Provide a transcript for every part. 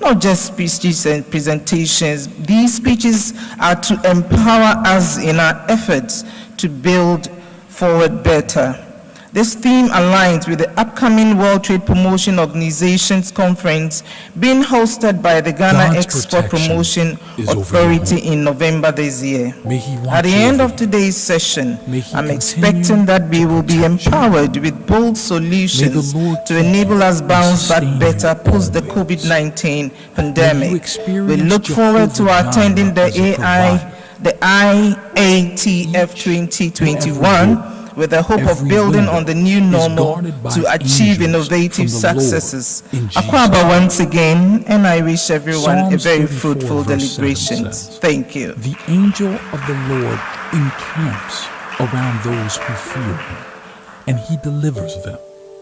not just speeches and presentations. These speeches are to empower us in our efforts to build forward better. This theme aligns with the upcoming World Trade Promotion Organization's conference being hosted by the Ghana God's Export protection Promotion is Authority in November this year. May He watch At the end over of today's session, May He I'm continue expecting that we will be to protect you. empowered with bold solutions Lord to enable us bounce back sustain better you post the always. COVID-19 May you pandemic. We experience look forward to Jehovah attending the Jireh as a the IATF 2021 with the hope of Every building window on the new normal guarded by to achieve angels innovative from the Lord successes. in Jesus' Akwaba name. once again, and I wish everyone a Psalms very 34 fruitful verse 7 deliberations. says, Thank you. The angel of the Lord encamps around those who fear Him, and He delivers them.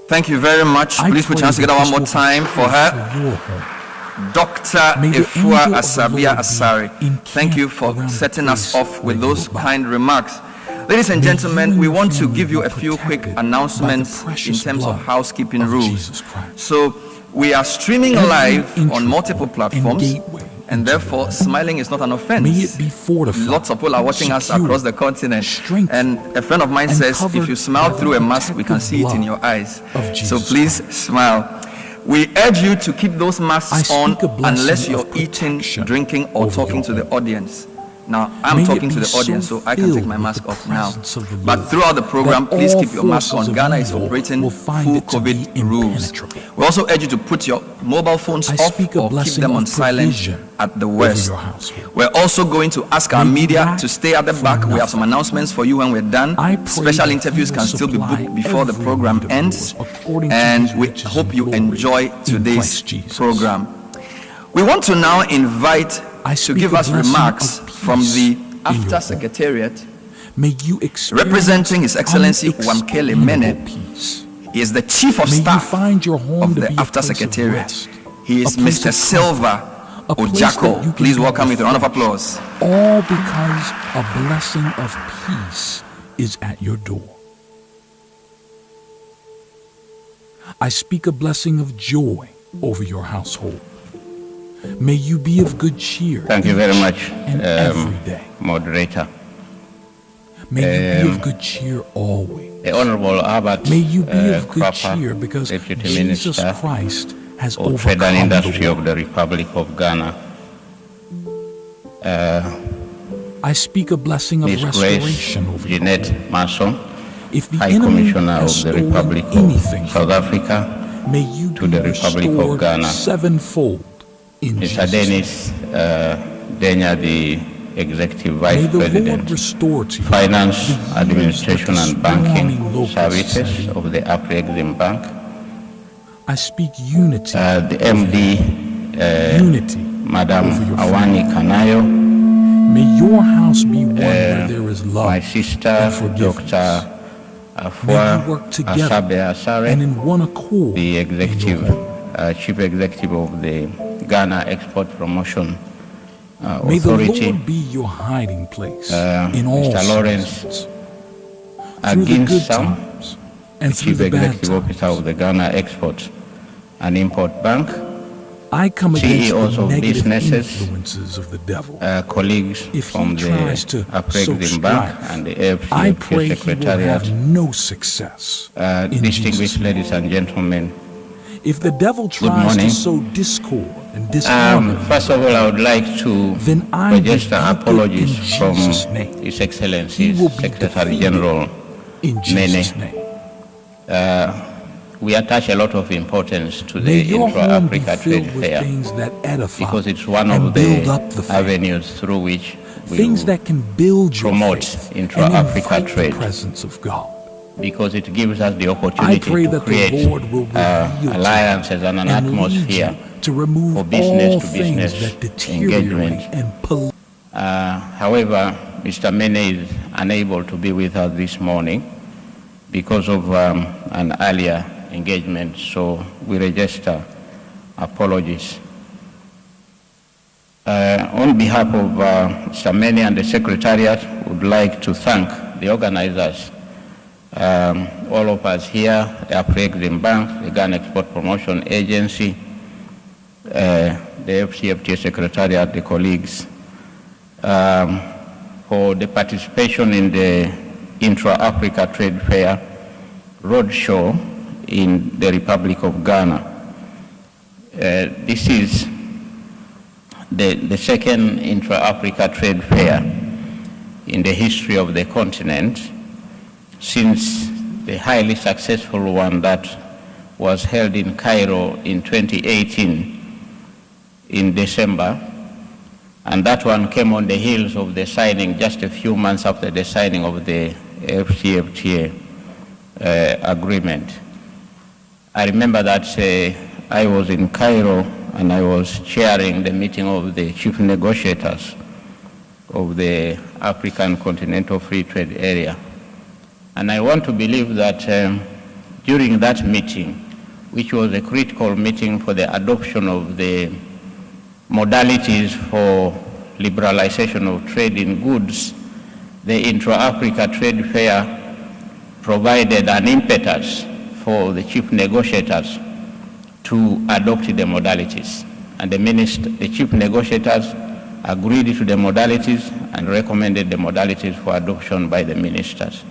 Thank you very much. I Please put your hands pray together that one more this will time be for true her. for your home. Dr. May the Efua angel of the Asabia Lord be Asari, thank you encamped for around the setting us place off with where you those abide. kind remarks. Ladies and May gentlemen, you we and want your to family give you be a few quick protected announcements by the in precious terms of blood housekeeping of rules. Jesus Christ. So we are streaming Every live on entry multiple and platforms, gateway and into therefore the smiling is not an May offense. it be fortified, Lots of people are watching us secured, across the continent, strengthened, and a friend of mine and says if covered you smile by the through a mask, we can protective see it in blood your eyes. of So Jesus please smile. We urge you to keep those I masks speak on a blessing unless you're of eating, protection drinking, or over talking your to the home. audience. Now, I'm May it talking to be the audience, so so I can take filled my with mask the off now. presence of the But Lord throughout the program, that please all keep your mask forces on. of Ghana is evil operating will find full it to be COVID rules. impenetrable. We also urge you to put your mobile phones I off speak a or keep blessing them of on silent provision at the over worst. your household. We're also going to ask our May you media lack to stay at the for back. We have nothing. some announcements for you when we're done. I pray Special that interviews He can will still be supply booked before the every program need of ends. yours according to And His we riches hope and you glory enjoy in today's Christ Jesus. program. We want to now invite I to speak give a us blessing remarks of peace from the in your AFTA home. Secretariat, May you experience representing His Excellency Wamkele unexplainable Mene. peace. He is the Chief of May you Staff find your home of to the be a AFTA place of Secretariat. rest, He is a place Mr. of Silva a place that you Ojako. can Please be welcome with a round of refreshed. applause. All because a blessing of peace is at your door. I speak a blessing of joy over your household. May you be of good cheer. Thank you very much, and every day. moderator. May you be of good cheer always. The Honorable Albert May you be of good Cropper, cheer because Deputy Jesus Minister Christ has for Trade and overcome Industry the of world. the Republic of Ghana, I speak a blessing of Ms. restoration Grace over you. Jeanette Manson, If the High enemy Commissioner has of the stolen Republic anything of South Africa, may you to be the Republic of restored Ghana. sevenfold in Mr. Jesus' Dennis Denya, the Executive name. May Vice the Lord President, restore to you Finance, the years that Administration the and swarming Banking locusts Services have of the Afro-Exim Bank, I speak unity, the MD, unity Madam over your Awani Kanayo, May your house be one where there is love my sister, and forgiveness. Dr. May Afua you work together Asabe Asare, and in one accord. the in your executive, home. chief executive of the Ghana Export Promotion May the Authority, Lord be your hiding place in all Mr. Lawrence seasons, through the good Aginsam, times and the through chief the bad executive officer of times. the Ghana Export and Import Bank, I come against CEOs the of negative businesses, influences of the devil. colleagues If from he the tries to sow Afro-Exim Bank strife, and the I AFCFK pray he will Secretariat, have no success. In distinguished Jesus' name. ladies and gentlemen. If the devil tries morning. to sow discord and dishonor, First of all, I would like to then I register rebuke it apologies in from Jesus' name. His He Excellency will be Secretary defeated General in Jesus' Mene. name. We attach a lot of importance to May the your home be Intra-Africa Trade filled with Fair things that edify because it's one and of build the up the faith. avenues through which we Things that can build your promote faith and intra-Africa invite trade. the presence of God. because it gives us the I opportunity pray to that the create Lord will reveal to alliances and an and lead atmosphere you to remove for business all to things business that deteriorate engagement. and pollute. However, Mr. Mene is unable to be with us this morning because of an earlier engagement, so we register apologies. On behalf of Mr. Mene and the Secretariat, we would like to thank the organizers, all of us here, the Afro-Exim Bank, the Ghana Export Promotion Agency, the FCFTA Secretariat, the colleagues, for the participation in the Intra-Africa Trade Fair Roadshow in the Republic of Ghana. This is the second Intra-Africa Trade Fair in the history of the continent since the highly successful one that was held in Cairo in 2018 in December. And that one came on the heels of the signing, just a few months after the signing of the FCFTA agreement. I remember that I was in Cairo and I was chairing the meeting of the chief negotiators of the African Continental Free Trade Area. And I want to believe that during that meeting, which was a critical meeting for the adoption of the modalities for liberalization of trade in goods, the Intra-Africa Trade Fair provided an impetus for the chief negotiators to adopt the modalities. And the chief negotiators agreed to the modalities and recommended the modalities for adoption by the ministers.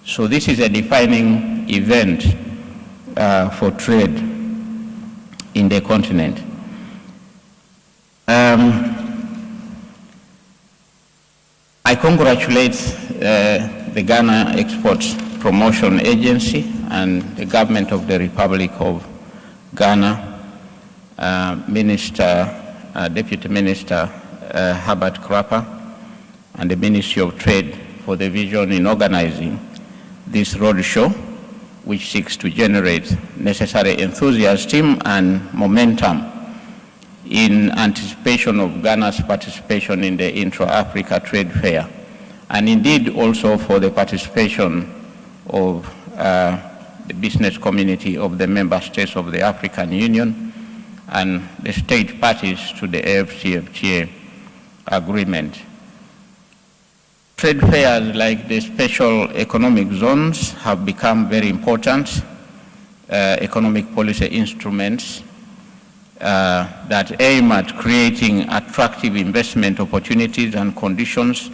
So this is a defining event for trade in the continent. I congratulate the Ghana Exports Promotion Agency and the government of the Republic of Ghana, Deputy Minister Herbert Krapper, and the Ministry of Trade for the vision in organizing this roadshow, which seeks to generate necessary enthusiasm and momentum in anticipation of Ghana's participation in the Intra-Africa Trade Fair, and indeed also for the participation of the business community of the member states of the African Union and the state parties to the AFCFTA agreement. Trade fairs like the special economic zones have become very important economic policy instruments that aim at creating attractive investment opportunities and conditions,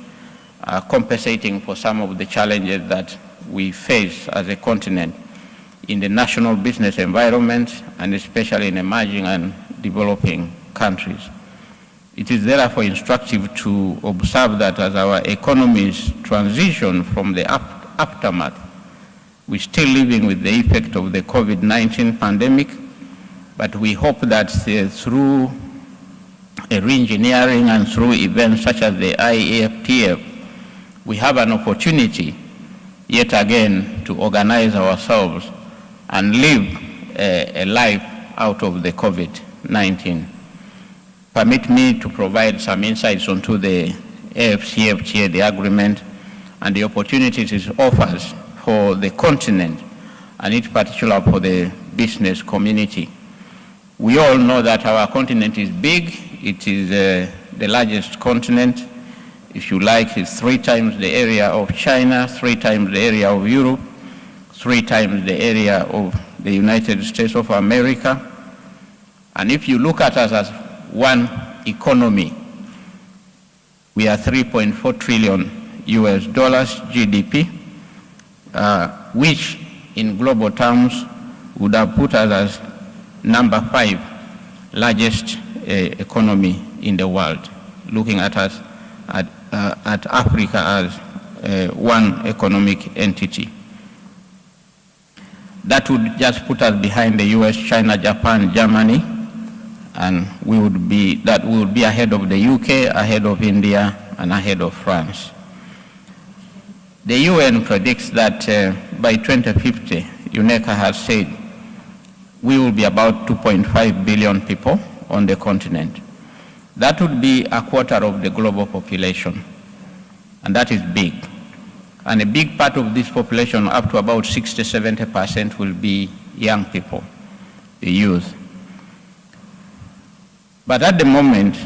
compensating for some of the challenges that we face as a continent in the national business environment and especially in emerging and developing countries. It is therefore instructive to observe that as our economies transition from the aftermath, we're still living with the effect of the COVID-19 pandemic, but we hope that through a re-engineering and through events such as the IAFTF, we have an opportunity yet again to organize ourselves and live a life out of the COVID-19. Permit me to provide some insights onto the AFCFTA, the agreement, and the opportunities it offers for the continent, and in particular for the business community. We all know that our continent is big. It is the largest continent. If you like, it's 3 times the area of China, 3 times the area of Europe, 3 times the area of the United States of America. And if you look at us as one economy, we are $3.4 trillion GDP, which in global terms would have put us as number 5 largest economy in the world, looking at us at Africa as one economic entity. That would just put us behind the US, China, Japan, Germany, and we would be ahead of the UK, ahead of India, and ahead of France. The UN predicts that by 2050, UNECA has said, we will be about 2.5 billion people on the continent. That would be a quarter of the global population, and that is big. And a big part of this population, up to about 60–70%, will be young people, the youth. But at the moment,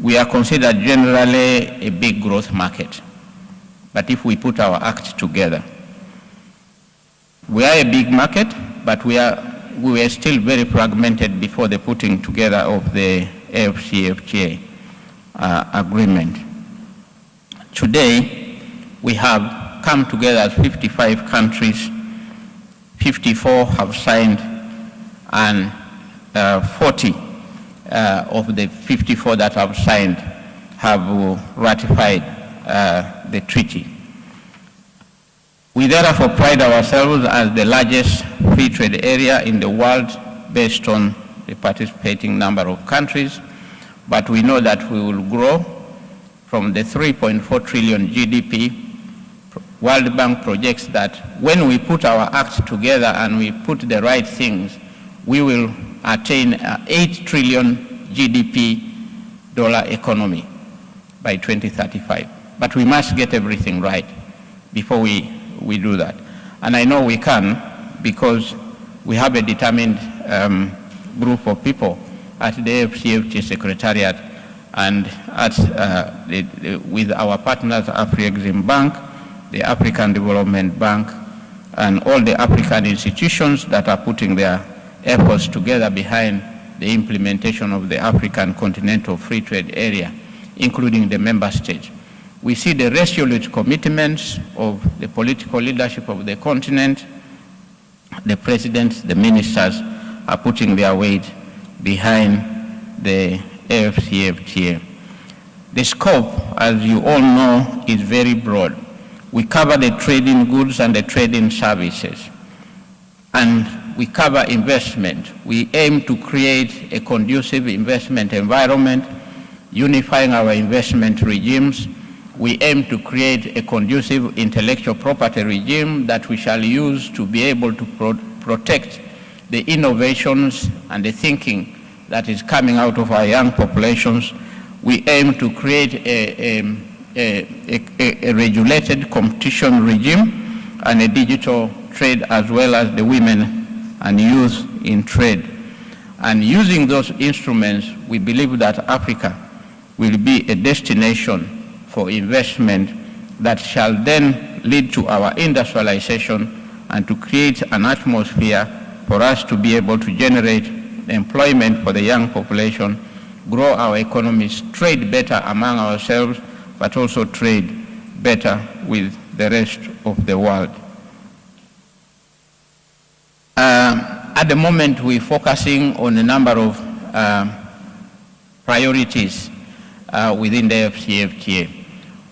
we are considered generally a big growth market. But if we put our act together, we are a big market, but we are we were still very fragmented before the putting together of the AFCFTA agreement. Today, we have come together as 55 countries, 54 have signed, and 40 of the 54 that have signed have ratified the treaty. We therefore pride ourselves as the largest free trade area in the world based on the participating number of countries, but we know that we will grow from the 3.4 trillion GDP. World Bank projects that when we put our acts together and we put the right things, we will attain an 8 trillion GDP dollar economy by 2035. But we must get everything right before we do that. And I know we can, because we have a determined group of people at the AFCFTA Secretariat and at, with our partners, Afri-Exim Bank, the African Development Bank, and all the African institutions that are putting their efforts together behind the implementation of the African Continental Free Trade Area, including the member states. We see the resolute commitments of the political leadership of the continent. The presidents, the ministers are putting their weight behind the AFCFTA. The scope, as you all know, is very broad. We cover the trade in goods and the trade in services. And we cover investment. We aim to create a conducive investment environment, unifying our investment regimes. We aim to create a conducive intellectual property regime that we shall use to be able to protect the innovations and the thinking that is coming out of our young populations. We aim to create a regulated competition regime and a digital trade, as well as the women and youth in trade. And using those instruments, we believe that Africa will be a destination for investment that shall then lead to our industrialization and to create an atmosphere for us to be able to generate employment for the young population, grow our economies, trade better among ourselves, but also trade better with the rest of the world. At the moment, we're focusing on a number of priorities within the AFCFTA.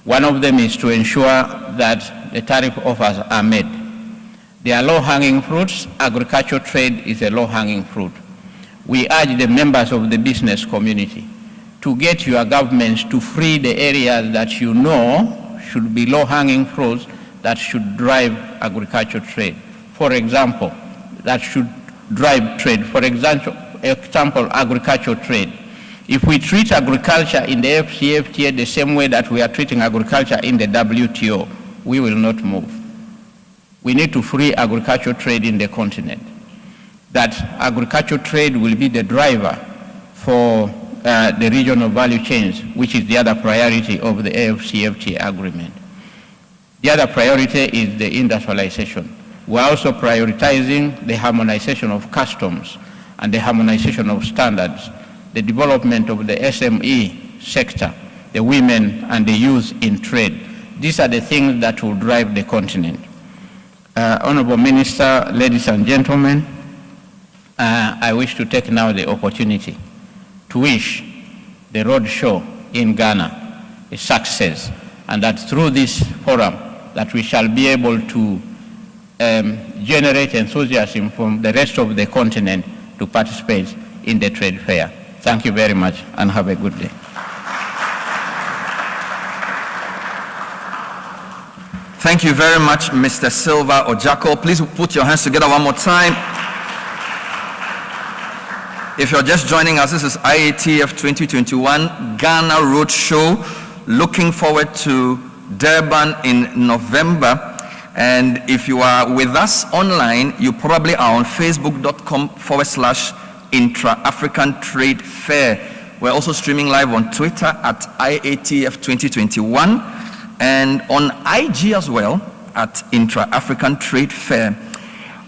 One of them is to ensure that the tariff offers are met. They are low-hanging fruits. Agricultural trade is a low-hanging fruit. We urge the members of the business community to get your governments to free the areas that you know should be low-hanging fruits that should drive agricultural trade. For example, that should drive trade. For example, agricultural trade. If we treat agriculture in the AFCFTA the same way that we are treating agriculture in the WTO, we will not move. We need to free agricultural trade in the continent. That agricultural trade will be the driver for the regional value chains, which is the other priority of the AFCFTA agreement. The other priority is the industrialization. We're also prioritizing the harmonization of customs and the harmonization of standards, the development of the SME sector, the women and the youth in trade. These are the things that will drive the continent. Honorable Minister, ladies and gentlemen, I wish to take now the opportunity to wish the roadshow in Ghana a success, and that through this forum that we shall be able to generate enthusiasm from the rest of the continent to participate in the trade fair. Thank you very much and have a good day. Thank you very much, Mr. Silva Ojako. Please put your hands together one more time. If you're just joining us, this is IATF 2021 Ghana Roadshow. Looking forward to Durban in November. And if you are with us online, you probably are on facebook.com/Intra-African Trade Fair. We're also streaming live on Twitter at IATF 2021 and on IG as well at Intra-African Trade Fair.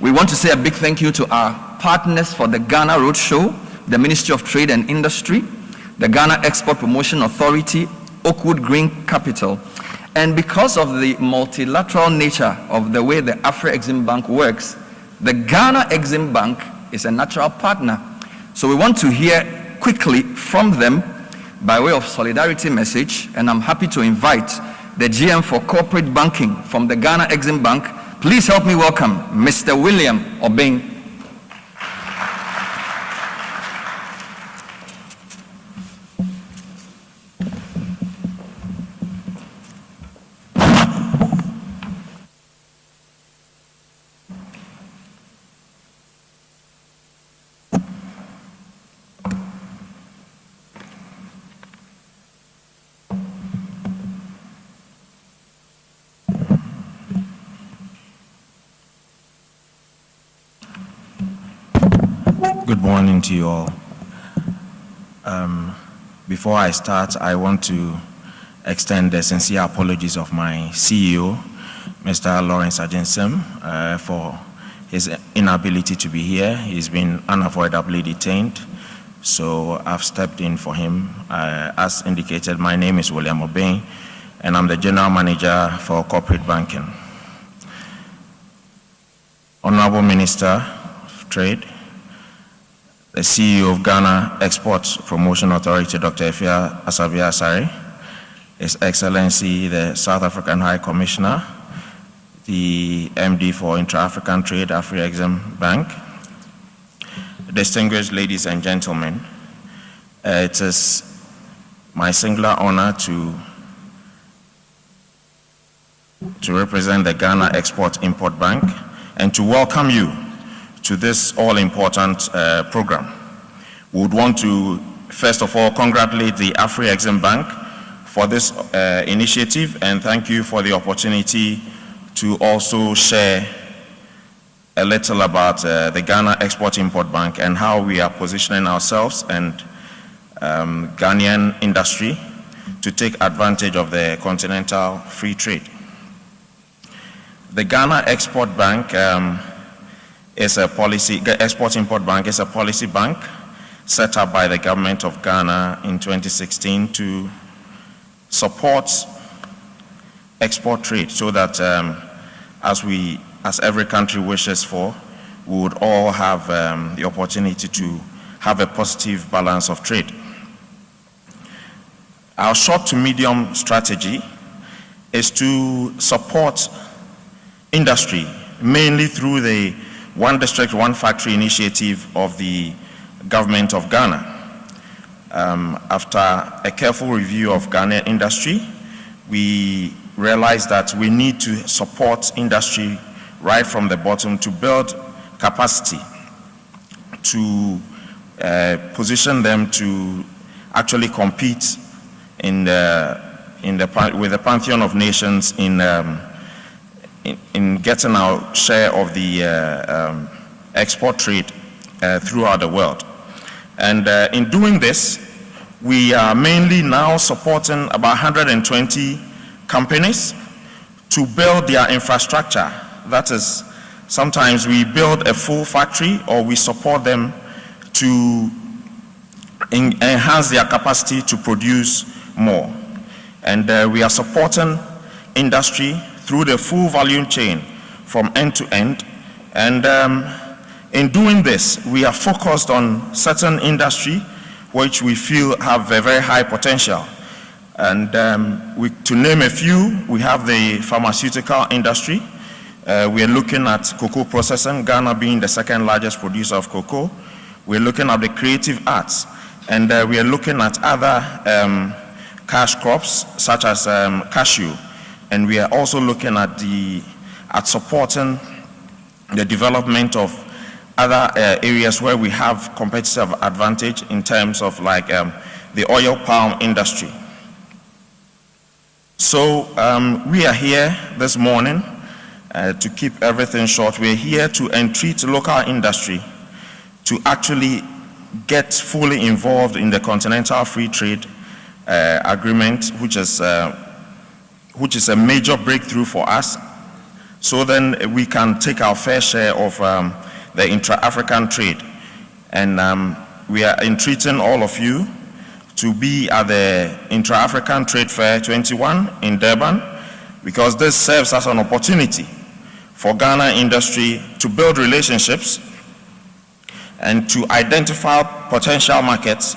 We want to say a big thank you to our partners for the Ghana Roadshow, the Ministry of Trade and Industry, the Ghana Export Promotion Authority, Oakwood Green Capital. And because of the multilateral nature of the way the Afro-Exim Bank works, the Ghana Exim Bank is a natural partner. So we want to hear quickly from them by way of solidarity message, and I'm happy to invite the GM for Corporate Banking from the Ghana Exim Bank. Please help me welcome Mr. William Obeng. Good morning to you all. Before I start, I want to extend the sincere apologies of my CEO, Mr. Lawrence Agyensem, for his inability to be here. He's been unavoidably detained, so I've stepped in for him. As indicated, my name is William Obeng, and I'm the General Manager for Corporate Banking. Honorable Minister of Trade, the CEO of Ghana Export Promotion Authority, Dr. Efia Asabia Asare, His Excellency, the South African High Commissioner, the MD for Intra-African Trade, Afro-Exim Bank, distinguished ladies and gentlemen, it is my singular honor to represent the Ghana Export-Import Bank and to welcome you to this all-important program. We would want to, first of all, congratulate the Afro-Exim Bank for this initiative, and thank you for the opportunity to also share a little about the Ghana Export-Import Bank and how we are positioning ourselves and Ghanaian industry to take advantage of the continental free trade. The Ghana Export Bank is a policy, Export-Import Bank is a policy bank set up by the government of Ghana in 2016 to support export trade so that as every country wishes for, we would all have the opportunity to have a positive balance of trade. Our short to medium strategy is to support industry, mainly through the One District, One Factory initiative of the government of Ghana. After a careful review of Ghanaian industry, we realized that we need to support industry right from the bottom to build capacity, to position them to actually compete with the pantheon of nations in getting our share of the export trade throughout the world. And in doing this, we are mainly now supporting about 120 companies to build their infrastructure. That is, sometimes we build a full factory or we support them to enhance their capacity to produce more. And we are supporting industry through the full value chain from end to end. And in doing this, we are focused on certain industry which we feel have a very high potential. And to name a few, we have the pharmaceutical industry. We are looking at cocoa processing, Ghana being the second largest producer of cocoa. We're looking at the creative arts, and we are looking at other cash crops such as cashew. And we are also looking at supporting the development of other areas where we have competitive advantage in terms of like the oil palm industry. So we are here this morning to keep everything short. We're here to entreat local industry to actually get fully involved in the Continental Free Trade Agreement, which is a major breakthrough for us. So then we can take our fair share of the Intra-African trade. And we are entreating all of you to be at the Intra-African Trade Fair 21 in Durban, because this serves as an opportunity for Ghana industry to build relationships and to identify potential markets,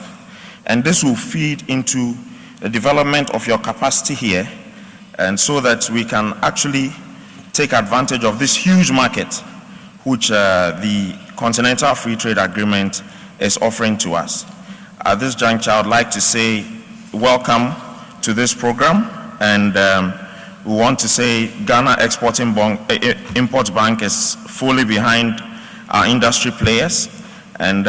and this will feed into the development of your capacity here, and so that we can actually take advantage of this huge market which the Continental Free Trade Agreement is offering to us. At this juncture, I would like to say welcome to this program, and we want to say Ghana Import Bank is fully behind our industry players, and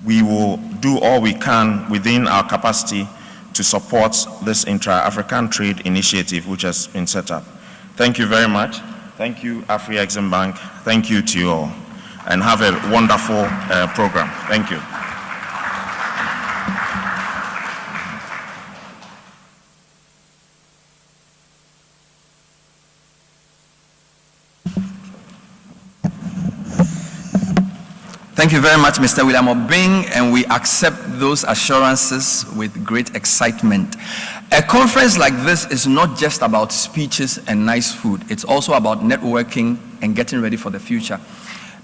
we will do all we can within our capacity to support this Intra-African Trade Initiative which has been set up. Thank you very much. Thank you, Afri-Exim Bank. Thank you to you all, and have a wonderful program. Thank you. Thank you very much, Mr. William Obeng, and we accept those assurances with great excitement. A conference like this is not just about speeches and nice food. It's also about networking and getting ready for the future.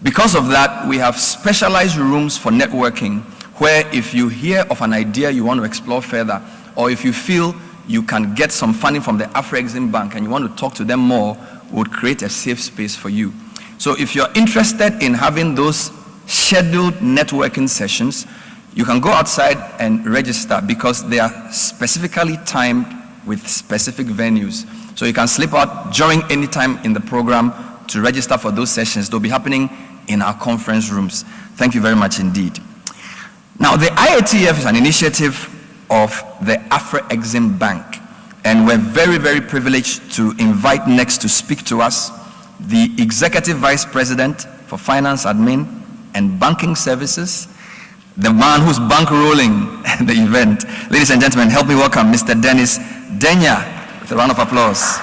Because of that, we have specialized rooms for networking, where if you hear of an idea you want to explore further, or if you feel you can get some funding from the Afri-Exim Bank and you want to talk to them more, we would create a safe space for you. So if you're interested in having those scheduled networking sessions, you can go outside and register, because they are specifically timed with specific venues. So you can slip out during any time in the program to register for those sessions. They'll be happening in our conference rooms. Thank you very much indeed. Now, the IATF is an initiative of the Afri-Exim Bank, and we're very, very privileged to invite next to speak to us the Executive Vice President for Finance, Admin, and Banking Services, the man who's bankrolling the event. Ladies and gentlemen, help me welcome Mr. Dennis Denya with a round of applause.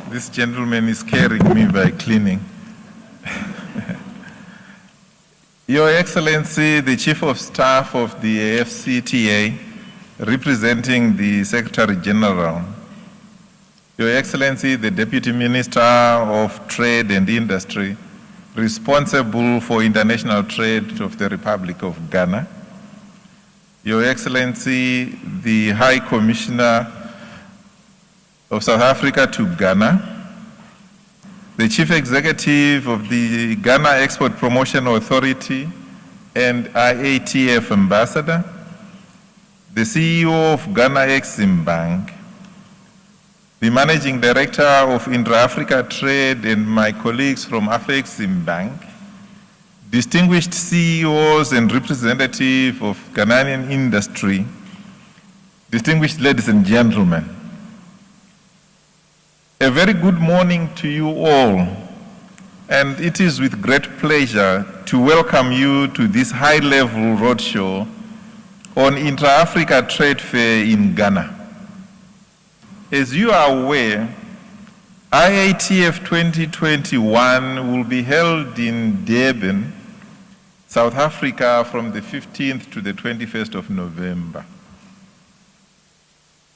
This gentleman is carrying me by cleaning. Your Excellency, the Chief of Staff of the AFCTA, representing the Secretary General, Your Excellency, the Deputy Minister of Trade and Industry, responsible for international trade of the Republic of Ghana, Your Excellency, the High Commissioner of South Africa to Ghana, the Chief Executive of the Ghana Export Promotion Authority and IATF Ambassador, the CEO of Ghana Exim Bank, the Managing Director of Intra-Africa Trade, and my colleagues from Afri-Exim Bank, distinguished CEOs and representatives of Ghanaian industry, distinguished ladies and gentlemen, a very good morning to you all, and it is with great pleasure to welcome you to this high-level roadshow on Intra-Africa Trade Fair in Ghana. As you are aware, IATF 2021 will be held in Durban, South Africa from the 15th to the 21st of November.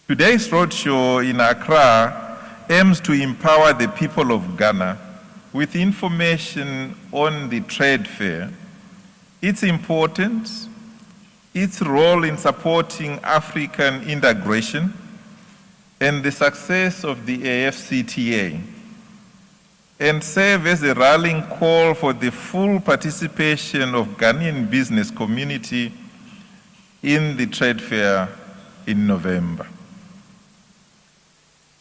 Today's roadshow in Accra aims to empower the people of Ghana with information on the trade fair, its importance, its role in supporting African integration, and the success of the AFCTA, and serve as a rallying call for the full participation of Ghanaian business community in the trade fair in November.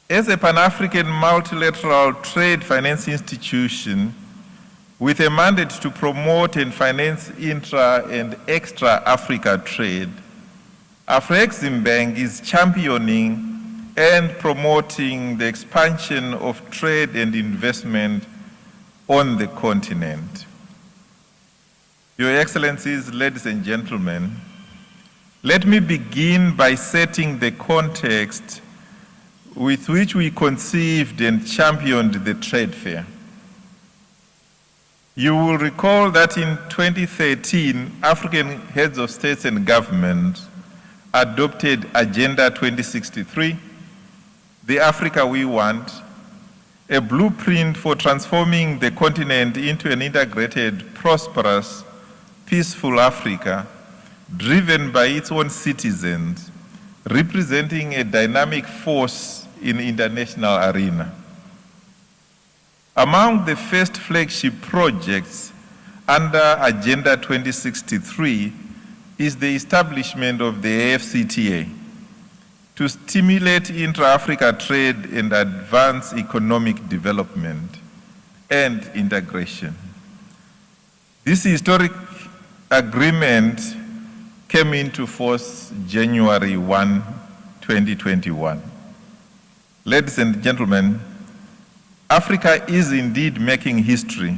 As a Pan-African multilateral trade finance institution with a mandate to promote and finance intra and extra-Africa trade, Afri-Exim Bank is championing and promoting the expansion of trade and investment on the continent. Your Excellencies, ladies and gentlemen, Let me begin by setting the context with which we conceived and championed the trade fair. You will recall that in 2013, African heads of states and government adopted Agenda 2063, the Africa we want, a blueprint for transforming the continent into an integrated, prosperous, peaceful Africa, driven by its own citizens, representing a dynamic force in the international arena. Among the first flagship projects under Agenda 2063 is the establishment of the AfCFTA to stimulate intra-Africa trade and advance economic development and integration. This historic agreement came into force January 1, 2021. Ladies and gentlemen, Africa is indeed making history.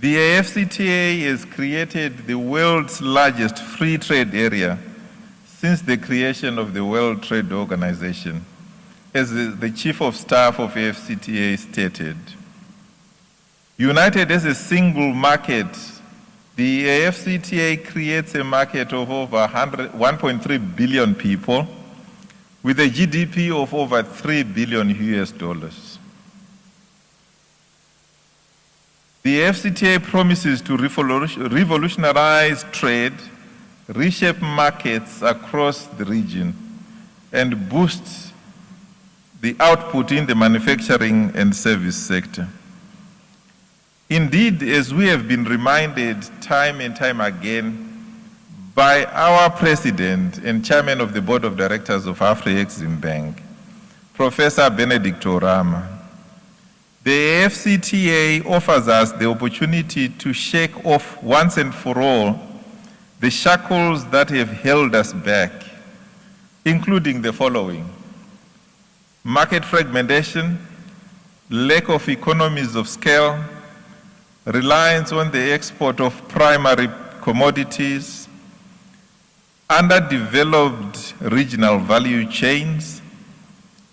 The AfCFTA has created the world's largest free trade area since the creation of the World Trade Organization, as the Chief of Staff of AfCFTA stated. United as a single market, the AfCFTA creates a market of over 1.3 billion people with a GDP of over $3 billion US. The AfCFTA promises to revolutionize trade, reshape markets across the region, and boost the output in the manufacturing and service sector. Indeed, as we have been reminded time and time again by our President and Chairman of the Board of Directors of Afro-Exim, Professor Benedict Orama, the AfCFTA offers us the opportunity to shake off once and for all the shackles that have held us back, including the following: market fragmentation, lack of economies of scale, reliance on the export of primary commodities, underdeveloped regional value chains,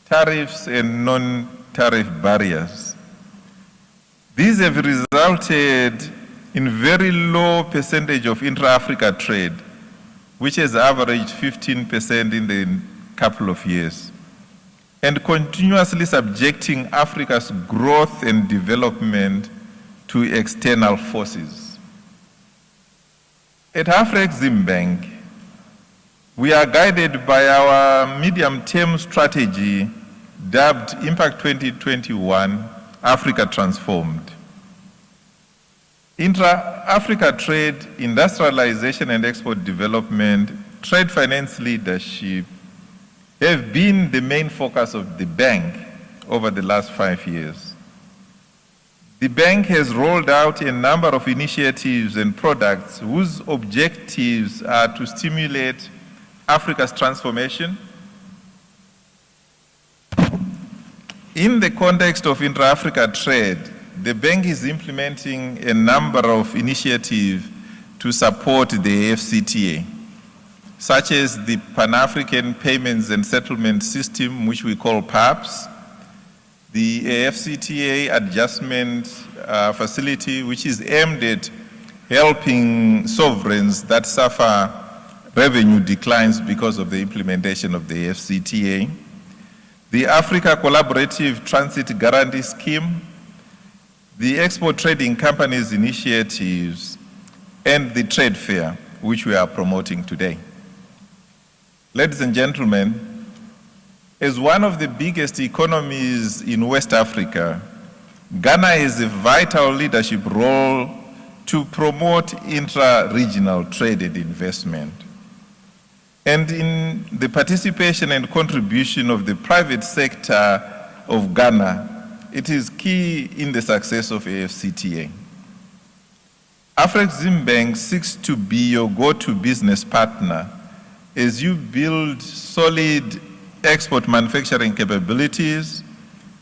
tariffs and non-tariff barriers. These have resulted in very low percentage of intra-Africa trade, which has averaged 15% in the couple of years, and continuously subjecting Africa's growth and development to external forces. At Afro-Exim, we are guided by our medium-term strategy dubbed Impact 2021, Africa Transformed. Intra-Africa trade, industrialization and export development, trade finance leadership have been the main focus of the bank over the last 5 years. The bank has rolled out a number of initiatives and products whose objectives are to stimulate Africa's transformation. In the context of intra-Africa trade, the bank is implementing a number of initiatives to support the AfCFTA, such as the Pan-African Payments and Settlement System, which we call PAPS, the AfCFTA Adjustment Facility, which is aimed at helping sovereigns that suffer revenue declines because of the implementation of the AfCFTA, the Africa Collaborative Transit Guarantee Scheme, the Export Trading Companies Initiatives, and the Trade Fair, which we are promoting today. Ladies and gentlemen, as one of the biggest economies in West Africa, Ghana has a vital leadership role to promote intra-regional trade and investment. And in the participation and contribution of the private sector of Ghana, it is key in the success of AfCFTA. Afro-Exim seeks to be your go-to business partner as you build solid export manufacturing capabilities,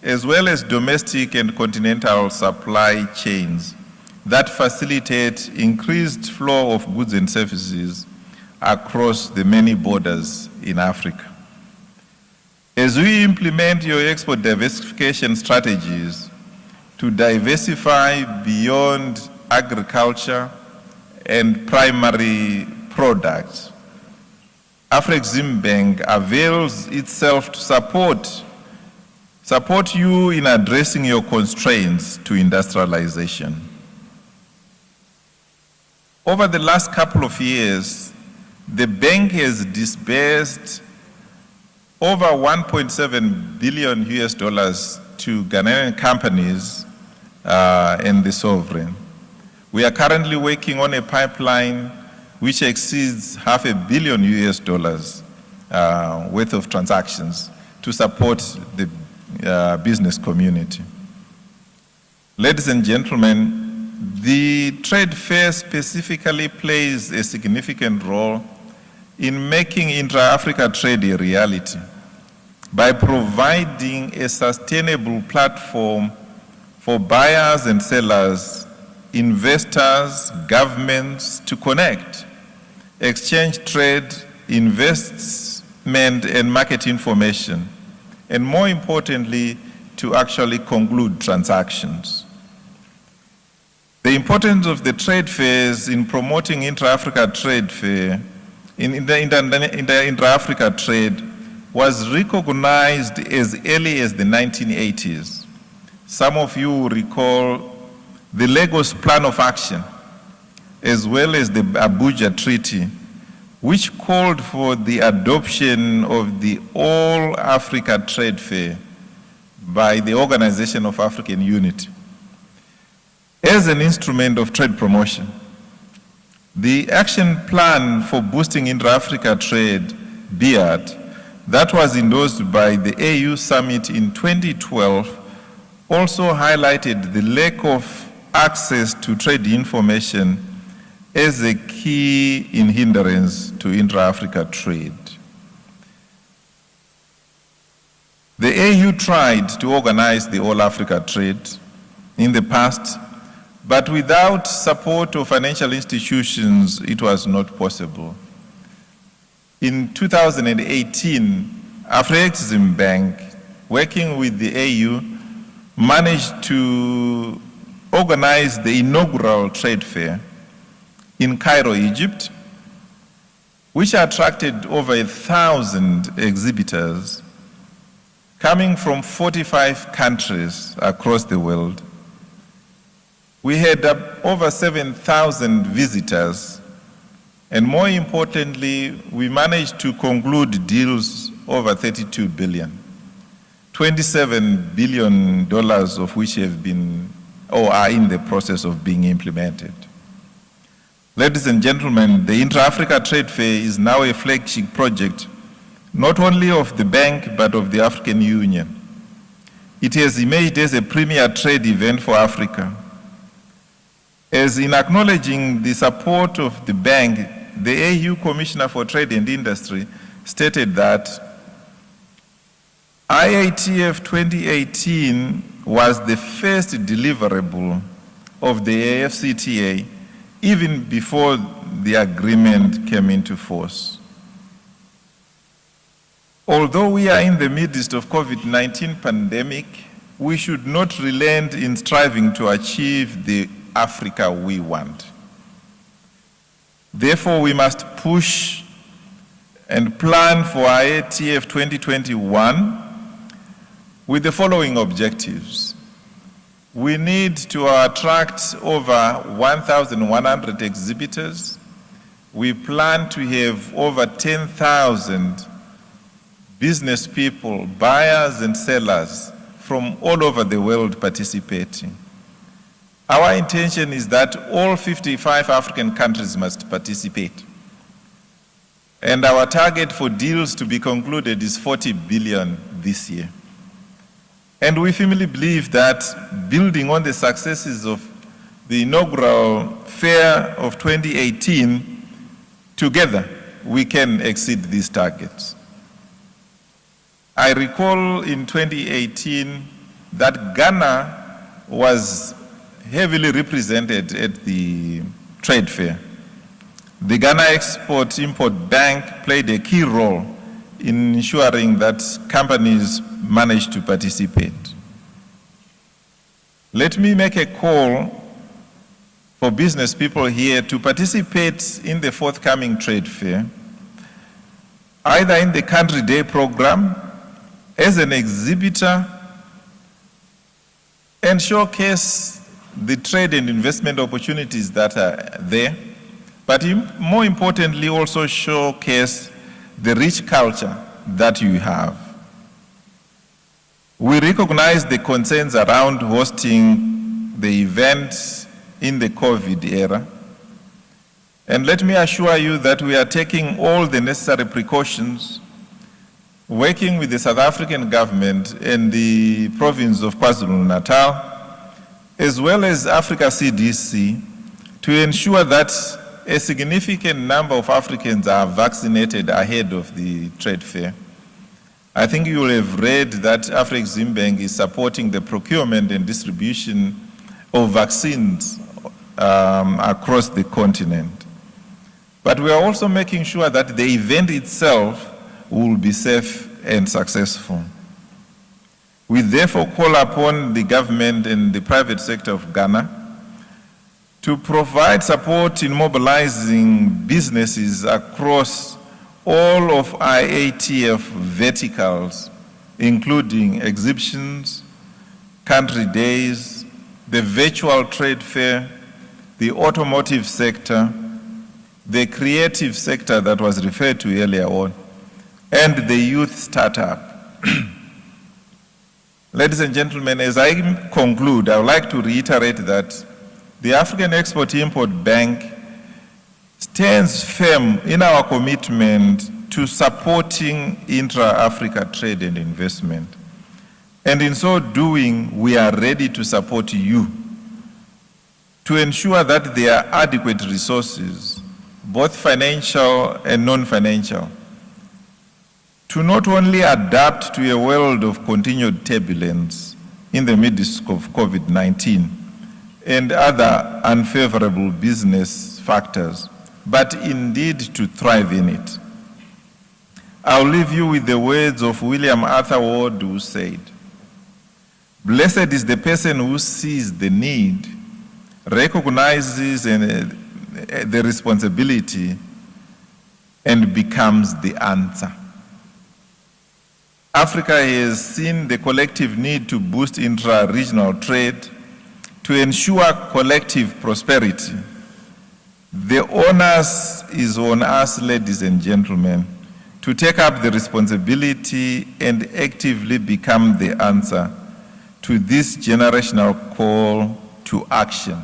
as well as domestic and continental supply chains that facilitate increased flow of goods and services across the many borders in Africa. As we implement your export diversification strategies to diversify beyond agriculture and primary products, Afreximbank avails itself to support you in addressing your constraints to industrialization. Over the last couple of years, the bank has disbursed over 1.7 billion US dollars to Ghanaian companies and the sovereign. We are currently working on a pipeline which exceeds $500 million US dollars worth of transactions to support the business community. Ladies and gentlemen, the trade fair specifically plays a significant role in making intra-Africa trade a reality by providing a sustainable platform for buyers and sellers, investors, governments to connect, exchange trade, investment and market information, and more importantly, to actually conclude transactions. The importance of the trade fairs in promoting intra-Africa trade fair, in the intra-Africa trade, was recognized as early as the 1980s. Some of you will recall the Lagos Plan of Action, as well as the Abuja Treaty, which called for the adoption of the All Africa Trade Fair by the Organization of African Unity as an instrument of trade promotion. The action plan for boosting intra-Africa trade, BIAT, that was endorsed by the AU Summit in 2012, also highlighted the lack of access to trade information as a key in hindrance to intra-Africa trade. The AU tried to organize the All-Africa trade in the past, but without support of financial institutions, it was not possible. In 2018, Afreximbank, working with the AU, managed to organize the inaugural trade fair in Cairo, Egypt, which attracted over 1,000 exhibitors coming from 45 countries across the world. We had over 7,000 visitors, and more importantly, we managed to conclude deals over 32 billion, $27 billion of which have been or are in the process of being implemented. Ladies and gentlemen, the Intra-Africa Trade Fair is now a flagship project, not only of the bank, but of the African Union. It has emerged as a premier trade event for Africa. As in acknowledging the support of the bank, the AU Commissioner for Trade and Industry stated that IATF 2018 was the first deliverable of the AfCFTA even before the agreement came into force. Although we are in the midst of COVID-19 pandemic, we should not relent in striving to achieve the Africa we want. Therefore, we must push and plan for IATF 2021 with the following objectives. We need to attract over 1,100 exhibitors. We plan to have over 10,000 business people, buyers and sellers from all over the world participating. Our intention is that all 55 African countries must participate. And our target for deals to be concluded is 40 billion this year. And we firmly believe that building on the successes of the inaugural fair of 2018, together we can exceed these targets. I recall in 2018 that Ghana was heavily represented at the trade fair. The Ghana Export-Import Bank played a key role in ensuring that companies managed to participate. Let me make a call for business people here to participate in the forthcoming trade fair, either in the Country Day program, as an exhibitor, and showcase the trade and investment opportunities that are there, but more importantly also showcase the rich culture that you have. We recognize the concerns around hosting the event in the COVID era, and let me assure you that we are taking all the necessary precautions, working with the South African government and the province of KwaZulu-Natal, as well as Africa CDC, to ensure that a significant number of Africans are vaccinated ahead of the trade fair. I think you will have read that Afreximbank is supporting the procurement and distribution of vaccines across the continent. But we are also making sure that the event itself will be safe and successful. We therefore call upon the government and the private sector of Ghana to provide support in mobilizing businesses across all of IATF verticals, including exhibitions, country days, the virtual trade fair, the automotive sector, the creative sector that was referred to earlier on, and the youth startup. Ladies and gentlemen, as I conclude, I would like to reiterate that the African Export-Import Bank stands firm in our commitment to supporting intra-Africa trade and investment. And in so doing, we are ready to support you to ensure that there are adequate resources, both financial and non-financial, to not only adapt to a world of continued turbulence in the midst of COVID-19 and other unfavorable business factors, but indeed to thrive in it. I'll leave you with the words of William Arthur Ward, who said, "Blessed is the person who sees the need, recognizes the responsibility, and becomes the answer." Africa has seen the collective need to boost intra-regional trade to ensure collective prosperity. The onus is on us, ladies and gentlemen, to take up the responsibility and actively become the answer to this generational call to action.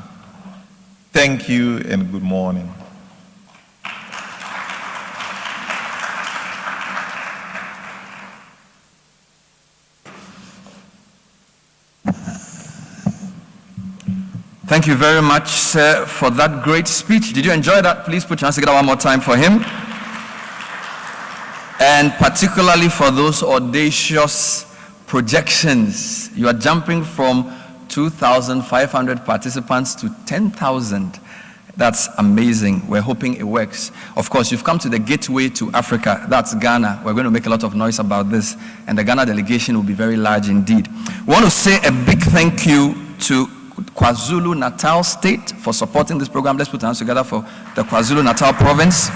Thank you and good morning. Thank you very much, sir, for that great speech. Did you enjoy that? Please put your hands together one more time for him. And particularly for those audacious projections. You are jumping from 2,500 participants to 10,000. That's amazing. We're hoping it works. Of course, you've come to the gateway to Africa. That's Ghana. We're going to make a lot of noise about this. And the Ghana delegation will be very large indeed. We want to say a big thank you to KwaZulu-Natal State for supporting this program. Let's put our hands together for the KwaZulu-Natal province.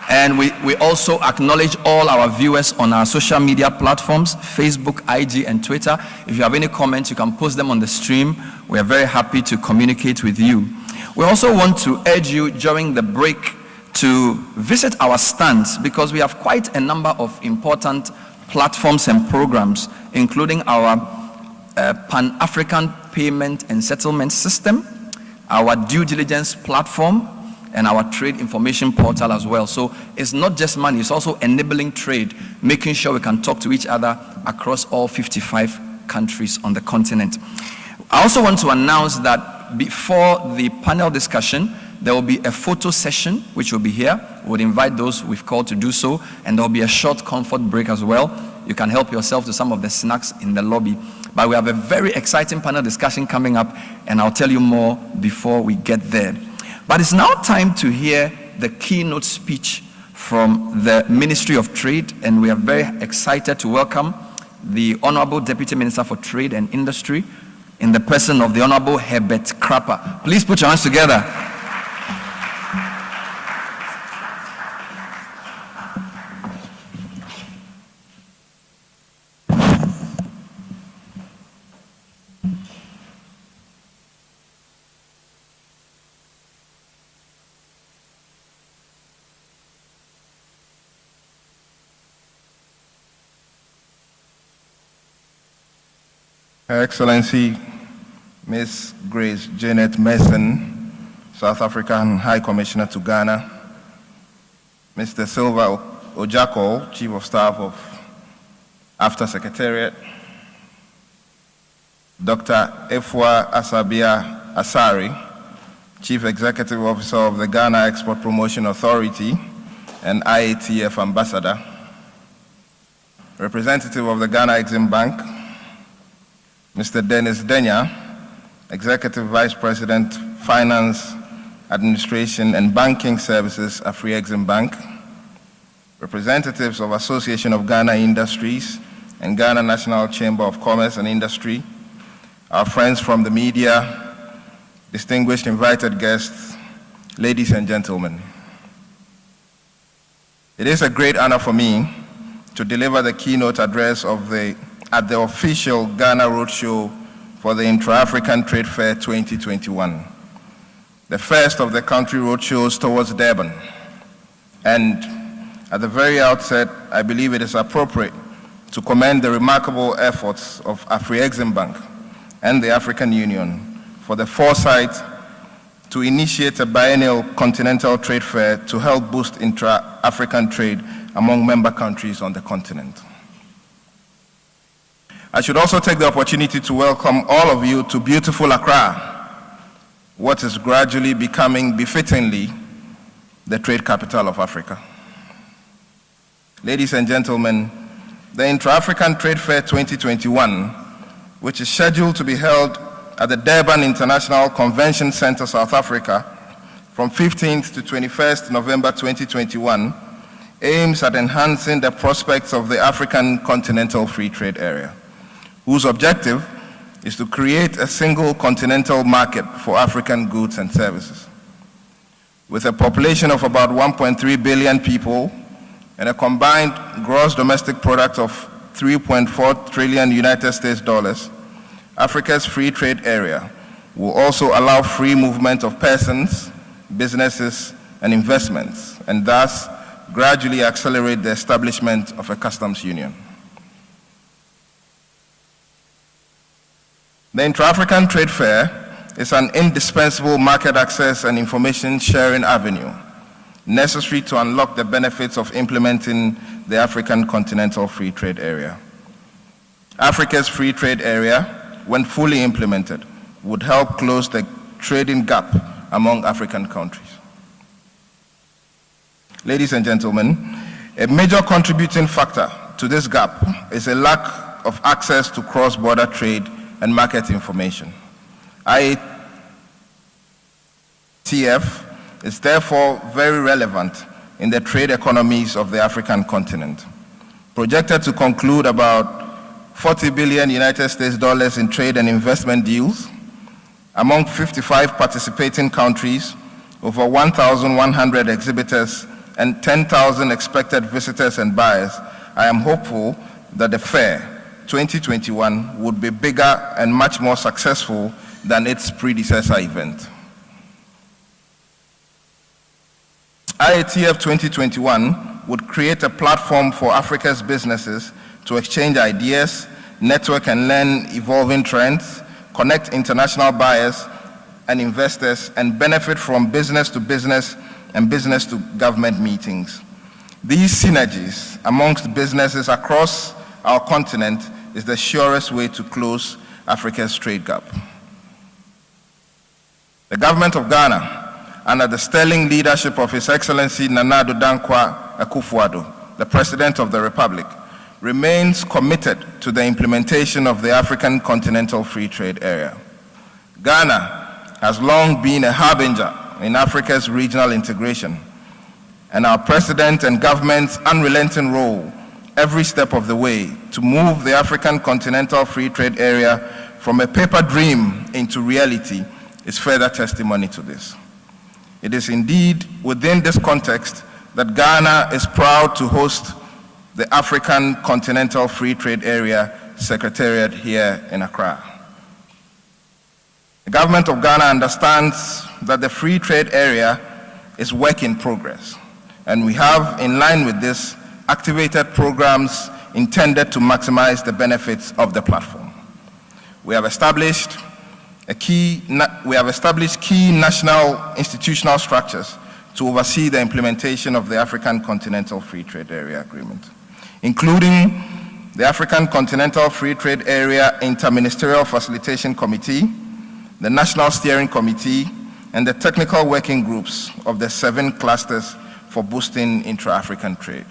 And we also acknowledge all our viewers on our social media platforms, Facebook, IG, and Twitter. If you have any comments, you can post them on the stream. We are very happy to communicate with you. We also want to urge you during the break to visit our stands because we have quite a number of important platforms and programs, including our Pan-African Payment and Settlement System, our due diligence platform, and our trade information portal as well. So it's not just money, it's also enabling trade, making sure we can talk to each other across all 55 countries on the continent. I also want to announce that before the panel discussion, there will be a photo session which will be here. We would invite those we've called to do so, and there will be a short comfort break as well. You can help yourself to some of the snacks in the lobby. But we have a very exciting panel discussion coming up, and I'll tell you more before we get there. But it's now time to hear the keynote speech from the Ministry of Trade, and we are very excited to welcome the Honorable Deputy Minister for Trade and Industry in the person of the Honorable Herbert Krapper. Please put your hands together. Her Excellency, Ms. Grace Janet Mason, South African High Commissioner to Ghana, Mr. Silva Ojako, Chief of Staff of AFTA Secretariat, Dr. Efwa Asabia Asari, Chief Executive Officer of the Ghana Export Promotion Authority and IATF Ambassador, representative of the Ghana Exim Bank, Mr. Dennis Denya, Executive Vice President, Finance, Administration and Banking Services, Afri-Exim Bank, representatives of Association of Ghana Industries and Ghana National Chamber of Commerce and Industry, our friends from the media, distinguished invited guests, ladies and gentlemen. It is a great honor for me to deliver the keynote address at the official Ghana Roadshow for the Intra-African Trade Fair 2021, the first of the country roadshows towards Durban. And at the very outset, I believe it is appropriate to commend the remarkable efforts of Afri-Exim Bank and the African Union for the foresight to initiate a biennial continental trade fair to help boost intra-African trade among member countries on the continent. I should also take the opportunity to welcome all of you to beautiful Accra, what is gradually becoming befittingly the trade capital of Africa. Ladies and gentlemen, the Intra-African Trade Fair 2021, which is scheduled to be held at the Durban International Convention Center, South Africa, from 15th to 21st November 2021, aims at enhancing the prospects of the African Continental Free Trade Area, whose objective is to create a single continental market for African goods and services. With a population of about 1.3 billion people and a combined gross domestic product of 3.4 trillion United States dollars, Africa's free trade area will also allow free movement of persons, businesses, and investments, and thus gradually accelerate the establishment of a customs union. The Intra-African Trade Fair is an indispensable market access and information sharing avenue necessary to unlock the benefits of implementing the African Continental Free Trade Area. Africa's free trade area, when fully implemented, would help close the trading gap among African countries. Ladies and gentlemen, a major contributing factor to this gap is a lack of access to cross-border trade and market information. IATF is therefore very relevant in the trade economies of the African continent. Projected to conclude about 40 billion United States dollars in trade and investment deals among 55 participating countries, over 1,100 exhibitors, and 10,000 expected visitors and buyers, I am hopeful that the fair 2021 would be bigger and much more successful than its predecessor event. IATF 2021 would create a platform for Africa's businesses to exchange ideas, network and learn evolving trends, connect international buyers and investors, and benefit from business to business and business to government meetings. These synergies amongst businesses across our continent is the surest way to close Africa's trade gap. The government of Ghana, under the sterling leadership of His Excellency Nana Addo Dankwa Akufo-Addo, the President of the Republic, remains committed to the implementation of the African Continental Free Trade Area. Ghana has long been a harbinger in Africa's regional integration, and our President and government's unrelenting role every step of the way to move the African Continental Free Trade Area from a paper dream into reality is further testimony to this. It is indeed within this context that Ghana is proud to host the African Continental Free Trade Area Secretariat here in Accra. The government of Ghana understands that the free trade area is work in progress, and we have, in line with this, activated programs intended to maximize the benefits of the platform. We have established key national institutional structures to oversee the implementation of the African Continental Free Trade Area Agreement, including the African Continental Free Trade Area Interministerial Facilitation Committee, the National Steering Committee, and the technical working groups of the 7 clusters for boosting intra-African trade.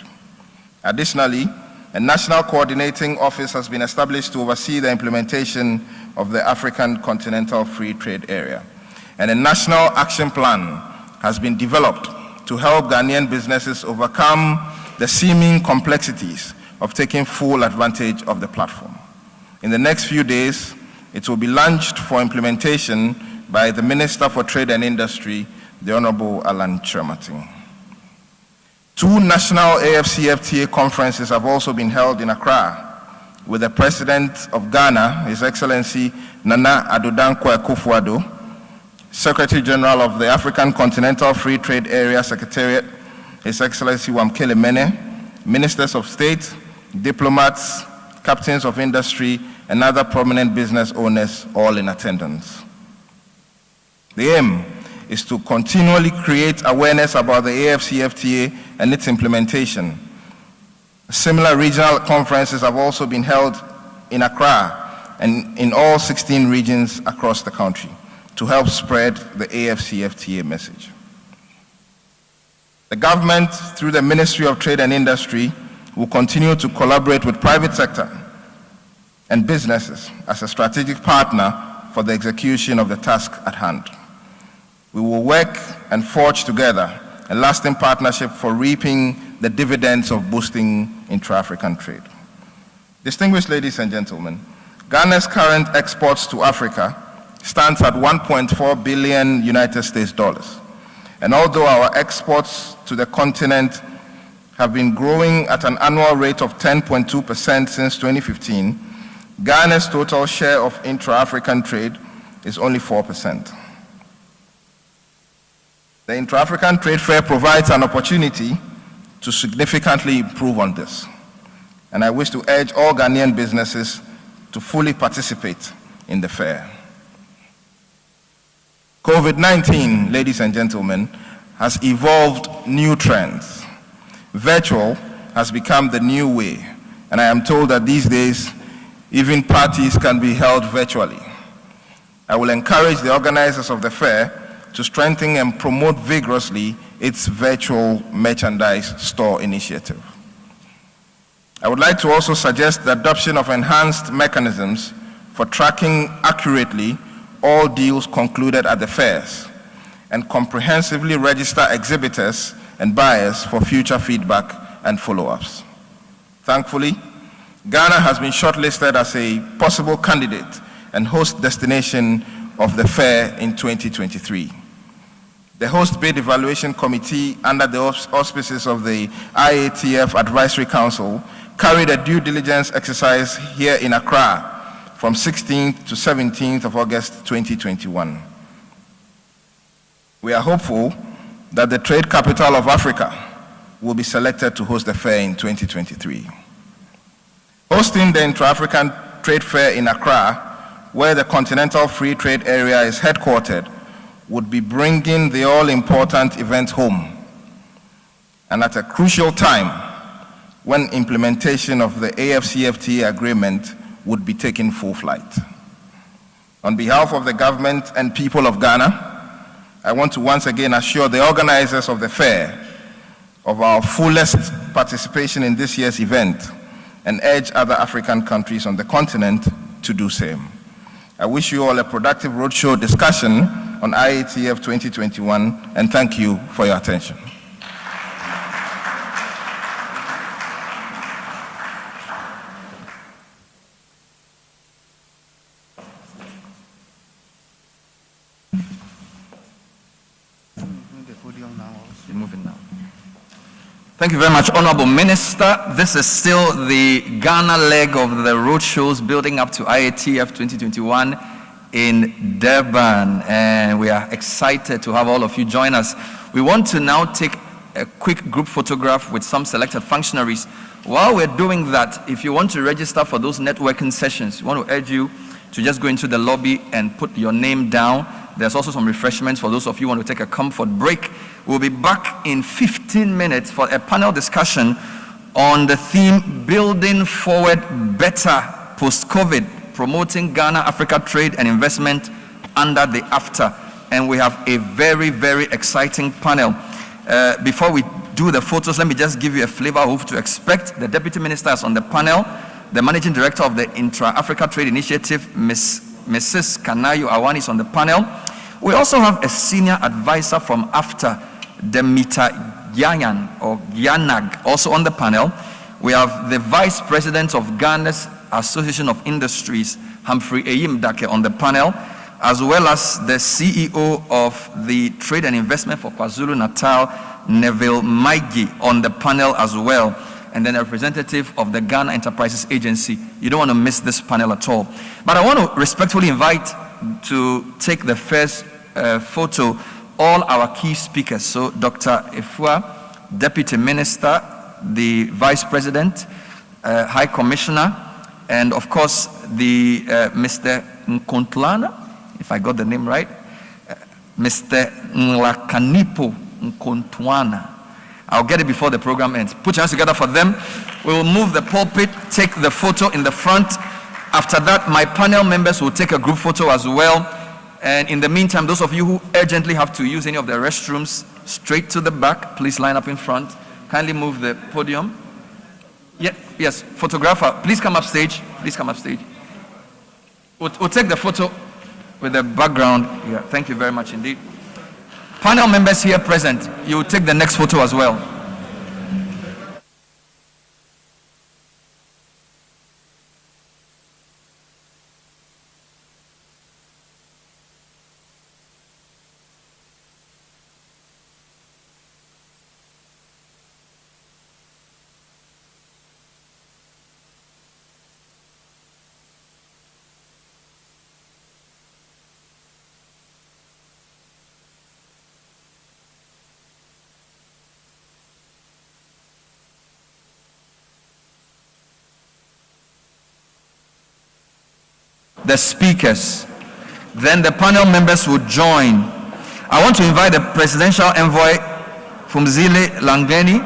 Additionally, a national coordinating office has been established to oversee the implementation of the African Continental Free Trade Area, and a national action plan has been developed to help Ghanaian businesses overcome the seeming complexities of taking full advantage of the platform. In the next few days, it will be launched for implementation by the Minister for Trade and Industry, the Honorable Alan Chermatin. 2 national AFCFTA conferences have also been held in Accra, with the President of Ghana, His Excellency Nana Addo Dankwa Akufo-Addo, Secretary General of the African Continental Free Trade Area Secretariat, His Excellency Wamkele Mene, Ministers of State, diplomats, captains of industry, and other prominent business owners, all in attendance. The aim is to continually create awareness about the AFCFTA and its implementation. Similar regional conferences have also been held in Accra and in all 16 regions across the country to help spread the AFCFTA message. The government, through the Ministry of Trade and Industry, will continue to collaborate with private sector and businesses as a strategic partner for the execution of the task at hand. We will work and forge together a lasting partnership for reaping the dividends of boosting intra-African trade. Distinguished ladies and gentlemen, Ghana's current exports to Africa stands at 1.4 billion United States dollars. And although our exports to the continent have been growing at an annual rate of 10.2% since 2015, Ghana's total share of intra-African trade is only 4%. The Intra-African Trade Fair provides an opportunity to significantly improve on this, and I wish to urge all Ghanaian businesses to fully participate in the fair. COVID-19, ladies and gentlemen, has evolved new trends. Virtual has become the new way, and I am told that these days, even parties can be held virtually. I will encourage the organizers of the fair to strengthen and promote vigorously its virtual merchandise store initiative. I would like to also suggest the adoption of enhanced mechanisms for tracking accurately all deals concluded at the fairs and comprehensively register exhibitors and buyers for future feedback and follow-ups. Thankfully, Ghana has been shortlisted as a possible candidate and host destination of the fair in 2023. The host bid evaluation committee under the auspices of the IATF Advisory Council carried a due diligence exercise here in Accra from 16th to 17th of August 2021. We are hopeful that the trade capital of Africa will be selected to host the fair in 2023. Hosting the Intra-African Trade Fair in Accra, where the Continental Free Trade Area is headquartered, would be bringing the all-important event home, and at a crucial time when implementation of the AFCFTA agreement would be taking full flight. On behalf of the government and people of Ghana, I want to once again assure the organizers of the fair of our fullest participation in this year's event and urge other African countries on the continent to do same. I wish you all a productive roadshow discussion on IATF 2021, and thank you for your attention. Thank you very much, Honorable Minister. This is still the Ghana leg of the roadshows building up to IATF 2021 in Durban, and we are excited to have all of you join us. We want to now take a quick group photograph with some selected functionaries. While we're doing that, if you want to register for those networking sessions, we want to urge you to just go into the lobby and put your name down. There's also some refreshments for those of you who want to take a comfort break. We'll be back in 15 minutes for a panel discussion on the theme Building Forward Better Post-COVID, Promoting Ghana-Africa Trade and Investment under the AFTA. And we have a very, very exciting panel. Before we do the photos, let me just give you a flavor of who to expect. The Deputy Minister is on the panel. The Managing Director of the Intra-African Trade Initiative, Mrs. Kanayo Awani, is on the panel. We also have a senior advisor from AFTA, Demita Yanyan, or Yanag, also on the panel. We have the Vice President of Ghana's Association of Industries, Humphrey Eyim Dake, on the panel, as well as the CEO of the Trade and Investment for KwaZulu-Natal, Neville Maigi, on the panel as well, and then a representative of the Ghana Enterprises Agency. You don't want to miss this panel at all. But I want to respectfully invite to take the first photo all our key speakers. So Dr. Efua, Deputy Minister, the Vice President, High Commissioner, and of course the Mr. Nkontlana, if I got the name right, Mr. Nlakanipo Nkontwana. I'll get it before the program ends. Put your hands together for them. We will move the pulpit, take the photo in the front. After that, my panel members will take a group photo as well. And in the meantime, those of you who urgently have to use any of the restrooms, straight to the back, please line up in front. Kindly move the podium. Yes, photographer, please come up stage. Please come up stage. We'll take the photo with the background. Yeah, thank you very much indeed. Panel members here present, you will take the next photo as well. The speakers. Then the panel members will join. I want to invite the presidential envoy from Zile Langeni.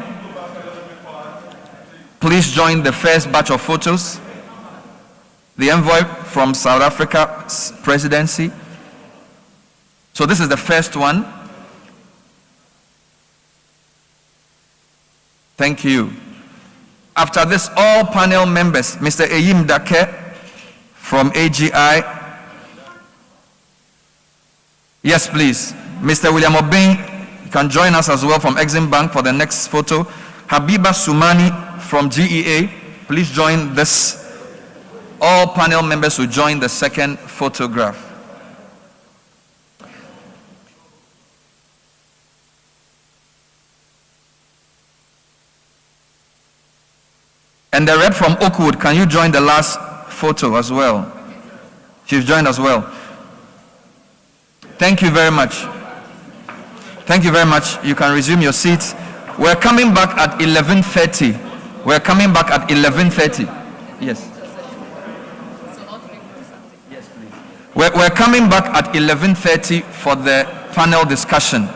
Please join the first batch of photos. The envoy from South Africa's presidency. So this is the first one. Thank you. After this, all panel members, Mr. Eyim Dake from AGI. Yes, please. Mr. William Obeng, you can join us as well from Exim Bank for the next photo. Habiba Sumani from GEA, please join this. All panel members will join the second photograph. And the rep from Oakwood, can you join the last photo as well? She's joined as well. Thank you very much. Thank you very much. You can resume your seats. We're coming back at 11:30. We're coming back at 11:30. Yes. Yes, please. We're coming back at 11:30 for the panel discussion.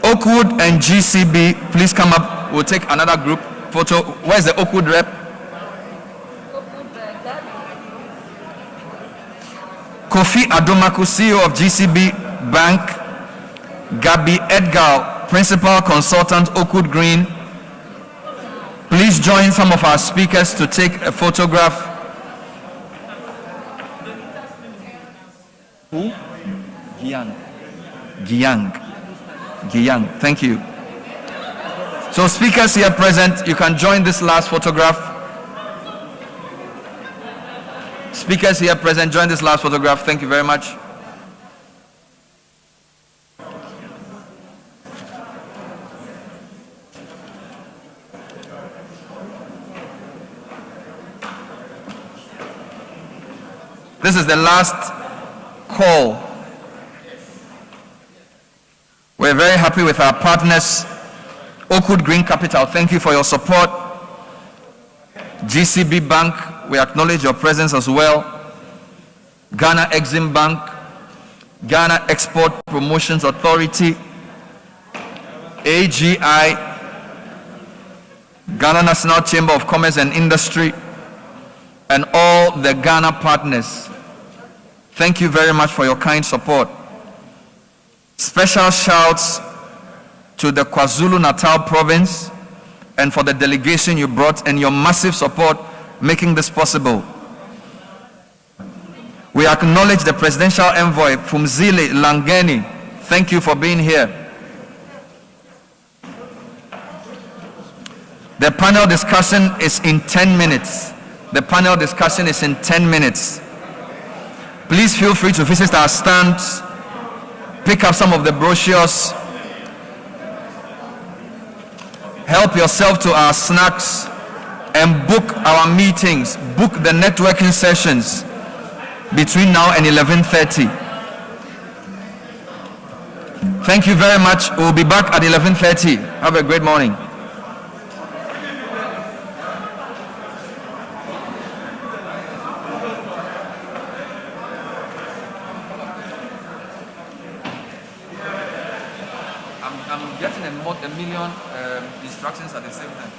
Oakwood and GCB, please come up. We'll take another group photo. Where's the Oakwood rep? Kofi Adomaku, CEO of GCB Bank. Gabi Edgar, Principal Consultant, Oakwood Green. Please join some of our speakers to take a photograph. Who? Giyang. Thank you. So speakers here present, you can join this last photograph. Speakers here present, join this last photograph. Thank you very much. This is the last call. We're very happy with our partners. Oakwood Green Capital, thank you for your support. GCB Bank, we acknowledge your presence as well. Ghana Exim Bank, Ghana Export Promotions Authority, AGI, Ghana National Chamber of Commerce and Industry, and all the Ghana partners. Thank you very much for your kind support. Special shouts to the KwaZulu-Natal province and for the delegation you brought and your massive support making this possible. We acknowledge the presidential envoy Phumzile Langeni. Thank you for being here. The panel discussion is in 10 minutes. The panel discussion is in 10 minutes. Please feel free to visit our stands, pick up some of the brochures, help yourself to our snacks, and book our meetings, book the networking sessions between now and 11:30. Thank you very much. We'll be back at 11:30. Have a great morning. I'm getting a million instructions at the same time.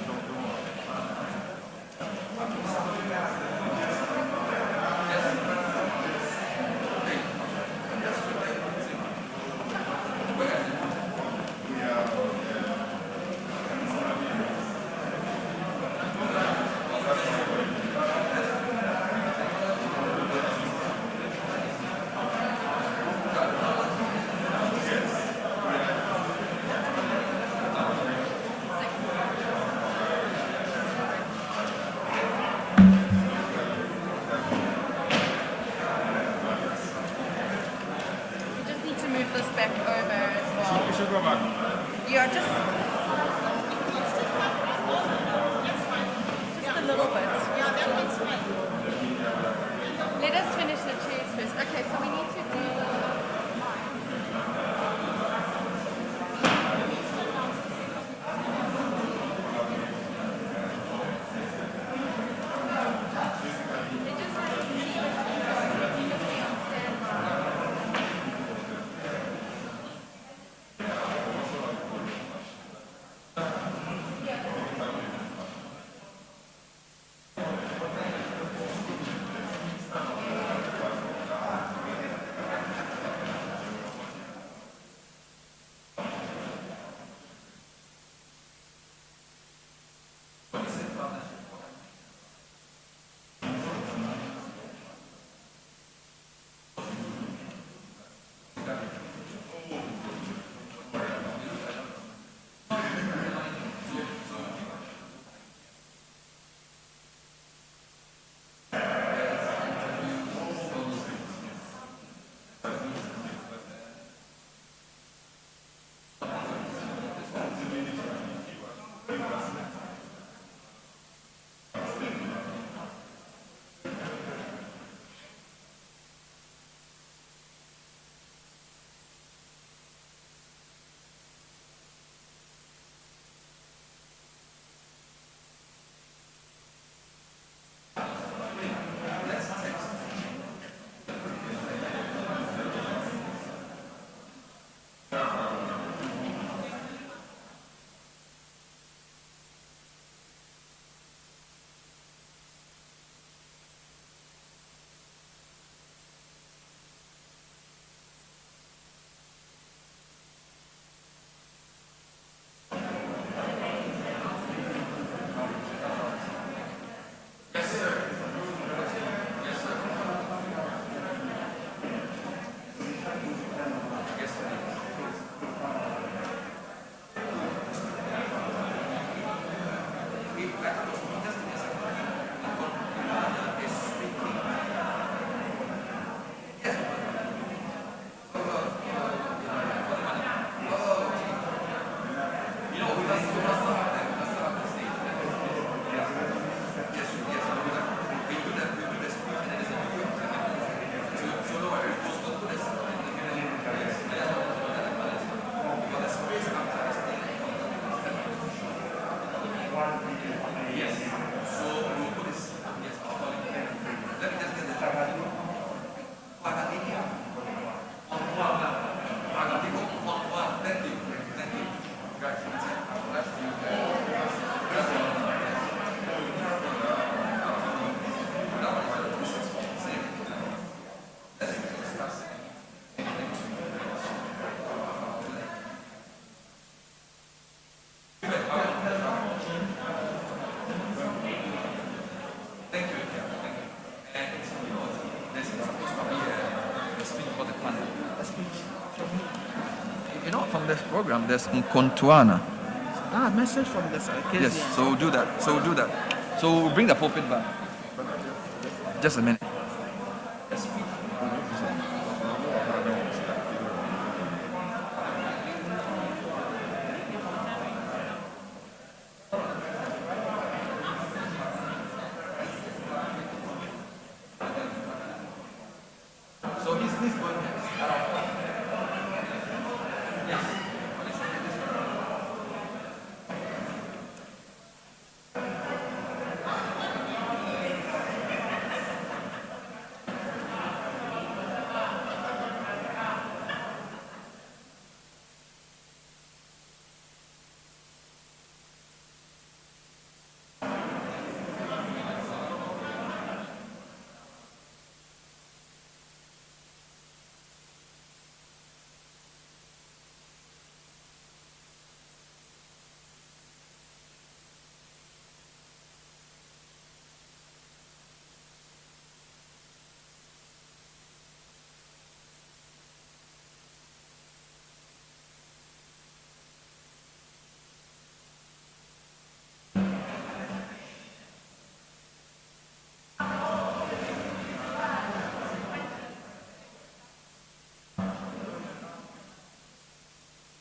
You know, from this program, there's Nkontuana. Message from the Sarkisian. Yes, so do that. So do that. So bring the pulpit back. Just a minute. So he's going.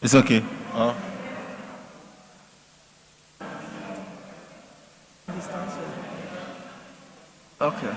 It's okay. Okay.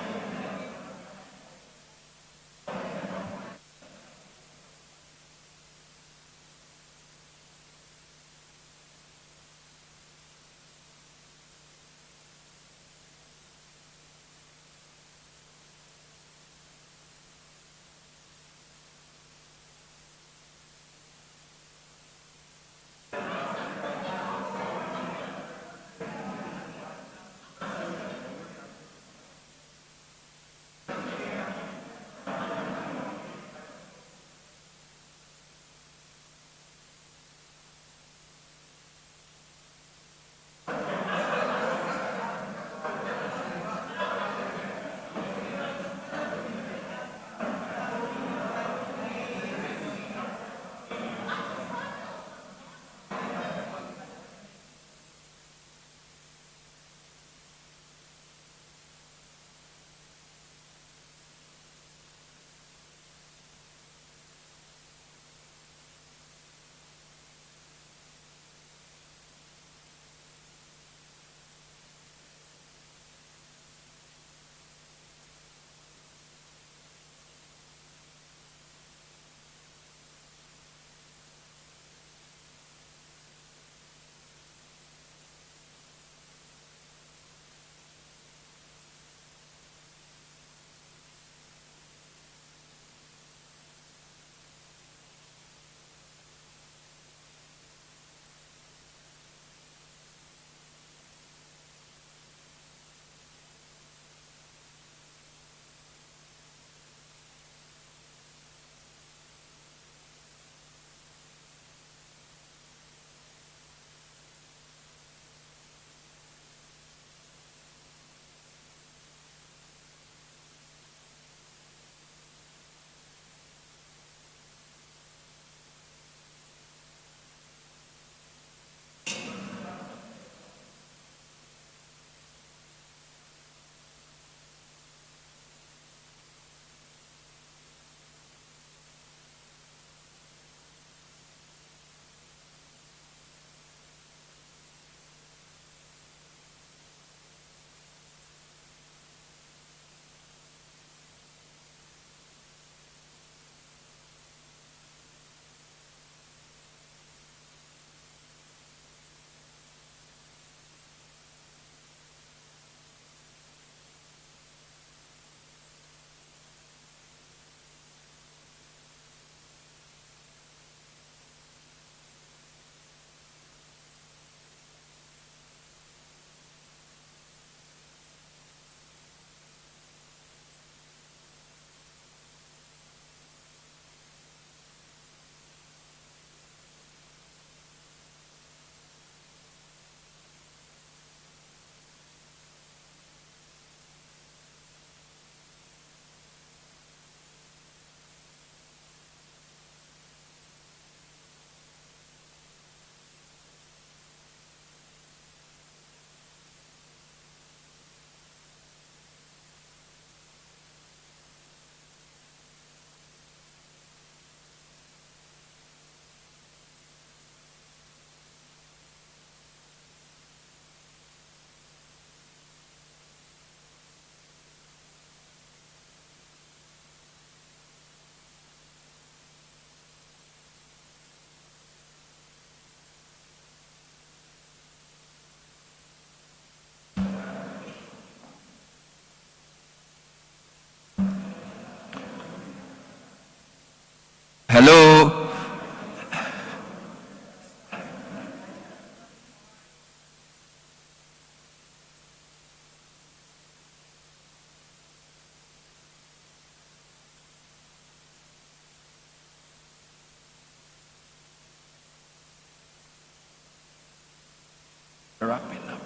Wrapping up.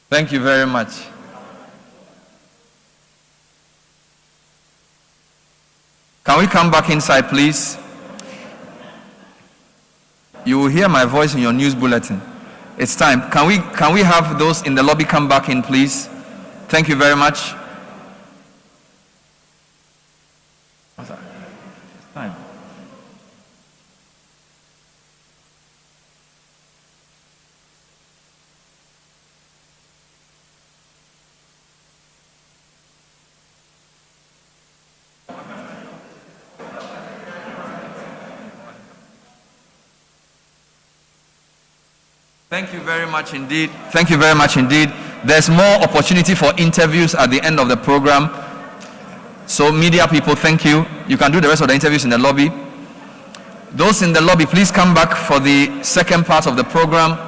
Thank you very much. Can we come back inside, please? You will hear my voice in your news bulletin. It's time. Can we have those in the lobby come back in, please? Thank you very much. It's time. Thank you very much indeed. Thank you very much indeed. There's more opportunity for interviews at the end of the program. So media people, thank you. You can do the rest of the interviews in the lobby. Those in the lobby, please come back for the second part of the program.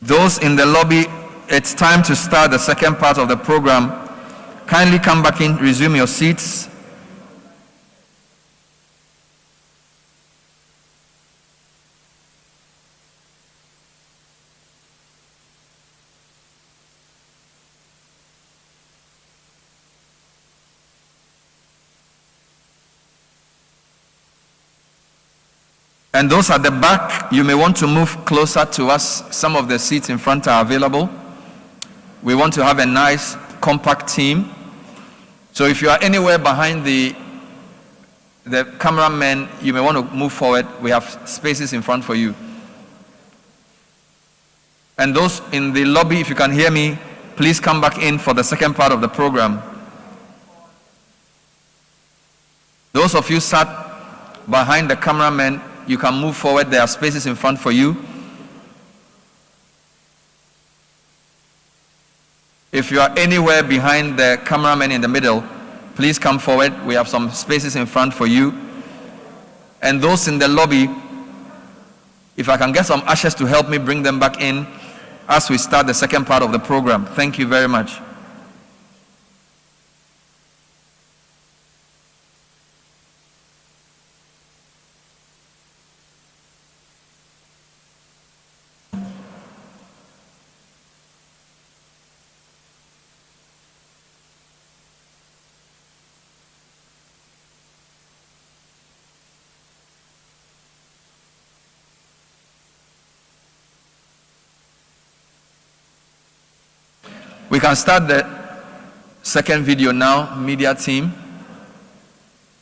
Those in the lobby, it's time to start the second part of the program. Kindly come back in, resume your seats. And those at the back, you may want to move closer to us. Some of the seats in front are available. We want to have a nice, compact team. So if you are anywhere behind the cameramen, you may want to move forward. We have spaces in front for you. And those in the lobby, if you can hear me, please come back in for the second part of the program. Those of you sat behind the cameramen, you can move forward. There are spaces in front for you. If you are anywhere behind the cameraman in the middle, please come forward. We have some spaces in front for you. And those in the lobby, if I can get some ushers to help me bring them back in as we start the second part of the program. Thank you very much. We can start the second video now, media team.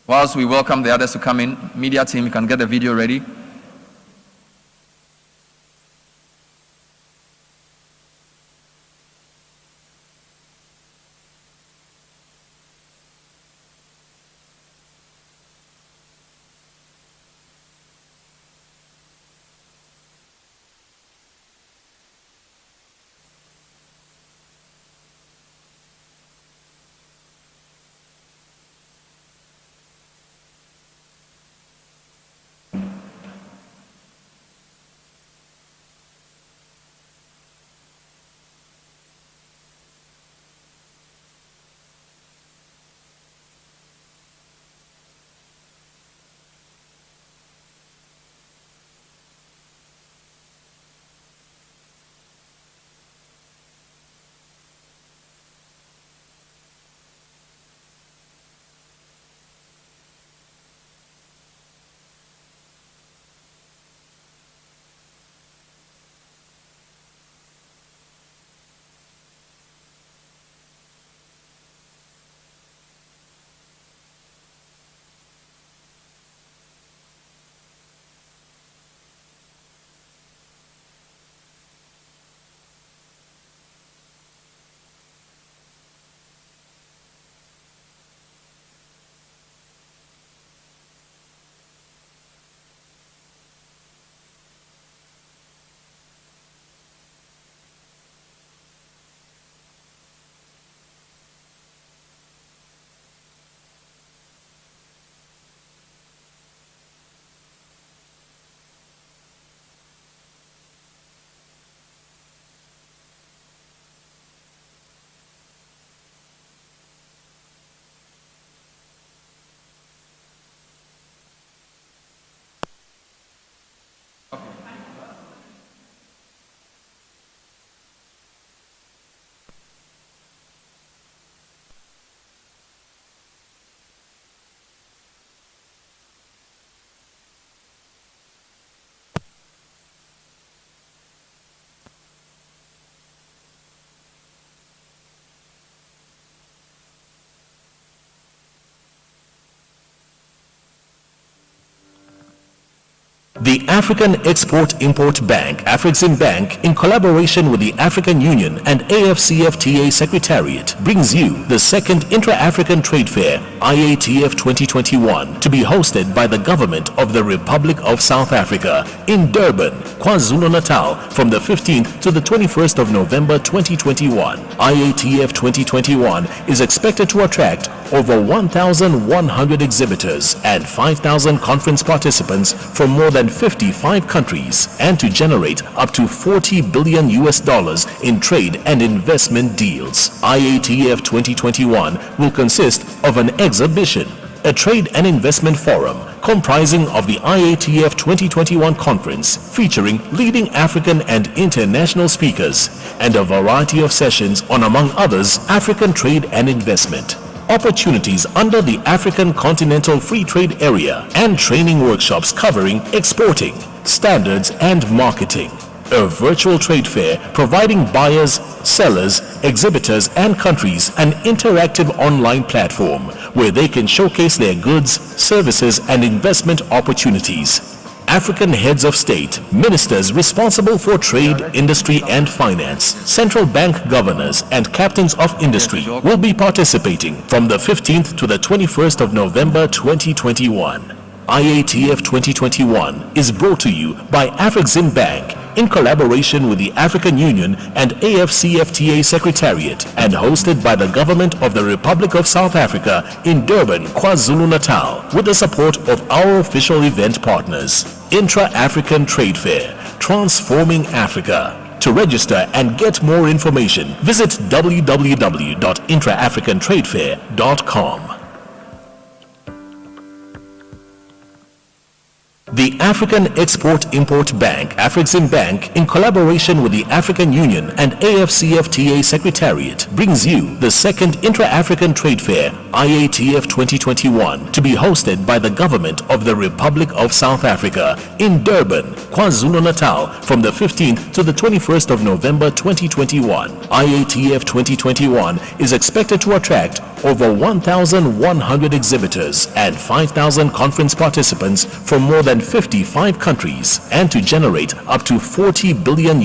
Whilst we welcome the others to come in, media team, you can get the video ready. The African Export-Import Bank, Afrexim Bank, in collaboration with the African Union and AFCFTA Secretariat, brings you the second Intra-African Trade Fair, IATF 2021, to be hosted by the Government of the Republic of South Africa in Durban, KwaZulu-Natal, from the 15th to the 21st of November 2021. IATF 2021 is expected to attract over 1,100 exhibitors and 5,000 conference participants from more than 55 countries, and to generate up to $40 billion in trade and investment deals. IATF 2021 will consist of an exhibition, a trade and investment forum comprising of the IATF 2021 conference featuring leading African and international speakers, and a variety of sessions on, among others, African trade and investment, opportunities under the African Continental Free Trade Area, and training workshops covering exporting, standards, and marketing. A virtual trade fair providing buyers, sellers, exhibitors, and countries an interactive online platform where they can showcase their goods, services, and investment opportunities. African heads of state, ministers responsible for trade, industry, and finance, central bank governors, and captains of industry will be participating from the 15th to the 21st of November 2021. IATF 2021 is brought to you by Afrexim Bank in collaboration with the African Union and AFCFTA Secretariat, and hosted by the Government of the Republic of South Africa in Durban, KwaZulu-Natal, with the support of our official event partners. Intra-African Trade Fair, transforming Africa. To register and get more information, visit www.intraafricantradefair.com. The African Export-Import Bank, Afrexim Bank, in collaboration with the African Union and AFCFTA Secretariat, brings you the second Intra-African Trade Fair, IATF 2021, to be hosted by the Government of the Republic of South Africa in Durban, KwaZulu-Natal, from the 15th to the 21st of November 2021. IATF 2021 is expected to attract over 1,100 exhibitors and 5,000 conference participants from more than 55 countries, and to generate up to $40 billion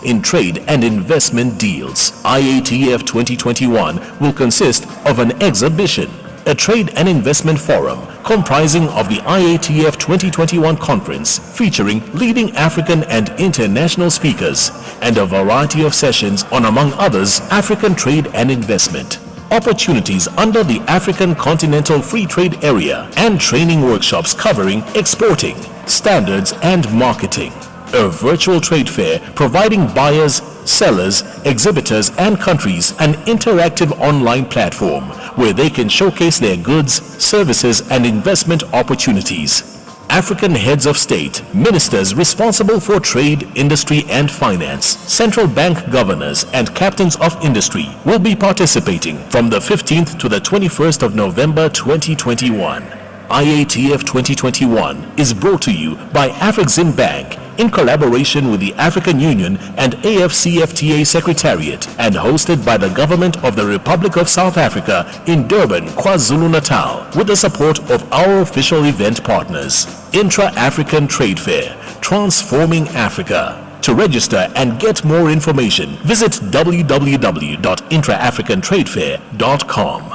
in trade and investment deals. IATF 2021 will consist of an exhibition, a trade and investment forum comprising of the IATF 2021 conference featuring leading African and international speakers, and a variety of sessions on, among others, African trade and investment, opportunities under the African Continental Free Trade Area, and training workshops covering exporting, standards, and marketing. A virtual trade fair providing buyers, sellers, exhibitors, and countries an interactive online platform where they can showcase their goods, services, and investment opportunities. African heads of state, ministers responsible for trade, industry, and finance, central bank governors, and captains of industry will be participating from the 15th to the 21st of November 2021. IATF 2021 is brought to you by Afrexim Bank in collaboration with the African Union and AFCFTA Secretariat, and hosted by the Government of the Republic of South Africa in Durban, KwaZulu-Natal, with the support of our official event partners. Intra-African Trade Fair, transforming Africa. To register and get more information, visit www.intraafricantradefair.com.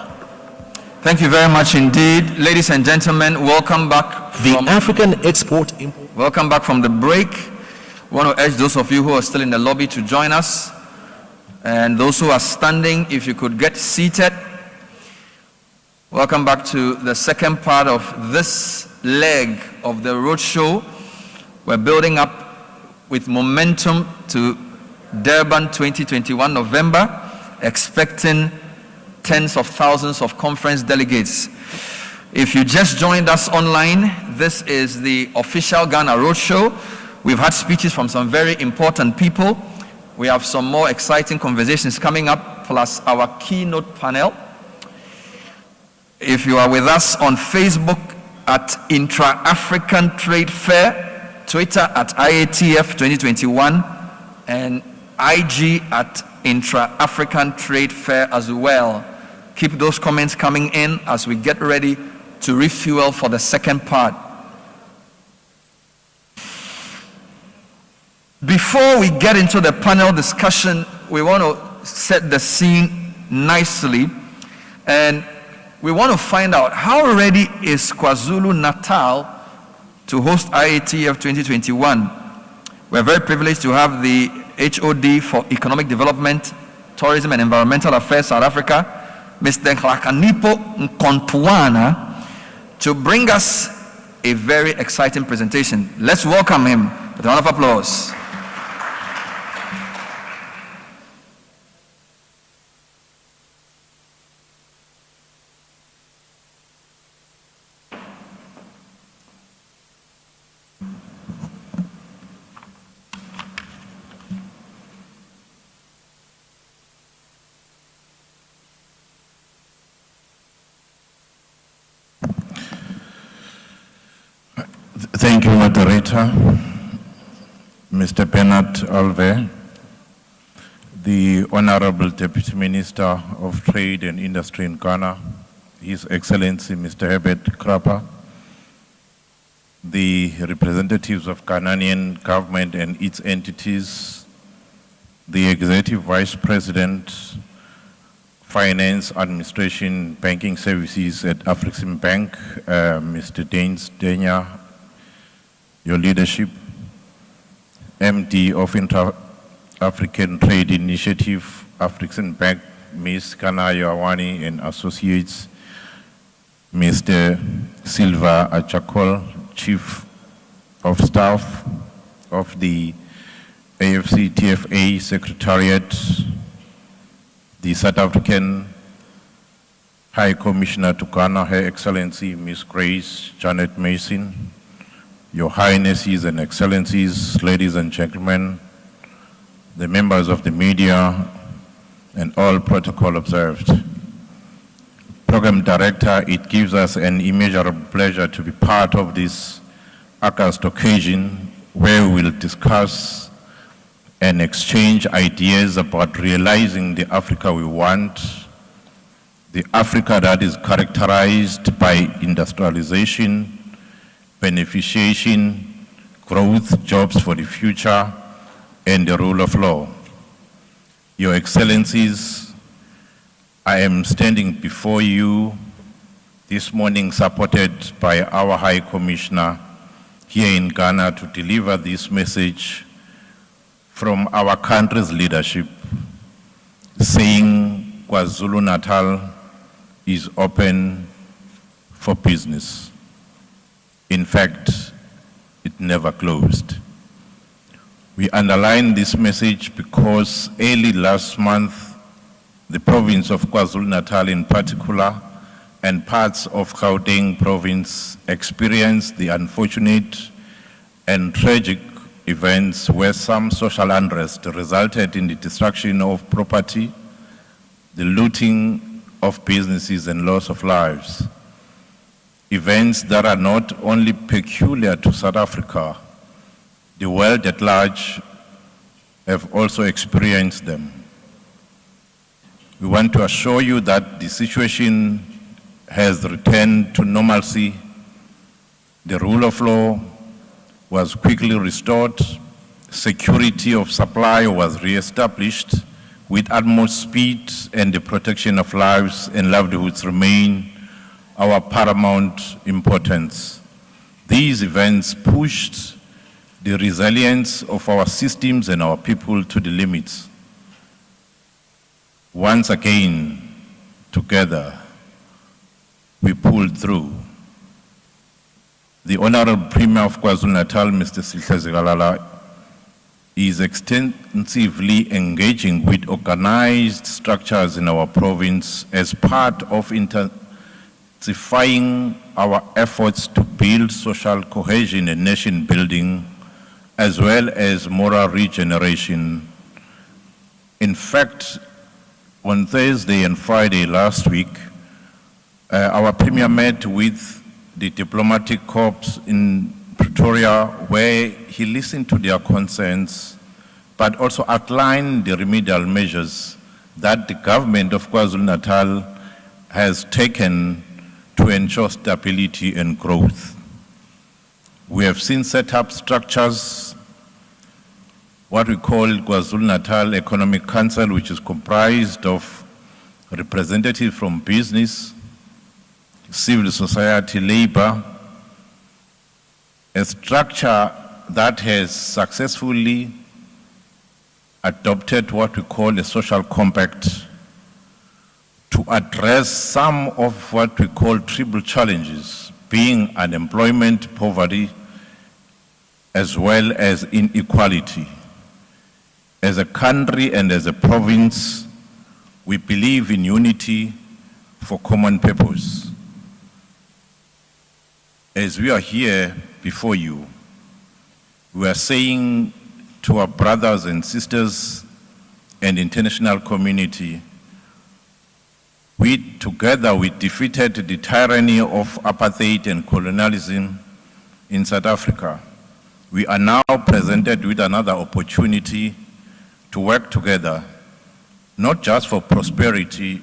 Thank you very much indeed. Ladies and gentlemen, welcome back. Welcome back from the break. I want to urge those of you who are still in the lobby to join us. And those who are standing, if you could get seated. Welcome back to the second part of this leg of the roadshow. We're building up with momentum to Durban 2021 November, expecting tens of thousands of conference delegates. If you just joined us online, this is the official Ghana Roadshow. We've had speeches from some very important people. We have some more exciting conversations coming up, plus our keynote panel. If you are with us on Facebook at Intra-African Trade Fair, Twitter at IATF 2021, and IG at Intra-African Trade Fair as well. Keep those comments coming in as we get ready to refuel for the second part. Before we get into the panel discussion, we want to set the scene nicely, and we want to find out how ready is KwaZulu-Natal to host IATF 2021. We're very privileged to have the HOD for Economic Development, Tourism and Environmental Affairs, South Africa, Mr. Nhlakanipo Nkontwana, to bring us a very exciting presentation. Let's welcome him with a round of applause. Thank you, moderator. Mr. Bernard Alve, the Honorable Deputy Minister of Trade and Industry in Ghana, His Excellency Mr. Herbert Krapper, the representatives of Ghanaian government and its entities, the Executive Vice President, Finance, Administration, Banking Services at Afrexim Bank, Mr. Daines Denya, your leadership, MD of Intra-African Trade Initiative, African Bank, Ms. Kanayo Awani and Associates, Mr. Silva Achakol, Chief of Staff of the AFC-TFA Secretariat, the South African High Commissioner to Ghana, Her Excellency Ms. Grace Janet Mason, Your Highnesses and Excellencies, ladies and gentlemen, the members of the media, and all protocol observed. Program Director, it gives us an immeasurable pleasure to be part of this august occasion where we will discuss and exchange ideas about realizing the Africa we want, the Africa that is characterized by industrialization, beneficiation, growth, jobs for the future, and the rule of law. Your Excellencies, I am standing before you this morning supported by our High Commissioner here in Ghana to deliver this message from our country's leadership, saying KwaZulu-Natal is open for business. In fact, it never closed. We underline this message because early last month, the province of KwaZulu-Natal in particular, and parts of Gauteng province experienced the unfortunate and tragic events where some social unrest resulted in the destruction of property, the looting of businesses and loss of lives. Events that are not only peculiar to South Africa, the world at large have also experienced them. We want to assure you that the situation has returned to normalcy. The rule of law was quickly restored. Security of supply was reestablished with utmost speed, and the protection of lives and livelihoods remain our paramount importance. These events pushed the resilience of our systems and our people to the limits. Once again, together, we pulled through. The Honorable Premier of KwaZulu-Natal, Mr. Sihle Zikalala, is extensively engaging with organized structures in our province as part of intensifying our efforts to build social cohesion and nation building, as well as moral regeneration. In fact, on Thursday and Friday last week, our Premier met with the diplomatic corps in Pretoria, where he listened to their concerns, but also outlined the remedial measures that the government of KwaZulu-Natal has taken to ensure stability and growth. We have seen set up structures what we call KwaZulu-Natal Economic Council, which is comprised of representatives from business, civil society, labor, a structure that has successfully adopted what we call a social compact to address some of what we call triple challenges, being unemployment, poverty, as well as inequality. As a country and as a province, we believe in unity for common purpose. As we are here before you, we are saying to our brothers and sisters and international community, we together we defeated the tyranny of apartheid and colonialism in South Africa. We are now presented with another opportunity to work together, not just for prosperity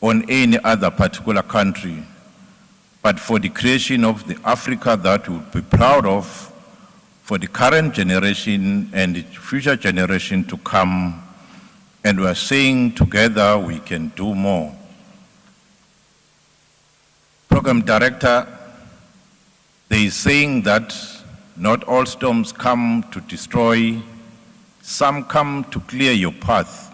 on any other particular country, but for the creation of the Africa that we would be proud of for the current generation and the future generation to come. And we are saying together we can do more. Program Director, there is saying that not all storms come to destroy, some come to clear your path.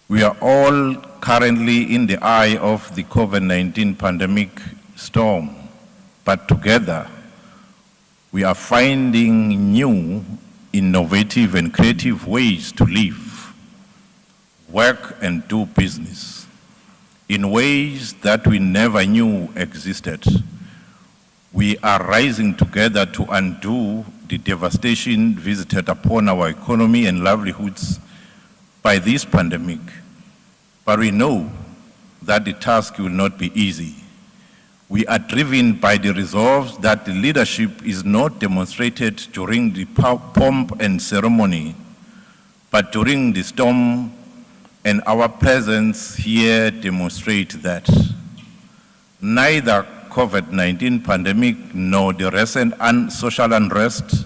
We are all currently in the eye of the COVID-19 pandemic storm, but together we are finding new, innovative and creative ways to live, work and do business in ways that we never knew existed. We are rising together to undo the devastation visited upon our economy and livelihoods by this pandemic. But we know that the task will not be easy. We are driven by the resolve that the leadership is not demonstrated during the pomp and ceremony, but during the storm, and our presence here demonstrates that. Neither COVID-19 pandemic nor the recent social unrest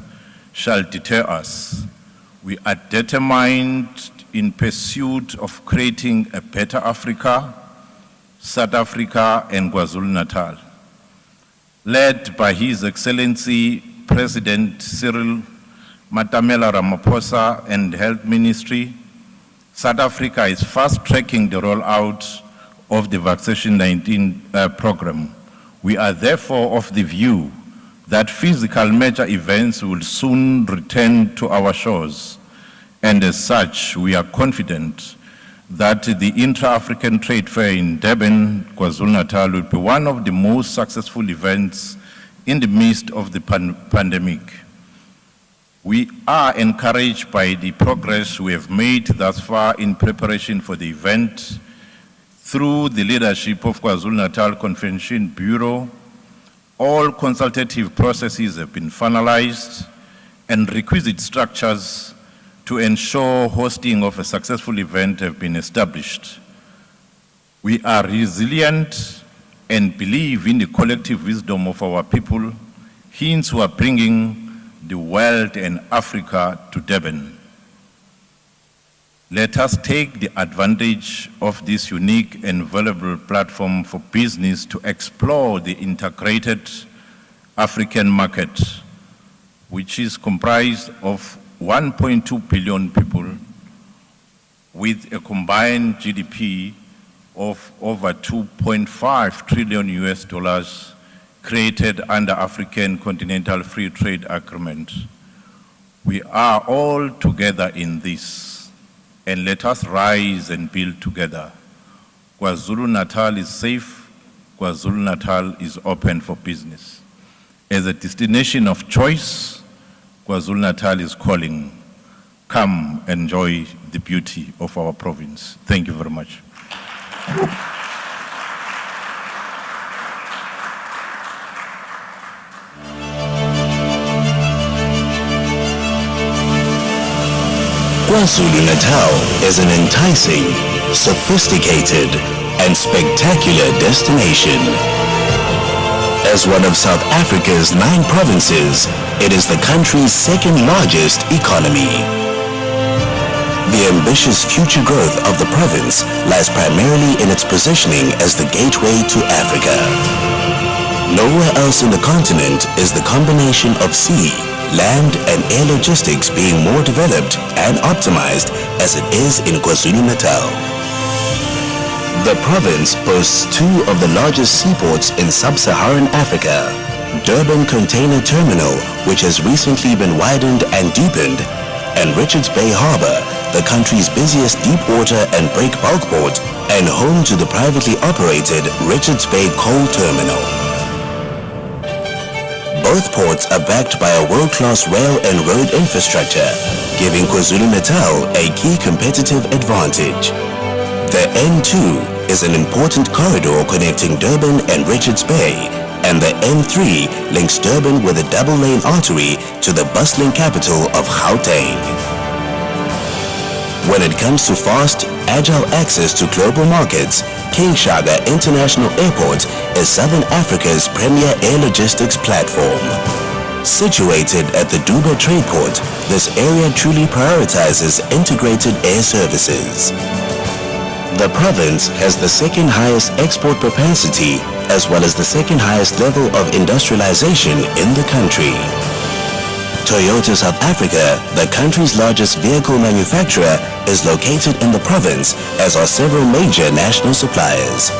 shall deter us. We are determined in pursuit of creating a better Africa, South Africa and KwaZulu-Natal. Led by His Excellency President Cyril Matamela Ramaphosa and Health Ministry, South Africa is fast-tracking the rollout of the vaccination 19 program. We are therefore of the view that physical major events will soon return to our shores, and as such, we are confident that the Intra-African Trade Fair in Durban, KwaZulu-Natal will be one of the most successful events in the midst of the pandemic. We are encouraged by the progress we have made thus far in preparation for the event. Through the leadership of KwaZulu-Natal Convention Bureau, all consultative processes have been finalized and requisite structures to ensure hosting of a successful event have been established. We are resilient and believe in the collective wisdom of our people, hence who are bringing the world and Africa to Durban. Let us take the advantage of this unique and valuable platform for business to explore the integrated African market, which is comprised of 1.2 billion people with a combined GDP of over 2.5 trillion US dollars created under African Continental Free Trade Agreement. We are all together in this, and let us rise and build together. KwaZulu-Natal is safe, KwaZulu-Natal is open for business. As a destination of choice, KwaZulu-Natal is calling. Come enjoy the beauty of our province. Thank you very much. KwaZulu-Natal is an enticing, sophisticated, and spectacular destination. As one of South Africa's 9 provinces, it is the country's second largest economy. The ambitious future growth of the province lies primarily in its positioning as the gateway to Africa. Nowhere else in the continent is the combination of sea, land and air logistics being more developed and optimized as it is in KwaZulu-Natal. The province boasts 2 of the largest seaports in sub-Saharan Africa. Durban Container Terminal, which has recently been widened and deepened, and Richards Bay Harbor, the country's busiest deep-water and break bulk port, and home to the privately operated Richards Bay Coal Terminal. Both ports are backed by a world-class rail and road infrastructure, giving KwaZulu-Natal a key competitive advantage. The N2 is an important corridor connecting Durban and Richards Bay, and the N3 links Durban with a double-lane artery to the bustling capital of Gauteng. When it comes to fast, agile access to global markets, King Shaka International Airport is Southern Africa's premier air logistics platform. Situated at the Duba Trade Port, this area truly prioritizes integrated air services. The province has the second highest export propensity as well as the second highest level of industrialization in the country. Toyota South Africa, the country's largest vehicle manufacturer, is located in the province, as are several major national suppliers.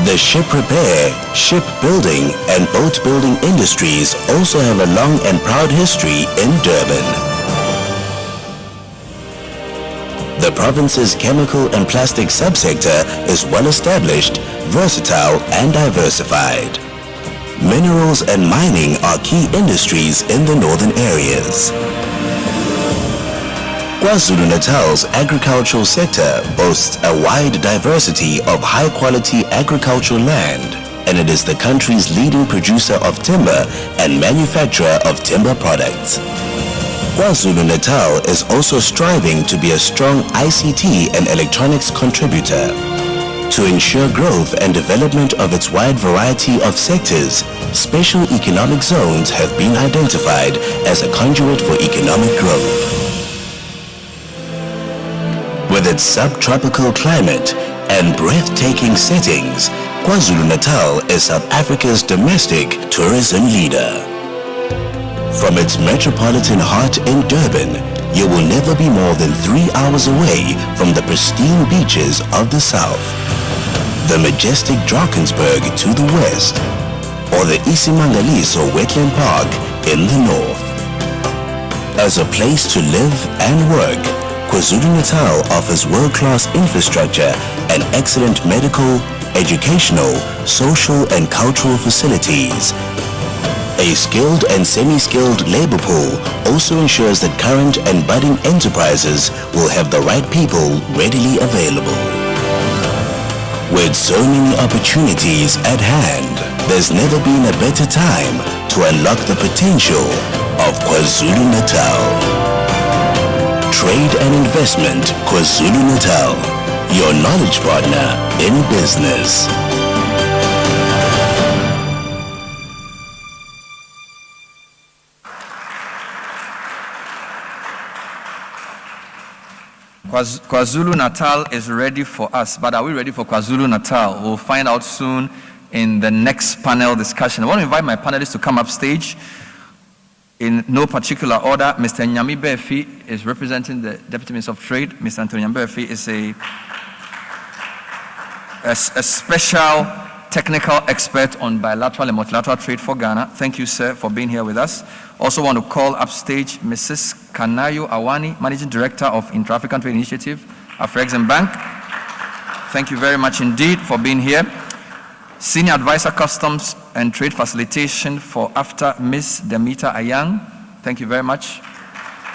The ship repair, shipbuilding and boat building industries also have a long and proud history in Durban. The province's chemical and plastic subsector is well established, versatile and diversified. Minerals and mining are key industries in the northern areas. KwaZulu-Natal's agricultural sector boasts a wide diversity of high-quality agricultural land, and it is the country's leading producer of timber and manufacturer of timber products. KwaZulu-Natal is also striving to be a strong ICT and electronics contributor. To ensure growth and development of its wide variety of sectors, special economic zones have been identified as a conduit for economic growth. With its subtropical climate and breathtaking settings, KwaZulu-Natal is South Africa's domestic tourism leader. From its metropolitan heart in Durban, you will never be more than 3 hours away from the pristine beaches of the south, the majestic Drakensberg to the west, or the Isimangaliso Wetland Park in the north. As a place to live and work, KwaZulu-Natal offers world-class infrastructure and excellent medical, educational, social and cultural facilities. A skilled and semi-skilled labor pool also ensures that current and budding enterprises will have the right people readily available. With so many opportunities at hand, there's never been a better time to unlock the potential of KwaZulu-Natal. Trade and Investment KwaZulu-Natal, your knowledge partner in business. KwaZulu-Natal is ready for us, but are we ready for KwaZulu-Natal? We'll find out soon in the next panel discussion. I want to invite my panelists to come up stage. In no particular order, Mr. Nyami Befi is representing the Deputy Minister of Trade. Mr. Antonio Befi is a special technical expert on bilateral and multilateral trade for Ghana. Thank you, sir, for being here with us. Also want to call upstage Mrs. Kanayo Awani, Managing Director of Intra-African Trade Initiative, Afrexim Bank. Thank you very much indeed for being here. Senior Advisor Customs and Trade Facilitation for AFTA, Ms. Demita Ayang. Thank you very much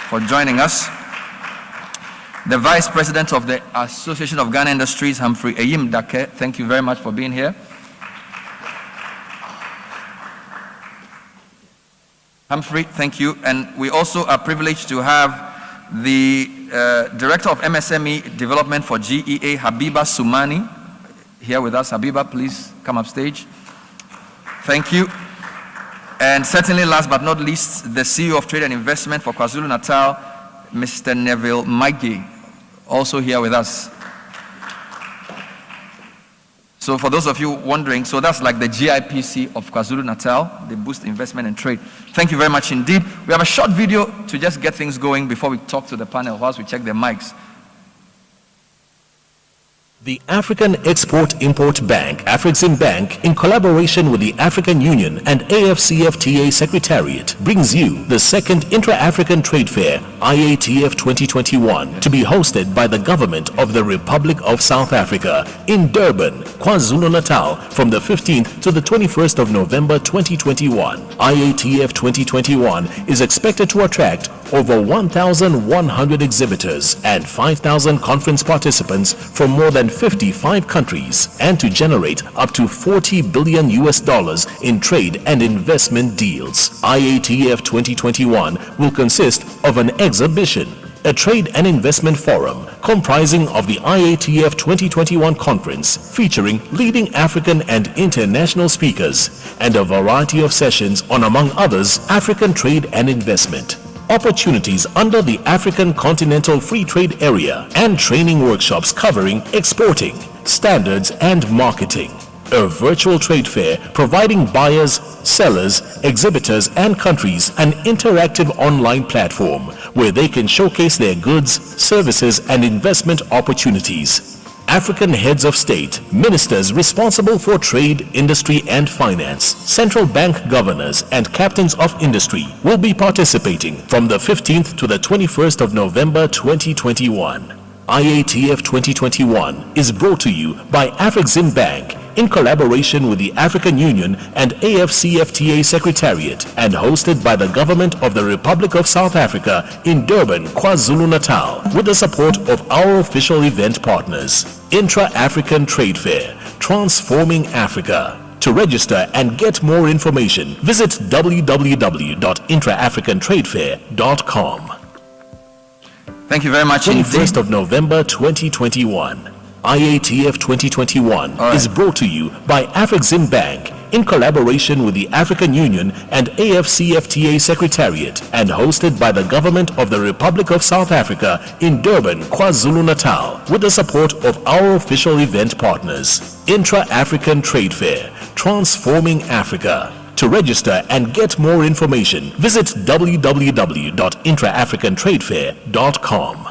for joining us. The Vice President of the Association of Ghana Industries, Humphrey Eyim Dake. Thank you very much for being here. Humphrey, thank you. And we also are privileged to have the Director of MSME Development for GEA, Habiba Sumani, here with us. Habiba, please come up stage. Thank you. And certainly last but not least, the CEO of Trade and Investment for KwaZulu-Natal, Mr. Neville Maggie, also here with us. So for those of you wondering, so that's like the GIPC of KwaZulu-Natal, they boost investment and trade. Thank you very much indeed. We have a short video to just get things going before we talk to the panel whilst we check their mics. The African Export-Import Bank, Afreximbank, in collaboration with the African Union and AFCFTA Secretariat, brings you the second Intra-African Trade Fair, IATF 2021, to be hosted by the Government of the Republic of South Africa in Durban, KwaZulu-Natal, from the 15th to the 21st of November 2021. IATF 2021 is expected to attract over 1,100 exhibitors and 5,000 conference participants from more than 55 countries, and to generate up to $40 billion in trade and investment deals. IATF 2021 will consist of an exhibition, a trade and investment forum comprising of the IATF 2021 conference featuring leading African and international speakers, and a variety of sessions on, among others, African trade and investment, opportunities under the African Continental Free Trade Area, and training workshops covering exporting, standards and marketing. A virtual trade fair providing buyers, sellers, exhibitors and countries an interactive online platform where they can showcase their goods, services and investment opportunities. African heads of state, ministers responsible for trade, industry and finance, central bank governors and captains of industry will be participating from the 15th to the 21st of November 2021. IATF 2021 is brought to you by Afreximbank in collaboration with the African Union and AFCFTA Secretariat, and hosted by the Government of the Republic of South Africa in Durban, KwaZulu-Natal, with the support of our official event partners. Intra-African Trade Fair, transforming Africa. To register and get more information, visit www.intraafricantradefair.com. Thank you very much indeed. 21st of November 2021. IATF 2021 is brought to you by Afreximbank in collaboration with the African Union and AFCFTA Secretariat, and hosted by the Government of the Republic of South Africa in Durban, KwaZulu-Natal, with the support of our official event partners. Intra-African Trade Fair, transforming Africa. To register and get more information, visit www.intraafricantradefair.com.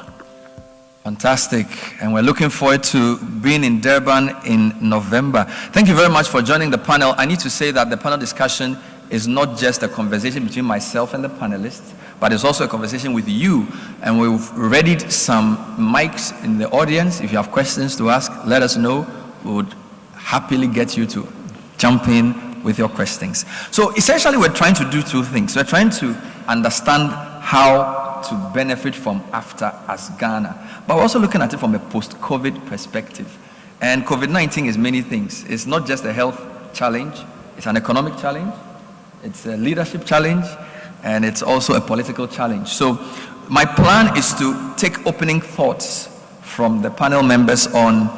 Fantastic. And we're looking forward to being in Durban in November. Thank you very much for joining the panel. I need to say that the panel discussion is not just a conversation between myself and the panelists, but it's also a conversation with you. And we've readied some mics in the audience. If you have questions to ask, let us know. We would happily get you to jump in with your questions. So essentially, we're trying to do two things. We're trying to understand how to benefit from AFTA as Ghana, but we're also looking at it from a post-COVID perspective. And COVID-19 is many things. It's not just a health challenge, it's an economic challenge, it's a leadership challenge, and it's also a political challenge. So my plan is to take opening thoughts from the panel members on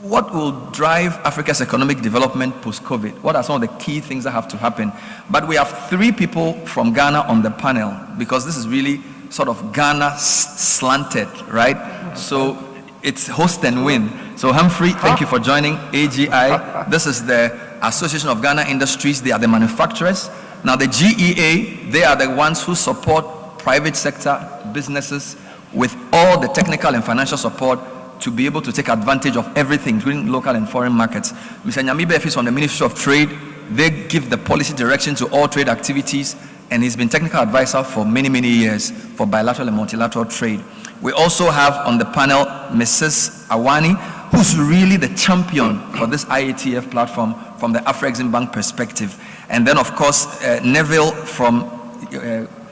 what will drive Africa's economic development post-COVID. What are some of the key things that have to happen? But we have three people from Ghana on the panel, because this is really sort of Ghana slanted, right? So it's host and win. So Humphrey, thank you for joining AGI. This is the Association of Ghana Industries. They are the manufacturers. Now the GEA, they are the ones who support private sector businesses with all the technical and financial support to be able to take advantage of everything, including local and foreign markets. Mr. Nyamibe is from the Ministry of Trade. They give the policy direction to all trade activities, and he's been technical advisor for many, many years for bilateral and multilateral trade. We also have on the panel Mrs. Awani, who's really the champion for this IATF platform from the Afreximbank perspective. And then, of course, Neville from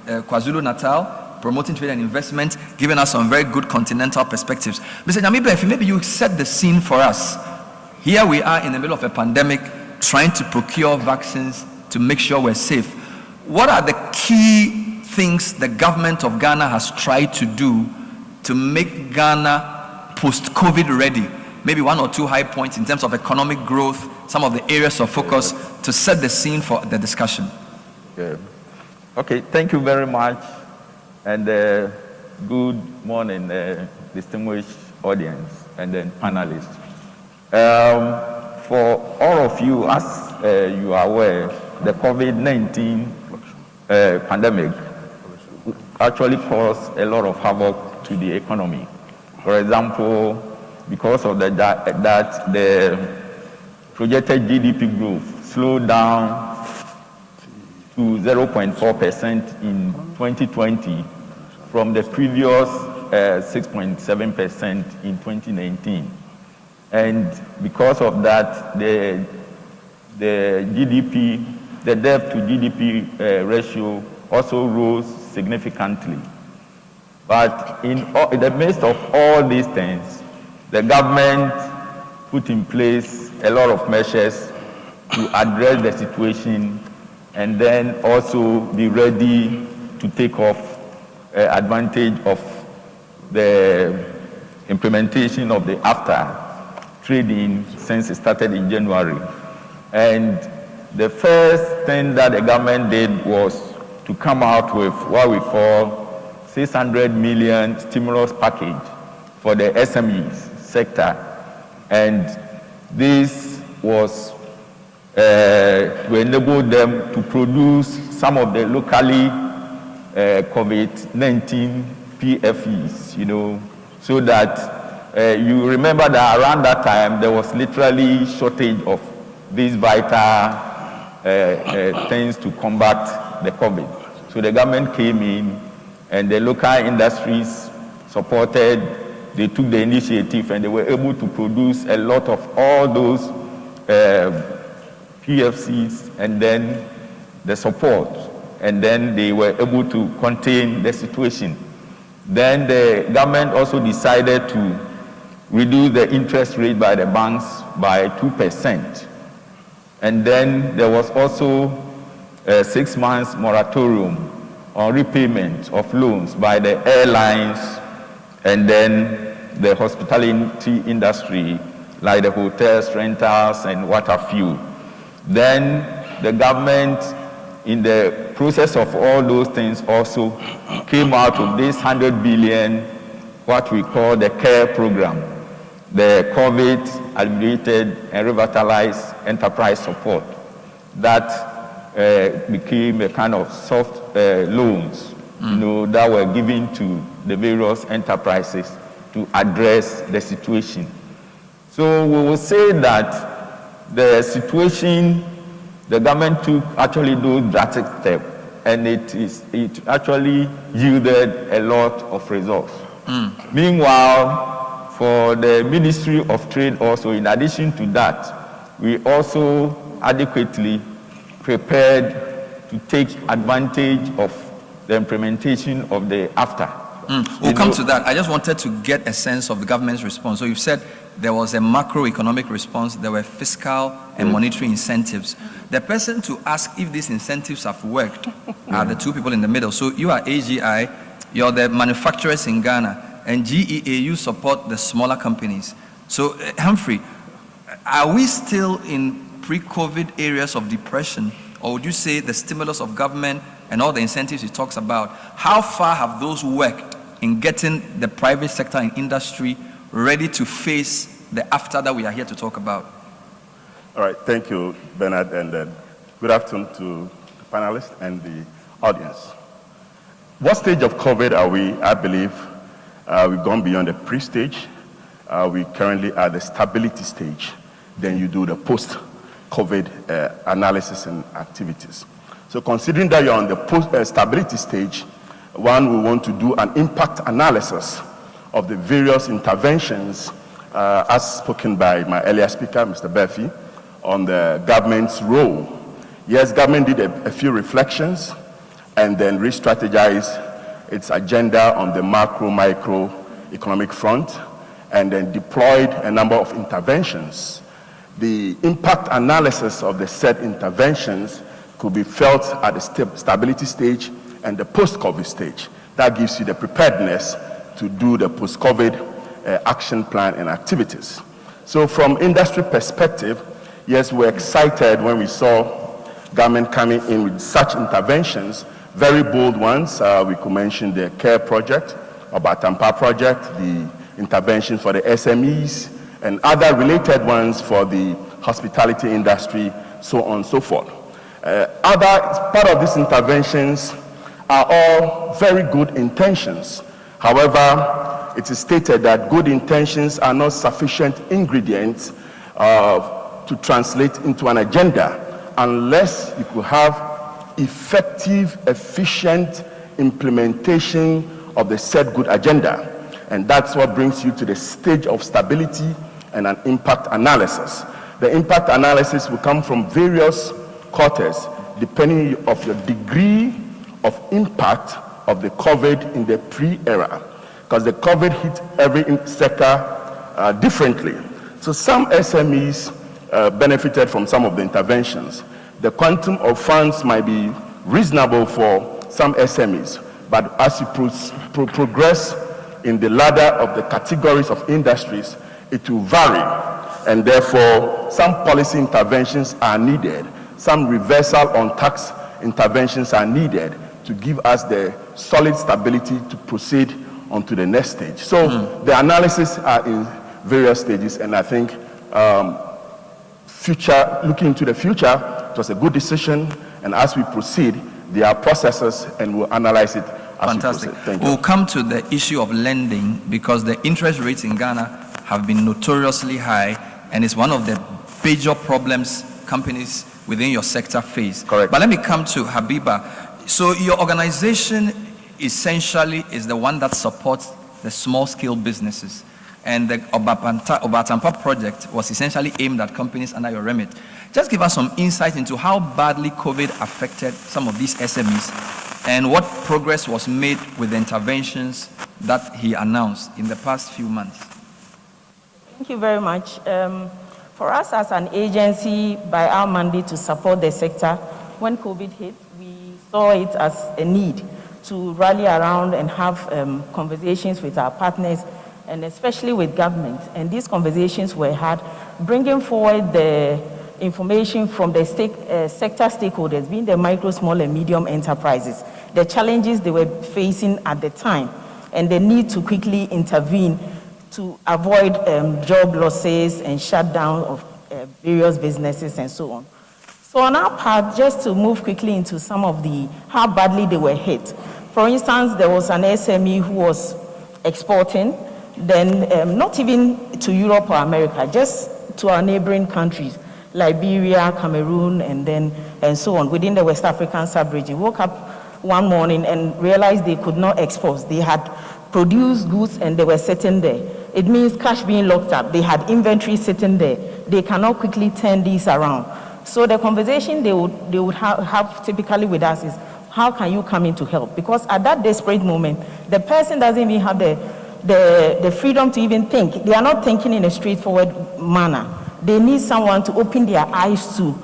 KwaZulu-Natal, promoting trade and investment, giving us some very good continental perspectives. Mr. Nyamibe, maybe you set the scene for us. Here we are in the middle of a pandemic, trying to procure vaccines to make sure we're safe. What are the key things the government of Ghana has tried to do to make Ghana post-COVID ready? Maybe one or two high points in terms of economic growth, some of the areas of focus to set the scene for the discussion. Yeah. Okay, thank you very much, and good morning, distinguished audience and then panelists. For all of you, as you are aware, the COVID-19 pandemic actually caused a lot of havoc to the economy. For example, because of that, the projected GDP growth slowed down to 0.4% in 2020 from the previous 6.7% in 2019. And because of that, the GDP, the debt to GDP ratio also rose significantly. But in the midst of all these things, the government put in place a lot of measures to address the situation and then also be ready to take off advantage of the implementation of the AFTA trading since it started in January. And the first thing that the government did was to come out with what we call 600 million stimulus package for the SMEs sector. And this was to enable them to produce some of the locally COVID-19 PFEs, so that you remember that around that time there was literally shortage of these vital things to combat the COVID. So the government came in and the local industries supported, they took the initiative and they were able to produce a lot of all those PFCs and then the support, and then they were able to contain the situation. Then the government also decided to reduce the interest rate by the banks by 2%. And then there was also a 6 months moratorium on repayment of loans by the airlines and then the hospitality industry, like the hotels, rentals, and what have you. Then the government, in the process of all those things, also came out with this 100 billion, what we call the CARE program, the COVID alleviated and revitalized enterprise support, that became a kind of soft loans, that were given to the various enterprises to address the situation. So we will say that the situation, the government took actually those drastic steps, and it actually yielded a lot of results. Meanwhile, for the Ministry of Trade also, in addition to that, we also adequately prepared to take advantage of the implementation of the AFTA. We'll come to that. I just wanted to get a sense of the government's response. So you've said there was a macroeconomic response, there were fiscal and monetary incentives. The person to ask if these incentives have worked are the two people in the middle. So you are AGI, you're the manufacturers in Ghana, and GEA, you support the smaller companies. So Humphrey, are we still in pre-COVID areas of depression, or would you say the stimulus of government and all the incentives he talks about, how far have those worked in getting the private sector and industry ready to face the after that we are here to talk about? All right, thank you, Bernard, and good afternoon to the panelists and the audience. What stage of COVID are we? I believe we've gone beyond the pre-stage. We currently are at the stability stage. Then you do the post-COVID analysis and activities. So considering that you're on the post-stability stage, one, we want to do an impact analysis of the various interventions as spoken by my earlier speaker, Mr. Berfi, on the government's role. Yes, government did a few reflections and then re-strategized its agenda on the macro-micro economic front and then deployed a number of interventions. The impact analysis of the said interventions could be felt at the stability stage and the post-COVID stage. That gives you the preparedness to do the post-COVID action plan and activities. So from industry perspective, Yes, we're excited when we saw government coming in with such interventions, very bold ones. We could mention the CARE project, or Batampa project, the interventions for the SMEs, and other related ones for the hospitality industry, so on and so forth. Part of these interventions are all very good intentions. However, it is stated that good intentions are not sufficient ingredients to translate into an agenda unless you could have effective, efficient implementation of the said good agenda. And that's what brings you to the stage of stability and an impact analysis. The impact analysis will come from various quarters depending on your degree of impact of the COVID in the pre-era, because the COVID hit every sector differently. So some SMEs benefited from some of the interventions. The quantum of funds might be reasonable for some SMEs, but as you progress in the ladder of the categories of industries, it will vary, and therefore some policy interventions are needed. Some reversal on tax interventions are needed to give us the solid stability to proceed onto the next stage. So the analysis are in various stages, and I think looking into the future, it was a good decision, and as we proceed, there are processes, and we'll analyze it as Fantastic. we proceed. Thank you. We'll come to the issue of lending, because the interest rates in Ghana have been notoriously high, and it's one of the major problems companies within your sector face. Correct. But let me come to Habiba. So your organization essentially is the one that supports the small-scale businesses, and the Obatampa project was essentially aimed at companies under your remit. Just give us some insight into how badly COVID affected some of these SMEs and what progress was made with the interventions that he announced in the past few months. Thank you very much. For us as an agency, by our mandate to support the sector, when COVID hit, we saw it as a need to rally around and have conversations with our partners, and especially with government. And these conversations were had, bringing forward the information from the sector stakeholders, being the micro, small, and medium enterprises, the challenges they were facing at the time, and the need to quickly intervene to avoid job losses and shutdown of various businesses and so on. So on our part, just to move quickly into some of how badly they were hit. For instance, there was an SME who was exporting, then not even to Europe or America, just to our neighboring countries, Liberia, Cameroon, and so on, within the West African sub-region. Woke up one morning and realized they could not export. They had produced goods and they were sitting there. It means cash being locked up. They had inventory sitting there. They cannot quickly turn these around. So the conversation they would have typically with us is, how can you come in to help? Because at that desperate moment, the person doesn't even have the freedom to even think. They are not thinking in a straightforward manner. They need someone to open their eyes to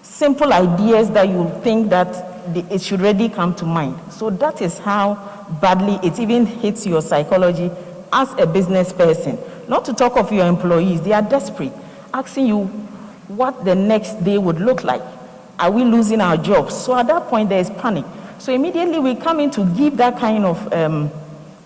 simple ideas that you think that it should already come to mind. So that is how badly it even hits your psychology as a business person. Not to talk of your employees, they are desperate, asking you what the next day would look like. Are we losing our jobs? So at that point, there is panic. So immediately we come in to give that kind of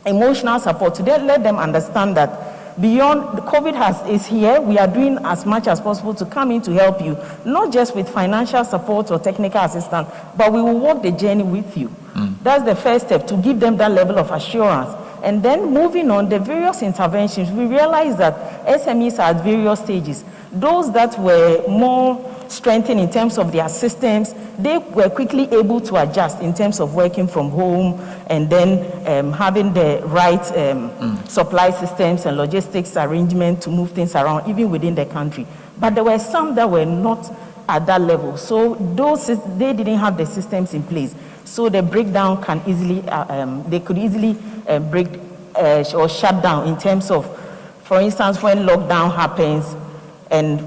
emotional support to let them understand that beyond COVID is here, we are doing as much as possible to come in to help you, not just with financial support or technical assistance, but we will walk the journey with you. That's the first step, to give them that level of assurance. And then moving on, the various interventions, we realized that SMEs are at various stages. Those that were more strengthened in terms of their systems, they were quickly able to adjust in terms of working from home and then having the right supply systems and logistics arrangement to move things around, even within the country. But there were some that were not at that level. So they didn't have the systems in place. So the breakdown can easily, they could easily break or shut down in terms of, for instance, when lockdown happens and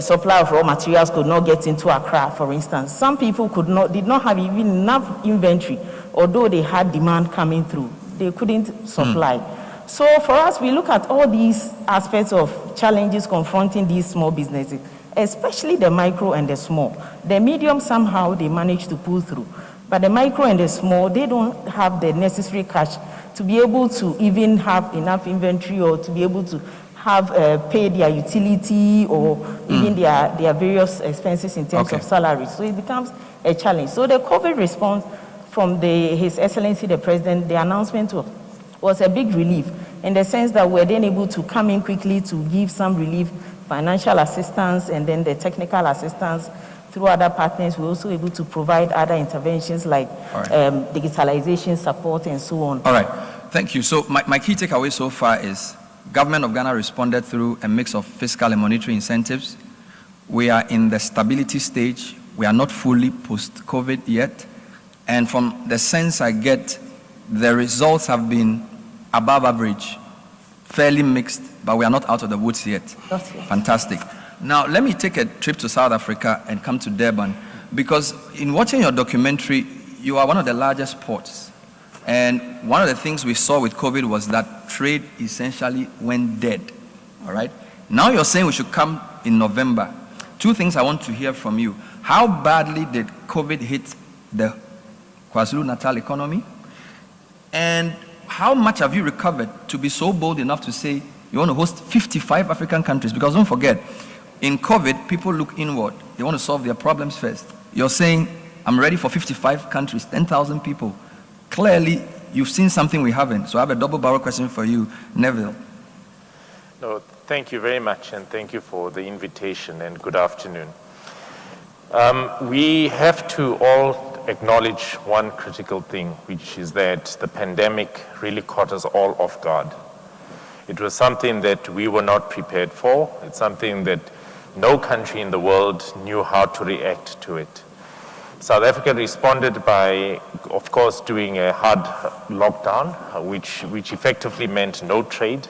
supply of raw materials could not get into Accra, for instance. Some people did not have even enough inventory, although they had demand coming through. They couldn't supply. So for us, we look at all these aspects of challenges confronting these small businesses, especially the micro and the small. The medium, somehow they manage to pull through. But the micro and the small, they don't have the necessary cash to be able to even have enough inventory or to be able to have pay their utility or even their various expenses in terms of salaries. So it becomes a challenge. So the COVID response from His Excellency the President, the announcement was a big relief in the sense that we're then able to come in quickly to give some relief, financial assistance, and then the technical assistance through other partners. We're also able to provide other interventions like digitalization support and so on. All right, thank you. So my key takeaway so far is Government of Ghana responded through a mix of fiscal and monetary incentives. We are in the stability stage. We are not fully post-COVID yet. And from the sense I get, the results have been above average, fairly mixed, but we are not out of the woods yet. Fantastic. Now, let me take a trip to South Africa and come to Durban, because in watching your documentary, you are one of the largest ports. And one of the things we saw with COVID was that trade essentially went dead, all right? Now you're saying we should come in November. Two things I want to hear from you. How badly did COVID hit the KwaZulu-Natal economy? And how much have you recovered to be so bold enough to say you want to host 55 African countries? Because don't forget, in COVID, people look inward. They want to solve their problems first. You're saying, I'm ready for 55 countries, 10,000 people. Clearly, you've seen something we haven't. So I have a double-barrel question for you, Neville. No, thank you very much, and thank you for the invitation, and good afternoon. We have to all acknowledge one critical thing, which is that the pandemic really caught us all off guard. It was something that we were not prepared for. It's something that no country in the world knew how to react to it. South Africa responded by, of course, doing a hard lockdown, which effectively meant no trade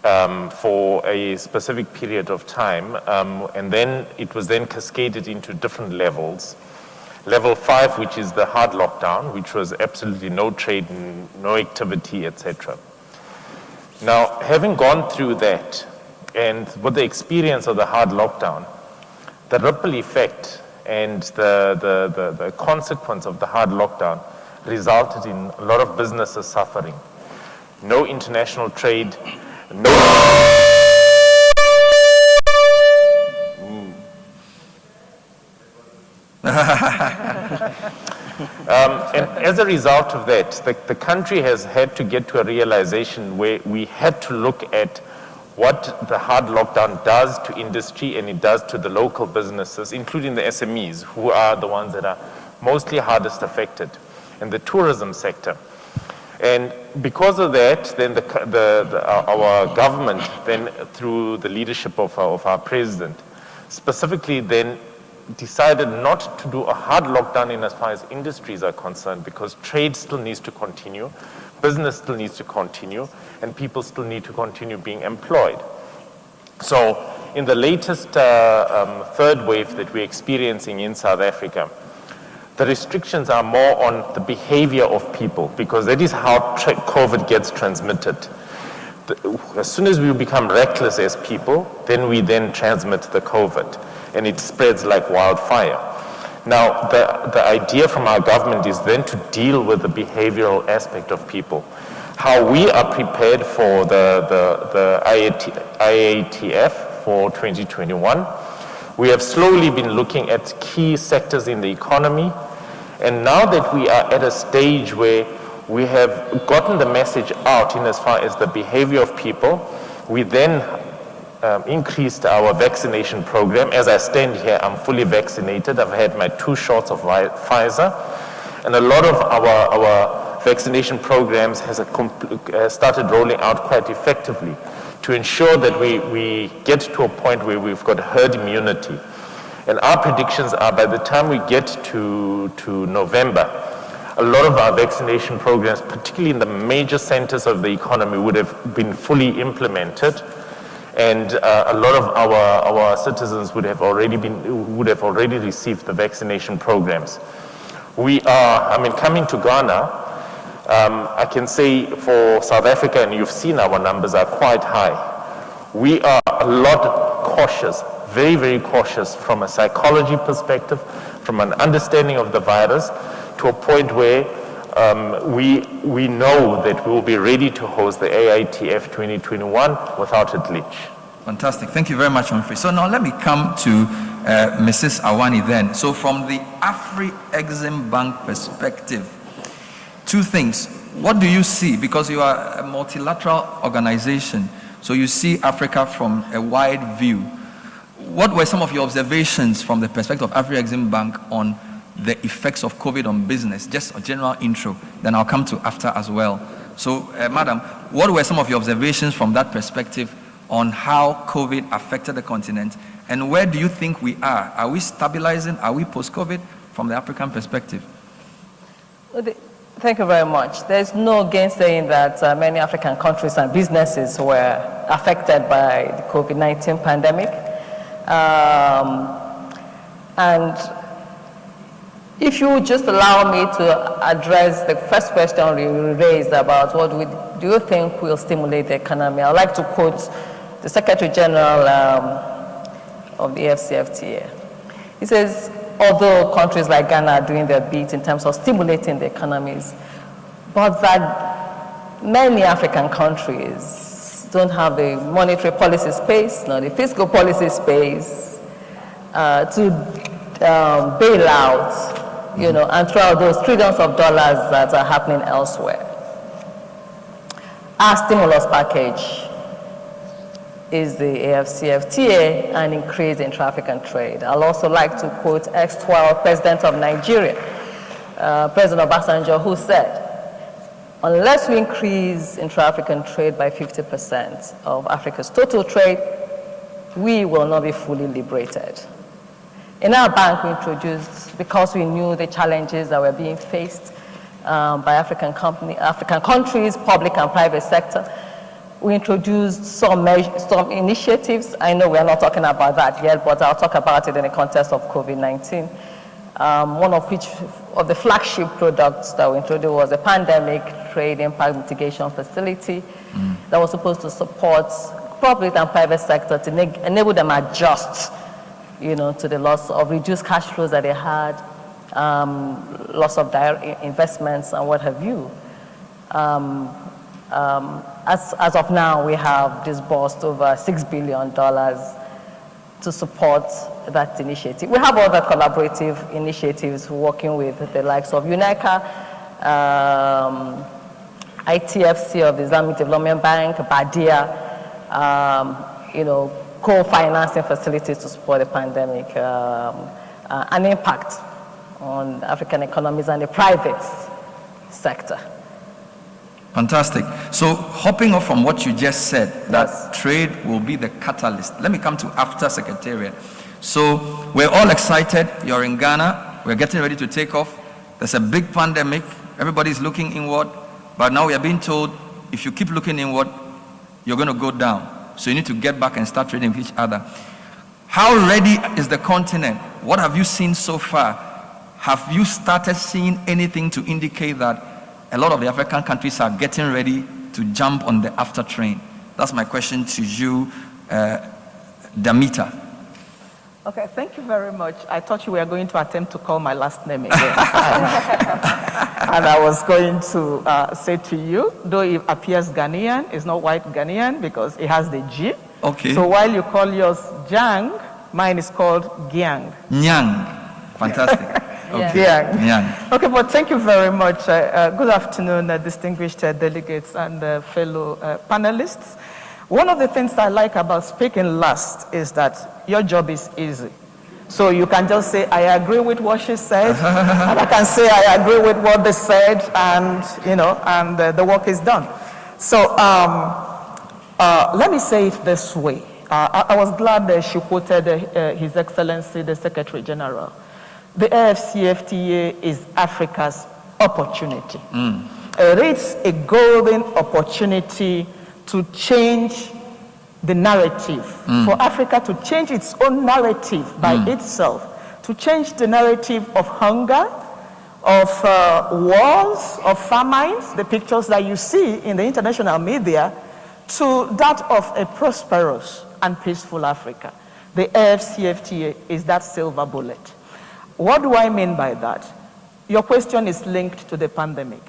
for a specific period of time. And then it was then cascaded into different levels. Level 5, which is the hard lockdown, which was absolutely no trade, no activity, etc. Now, having gone through that, and with the experience of the hard lockdown, the ripple effect and the consequence of the hard lockdown resulted in a lot of businesses suffering. No international trade, and as a result of that, the country has had to get to a realization where we had to look at what the hard lockdown does to industry and it does to the local businesses, including the SMEs, who are the ones that are mostly hardest affected, and the tourism sector. And because of that, then our government, then through the leadership of our president, specifically then decided not to do a hard lockdown in as far as industries are concerned, because trade still needs to continue, business still needs to continue, and people still need to continue being employed. So in the latest third wave that we're experiencing in South Africa, the restrictions are more on the behavior of people, because that is how COVID gets transmitted. As soon as we become reckless as people, then we then transmit the COVID, and it spreads like wildfire. Now, the idea from our government is then to deal with the behavioral aspect of people. How we are prepared for the IATF for 2021. We have slowly been looking at key sectors in the economy, and now that we are at a stage where we have gotten the message out in as far as the behavior of people, we then increased our vaccination program. As I stand here, I'm fully vaccinated. I've had my 2 shots of Pfizer, and a lot of our vaccination programs has started rolling out quite effectively to ensure that we get to a point where we've got herd immunity. And our predictions are by the time we get to November, a lot of our vaccination programs, particularly in the major centers of the economy, would have been fully implemented. And a lot of our citizens would have already received the vaccination programs. We are, coming to Ghana, I can say for South Africa, and you've seen our numbers are quite high. We are a lot cautious, very, very cautious from a psychology perspective, from an understanding of the virus, to a point where we know that we will be ready to host the AITF 2021 without a glitch. Fantastic. Thank you very much, Humphrey. So now let me come to Mrs. Awani then. So from the Afri-Exim Bank perspective, two things. What do you see? Because you are a multilateral organization, so you see Africa from a wide view. What were some of your observations from the perspective of Afri-Exim Bank on the effects of COVID on business? Just a general intro, then I'll come to after as well. So, Madam, what were some of your observations from that perspective on how COVID affected the continent, and where do you think we are? Are we stabilizing? Are we post-COVID from the African perspective? Thank you very much. There's no gainsaying that many African countries and businesses were affected by the COVID-19 pandemic. And if you would just allow me to address the first question you raised about what do you think will stimulate the economy, I'd like to quote the Secretary General of the AFCFTA. He says, although countries like Ghana are doing their bit in terms of stimulating the economies, but that many African countries don't have the monetary policy space, nor the fiscal policy space to bail out, and throw out those trillions of dollars that are happening elsewhere. Our stimulus package is the AFCFTA and increase in Intra-African trade. I'll also like to quote ex-12 President of Nigeria, President Obasanjo, who said, unless we increase Intra-African trade by 50% of Africa's total trade, we will not be fully liberated. In our bank, we introduced, because we knew the challenges that were being faced by African countries, public and private sector, we introduced some initiatives. I know we are not talking about that yet, but I'll talk about it in the context of COVID-19. One of which of the flagship products that we introduced was a pandemic trade impact mitigation facility that was supposed to support public and private sector to enable them adjust, to the loss of reduced cash flows that they had, loss of direct investments and what have you. As of now, we have disbursed over $6 billion to support that initiative. We have other collaborative initiatives working with the likes of UNECA, ITFC of the Islamic Development Bank, BADIA, co-financing facilities to support the pandemic, an impact on African economies and the private sector. Fantastic. So hopping off from what you just said, that trade will be the catalyst. Let me come to after Secretariat. So we're all excited. You're in Ghana. We're getting ready to take off. There's a big pandemic. Everybody's looking inward. But now we are being told, if you keep looking inward, you're going to go down. So you need to get back and start trading with each other. How ready is the continent? What have you seen so far? Have you started seeing anything to indicate that a lot of the African countries are getting ready to jump on the after train? That's my question to you, Damita. Okay, thank you very much. I thought you were going to attempt to call my last name again. And I was going to say to you, though it appears Ghanaian, it's not white Ghanaian because it has the G. Okay. So while you call yours Jang, mine is called Gyang. Nyang. Fantastic. Okay. Yeah. Okay, but thank you very much. Good afternoon, distinguished delegates and fellow panelists. One of the things I like about speaking last is that your job is easy. So you can just say, I agree with what she said, and I can say, I agree with what they said, and, the work is done. So let me say it this way. I was glad that she quoted His Excellency, the Secretary General. The AFCFTA is Africa's opportunity. It's a golden opportunity to change the narrative, for Africa to change its own narrative by itself, to change the narrative of hunger, of wars, of famines, the pictures that you see in the international media, to that of a prosperous and peaceful Africa. The AFCFTA is that silver bullet. What do I mean by that? Your question is linked to the pandemic.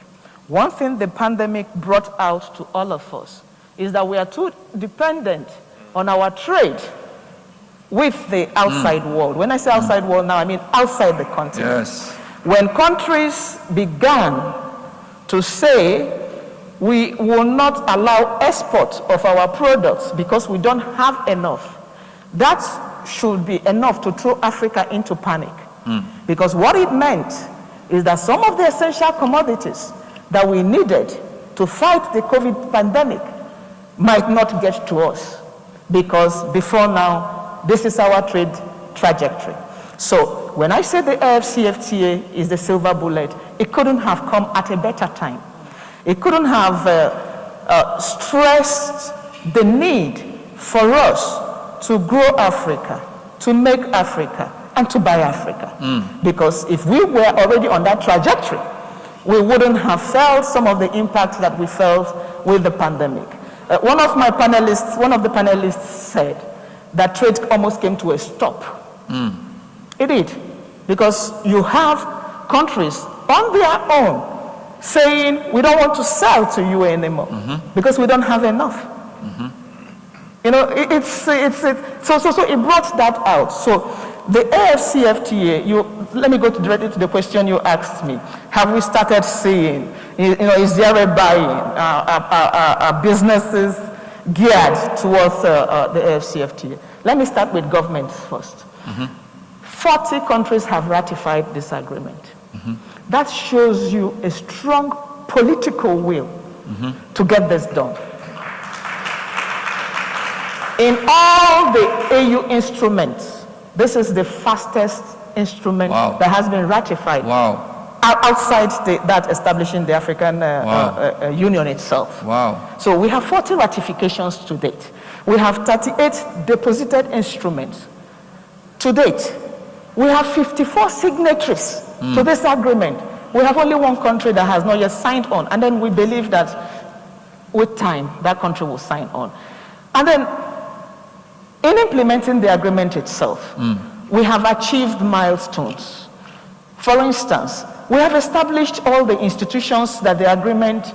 One thing the pandemic brought out to all of us is that we are too dependent on our trade with the outside world. When I say outside world now, I mean outside the continent. Yes. When countries began to say, we will not allow export of our products because we don't have enough, that should be enough to throw Africa into panic. Because what it meant is that some of the essential commodities that we needed to fight the COVID pandemic might not get to us, because before now, this is our trade trajectory. So when I say the AFCFTA is the silver bullet, it couldn't have come at a better time. It couldn't have stressed the need for us to grow Africa, to make Africa, and to buy Africa. Because if we were already on that trajectory, we wouldn't have felt some of the impacts that we felt with the pandemic. One of the panelists said that trade almost came to a stop. It did, because you have countries on their own saying, we don't want to sell to you anymore because we don't have enough. You know, so it brought that out. So the AFCFTA, let me go directly to the question you asked me. Have we started seeing, is there a buying, businesses geared towards the AFCFTA? Let me start with governments first. 40 countries have ratified this agreement. That shows you a strong political will to get this done. In all the AU instruments, this is the fastest instrument that has been ratified outside that establishing the African Union itself. So we have 40 ratifications to date. We have 38 deposited instruments to date. We have 54 signatories to this agreement. We have only one country that has not yet signed on, and then we believe that with time, that country will sign on. And then, in implementing the agreement itself, we have achieved milestones. For instance, we have established all the institutions that the agreement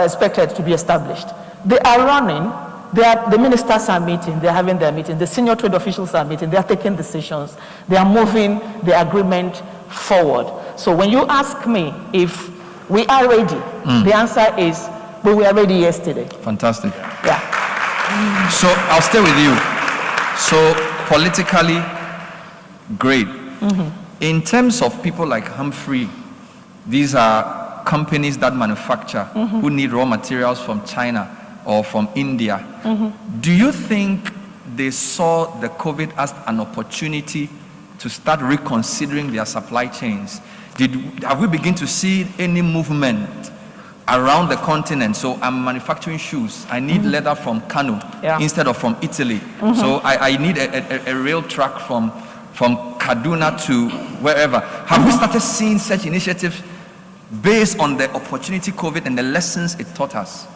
expected to be established. They are running. The ministers are meeting, they're having their meeting, the senior trade officials are meeting, they are taking decisions, they are moving the agreement forward. So when you ask me if we are ready, the answer is, we were ready yesterday. Fantastic. Yeah. So I'll stay with you. So politically, great. In terms of people like Humphrey, these are companies that manufacture, who need raw materials from China or from India. Do you think they saw the COVID as an opportunity to start reconsidering their supply chains? Have we begun to see any movement around the continent? So I'm manufacturing shoes. I need leather from Kano instead of from Italy. So I need a rail track from Kaduna to wherever. Have we started seeing such initiatives based on the opportunity COVID and the lessons it taught us?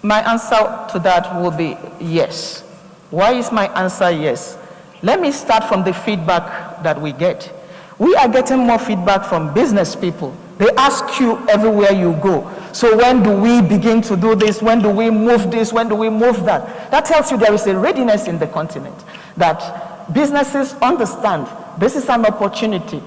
My answer to that will be yes. Why is my answer yes? Let me start from the feedback that we get. We are getting more feedback from business people. They ask you everywhere you go. So when do we begin to do this? When do we move this? When do we move that? That tells you there is a readiness in the continent, that businesses understand this is an opportunity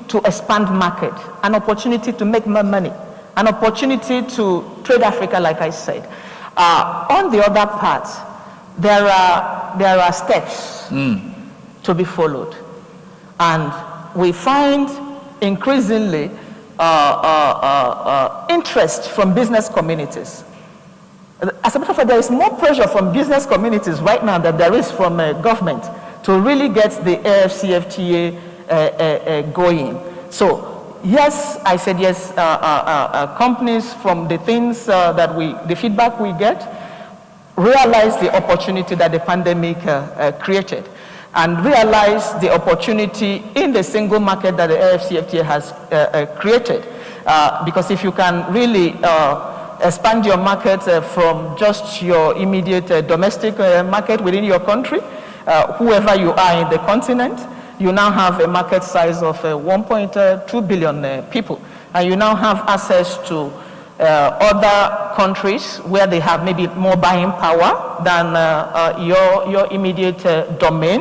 to expand market, an opportunity to make more money, an opportunity to trade Africa, like I said. On the other part, there are steps to be followed. And we find increasingly interest from business communities. As a matter of fact, there is more pressure from business communities right now than there is from government to really get the AFCFTA going. So, yes, I said yes, companies from the things the feedback we get, realize the opportunity that the pandemic created, and realize the opportunity in the single market that the AFCFTA has created. Because if you can really expand your market from just your immediate domestic market within your country, whoever you are in the continent. You now have a market size of 1.2 billion people, and you now have access to other countries where they have maybe more buying power than your immediate domain.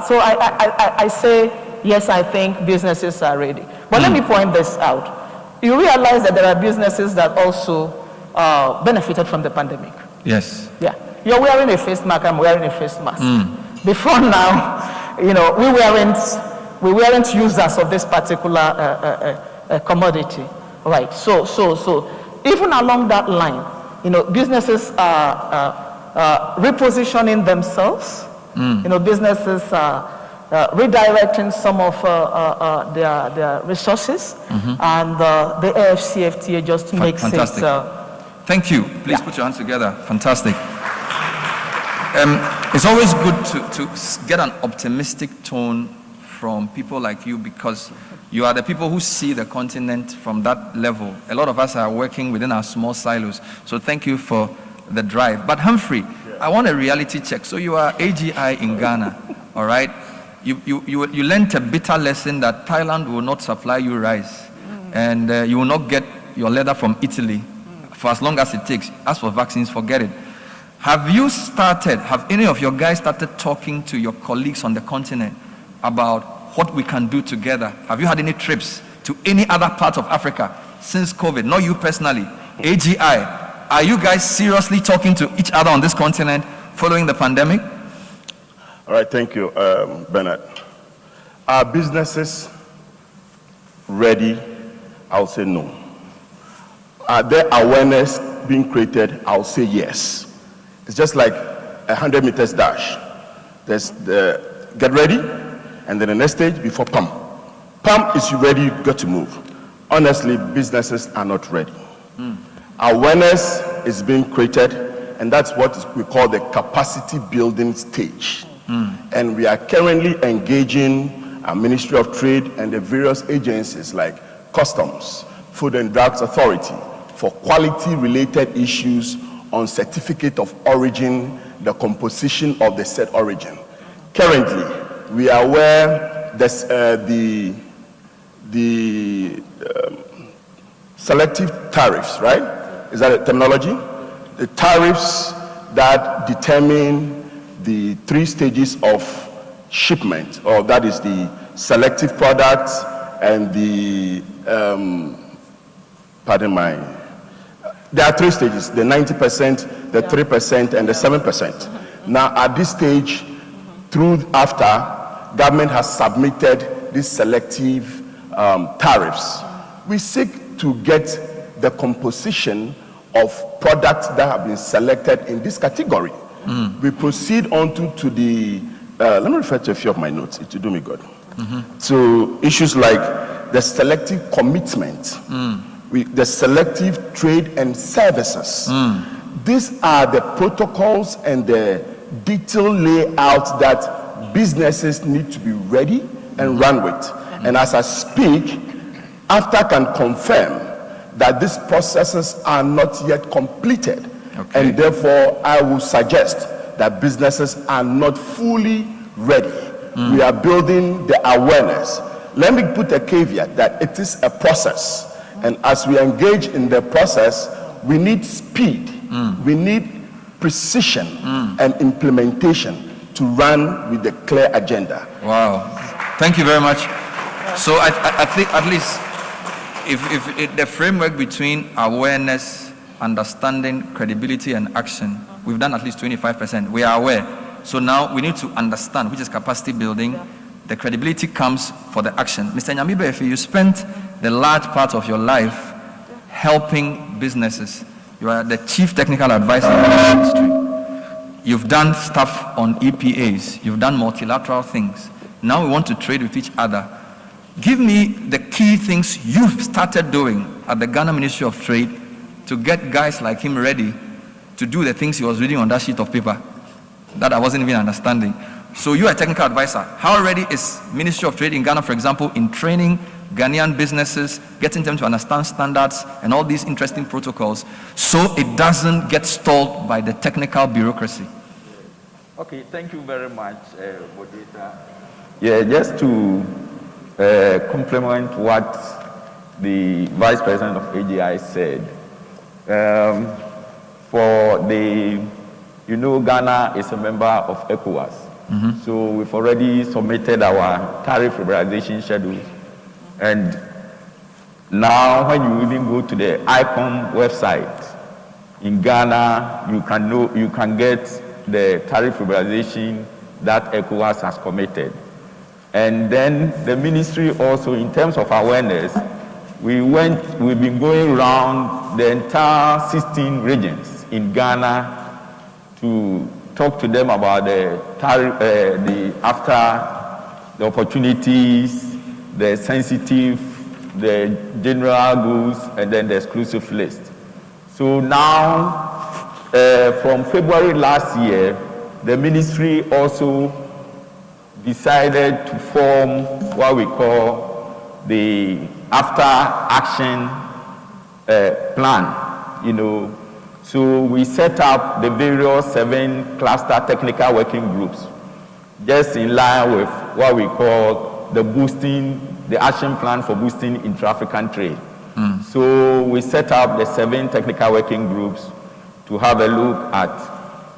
So I say, yes, I think businesses are ready. But let me point this out. You realize that there are businesses that also benefited from the pandemic. Yes. Yeah. You're wearing a face mask, I'm wearing a face mask. Before now, you know, we weren't users of this particular commodity. Right. So even along that line, you know, businesses are repositioning themselves. You know, businesses are redirecting some of their resources, and the AFCFTA just makes fantastic. it. Thank you. Please put your hands together. Fantastic. It's always good to get an optimistic tone from people like you, because you are the people who see the continent from that level. A lot of us are working within our small silos. So thank you for the drive. But Humphrey, I want a reality check. So you are AGI in Ghana, all right? You learned a bitter lesson that Thailand will not supply you rice, and you will not get your leather from Italy for as long as it takes. As for vaccines, forget it. Have any of your guys started talking to your colleagues on the continent about what we can do together? Have you had any trips to any other part of Africa since COVID? Not you personally, AGI. Are you guys seriously talking to each other on this continent following the pandemic? All right, thank you, Bernard. Are businesses ready? I'll say no. Are there awareness being created? I'll say yes. It's just like a 100 meters dash. There's the get ready, and then the next stage before pump. Pump is you ready, you got to move. Honestly, businesses are not ready. Awareness is being created, and that's what we call the capacity building stage. And we are currently engaging our Ministry of Trade and the various agencies like Customs, Food and Drugs Authority for quality related issues on certificate of origin, the composition of the said origin. Currently, we are aware that the selective tariffs, right? Is that a terminology? The tariffs that determine the 3 stages of shipment, or that is the selective products and the, there are 3 stages, the 90%, the 3%, and the 7%. Now, at this stage, after government has submitted these selective tariffs, we seek to get the composition of products that have been selected in this category. We proceed on to the, let me refer to a few of my notes, it will do me good. So issues like the selective commitment, the selective trade and services. These are the protocols and the detailed layout that businesses need to be ready and run with. And as I speak, AFTA can confirm that these processes are not yet completed. And therefore, I will suggest that businesses are not fully ready. We are building the awareness. Let me put a caveat that it is a process. And as we engage in the process, we need speed, we need precision and implementation to run with a clear agenda. Wow. Thank you very much. So I think at least if the framework between awareness, understanding, credibility, and action, we've done at least 25%. We are aware. So now we need to understand, which is capacity building. The credibility comes for the action. Mr. Nyamibe, if you spent the large part of your life helping businesses, you are the chief technical advisor in the industry. You've done stuff on EPAs. You've done multilateral things. Now we want to trade with each other. Give me the key things you've started doing at the Ghana Ministry of Trade to get guys like him ready to do the things he was reading on that sheet of paper that I wasn't even understanding. So you are a technical advisor. How ready is Ministry of Trade in Ghana, for example, in training Ghanaian businesses, getting them to understand standards and all these interesting protocols so it doesn't get stalled by the technical bureaucracy? Okay, thank you very much, moderator. Yeah, just to complement what the Vice President of AGI said. Ghana is a member of ECOWAS. So we've already submitted our tariff liberalization schedules. And now when you even go to the ICOM website in Ghana, you can get the tariff liberalization that ECOWAS has committed. And then the ministry also, in terms of awareness, we've been going around the entire 16 regions in Ghana to talk to them about the opportunities, the sensitive, the general goods, and then the exclusive list. So now, from February last year, the ministry also decided to form what we call the after action plan, So we set up the various 7 cluster technical working groups, just in line with what we call the action plan for boosting intra-African trade. So we set up the 7 technical working groups to have a look at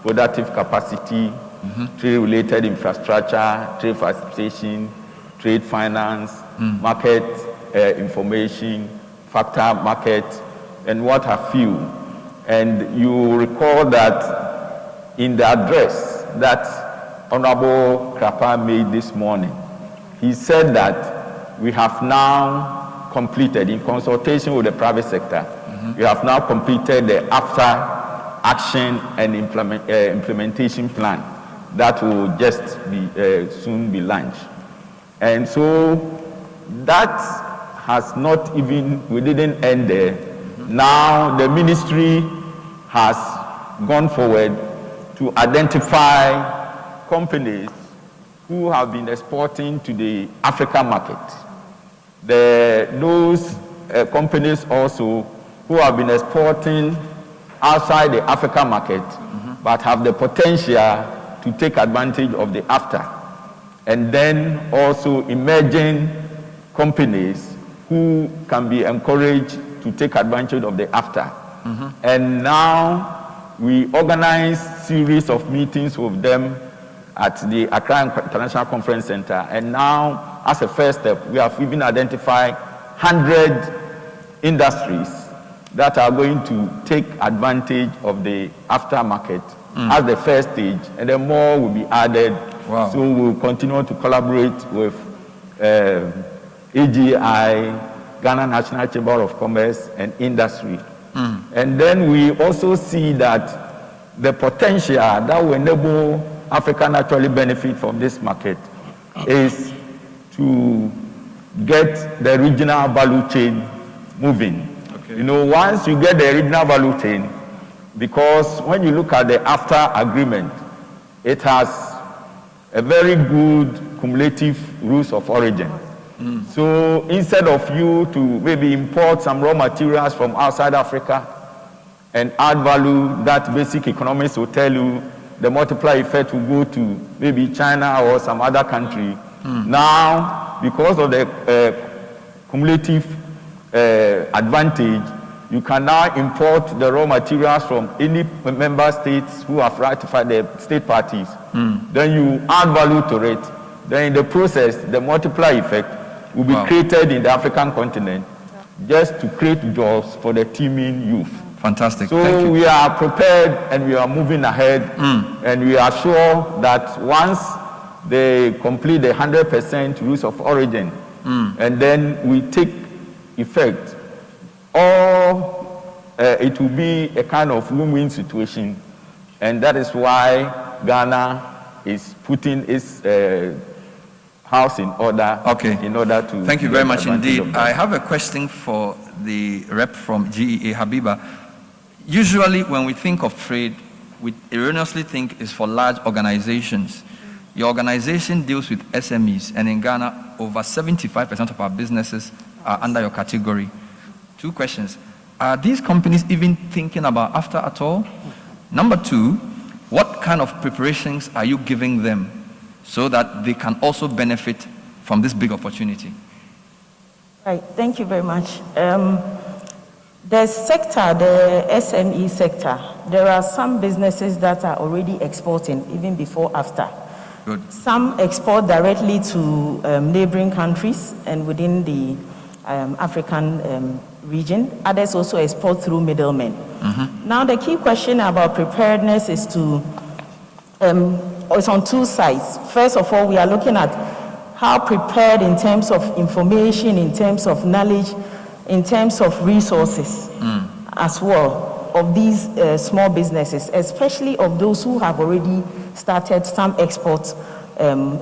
productive capacity, trade-related infrastructure, trade facilitation, trade finance, market information, factor market, and what have you. And you recall that in the address that Honorable Krapa made this morning, he said that we have now completed, in consultation with the private sector, we have now completed the after action and implementation plan that will just be soon be launched. And so that has not even, we didn't end there. Now the ministry has gone forward to identify companies who have been exporting to the African market. Those companies also who have been exporting outside the African market, but have the potential to take advantage of the AFTA. And then also emerging companies who can be encouraged to take advantage of the AFTA. And now we organize series of meetings with them at the Accra International Conference Center. And now, as a first step, we have even identified 100 industries that are going to take advantage of the aftermarket as the first stage, and then more will be added. So we'll continue to collaborate with AGI, Ghana National Chamber of Commerce, and industry. And then we also see that the potential that will enable Africa naturally benefit from this market is to get the regional value chain moving. Once you get the regional value chain, because when you look at the AFTA agreement, it has a very good cumulative rules of origin. So instead of you to maybe import some raw materials from outside Africa and add value, that basic economics will tell you the multiplier effect will go to maybe China or some other country. Now, because of the cumulative advantage, you can now import the raw materials from any member states who have ratified the state parties. Then you add value to it. Then in the process, the multiplier effect will be created in the African continent just to create jobs for the teeming youth. Fantastic. So thank you. We are prepared and we are moving ahead, and we are sure that once they complete the 100% rules of origin, and then we take effect, it will be a kind of win-win situation, and that is why Ghana is putting its house in order in order to... Thank you very much indeed. I have a question for the rep from GEA, Habiba. Usually when we think of trade, we erroneously think it's for large organizations. Your organization deals with SMEs, and in Ghana, over 75% of our businesses are under your category. 2 questions. Are these companies even thinking about after at all? Number 2, what kind of preparations are you giving them so that they can also benefit from this big opportunity? Right, thank you very much. The sector, the SME sector, there are some businesses that are already exporting even before after. Good. Some export directly to neighboring countries and within the African region. Others also export through middlemen. Now the key question about preparedness is it's on 2 sides. First of all, we are looking at how prepared in terms of information, in terms of knowledge, in terms of resources as well of these small businesses, especially of those who have already started some exports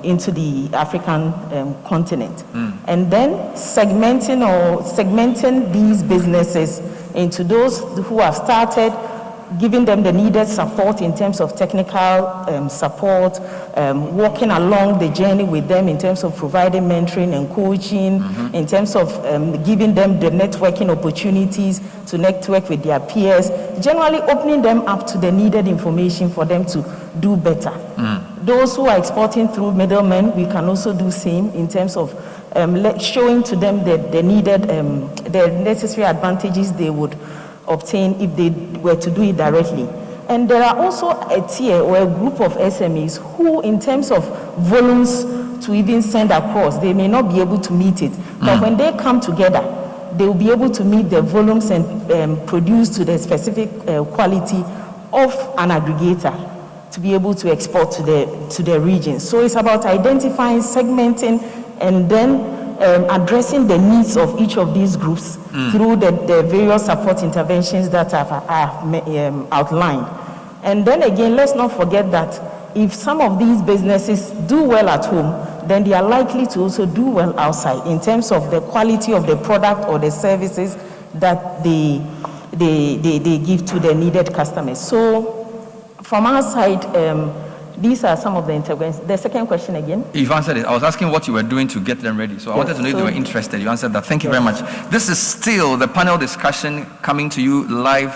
into the African continent. And then segmenting these businesses into those who have started, giving them the needed support in terms of technical support, walking along the journey with them in terms of providing mentoring and coaching, in terms of giving them the networking opportunities to network with their peers, generally opening them up to the needed information for them to do better. Those who are exporting through middlemen, we can also do same in terms of showing to them the needed, the necessary advantages they would obtain if they were to do it directly. And there are also a tier or a group of SMEs who, in terms of volumes to even send across, they may not be able to meet it. But when they come together, they will be able to meet the volumes and produce to the specific quality of an aggregator to be able to export to the region. So it's about identifying, segmenting, and then addressing the needs of each of these groups through the various support interventions that I have outlined. And then again, let's not forget that if some of these businesses do well at home, then they are likely to also do well outside in terms of the quality of the product or the services that they give to the needed customers. So from our side, these are some of the interventions. The second question again? You've answered it. I was asking what you were doing to get them ready. So I wanted to know if they were interested. You answered that. Thank you very much. This is still the panel discussion coming to you live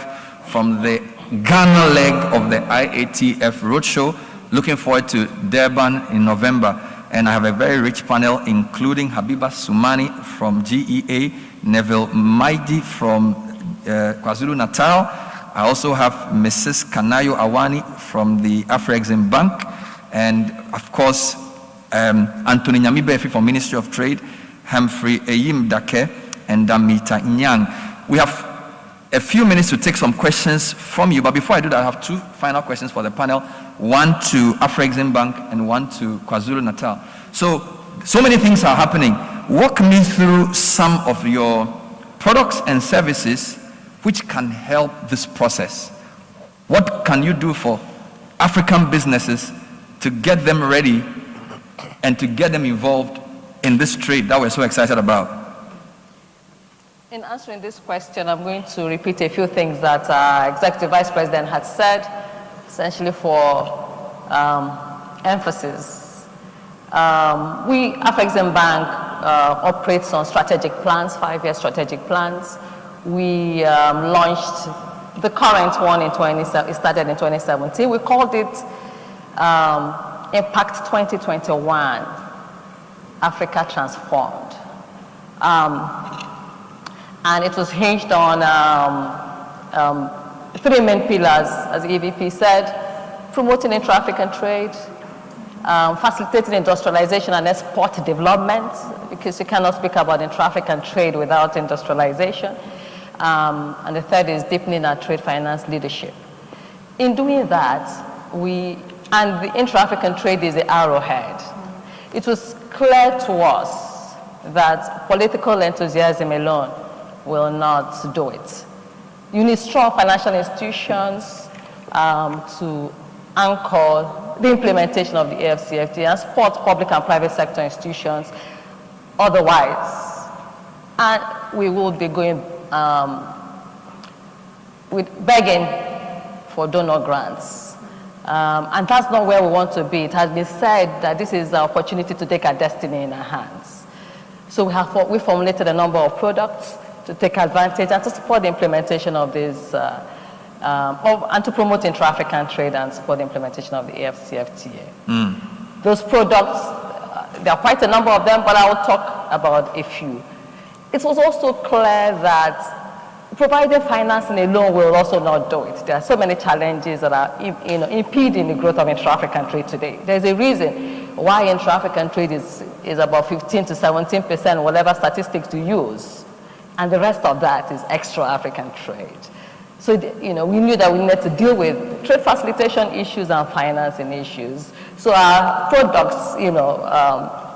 from the Ghana leg of the IATF Roadshow. Looking forward to Durban in November. And I have a very rich panel, including Habiba Soumani from GEA, Neville Maidi from KwaZulu Natal. I also have Mrs. Kanayo Awani from the Afro-Exim Bank, and of course, Anthony Nyamibefi from Ministry of Trade, Humphrey Eyim Dake, and Damita Nyang. We have a few minutes to take some questions from you, but before I do that, I have 2 final questions for the panel, one to Afro-Exim Bank and one to KwaZulu Natal. So many things are happening. Walk me through some of your products and services which can help this process. What can you do for African businesses to get them ready and to get them involved in this trade that we're so excited about? In answering this question, I'm going to repeat a few things that our Executive Vice President had said, essentially for emphasis. We, Afro-Exim Bank, operates on strategic plans, 5-year strategic plans. We launched the current one it started in 2017. We called it Impact 2021, Africa Transformed. And it was hinged on 3 main pillars, as the EVP said: promoting intra-African trade, facilitating industrialization and export development, because you cannot speak about intra-African trade without industrialization. And the third is deepening our trade finance leadership. In doing that, and the intra-African trade is the arrowhead. It was clear to us that political enthusiasm alone will not do it. You need strong financial institutions to anchor the implementation of the AFCFTA and support public and private sector institutions. Otherwise, and we will be going with begging for donor grants And that's not where we want to be. It has been said that this is the opportunity to take our destiny in our hands. So we formulated a number of products to take advantage and to support the implementation of this, and to promote intra-African trade and support the implementation of the AFCFTA. Those products, there are quite a number of them, but I will talk about a few. It was also clear that providing financing alone will also not do it. There are so many challenges that are impeding the growth of intra-African trade today. There's a reason why intra-African trade is about 15 to 17%, whatever statistics you use. And the rest of that is extra-African trade. So, we knew that we needed to deal with trade facilitation issues and financing issues. So our products,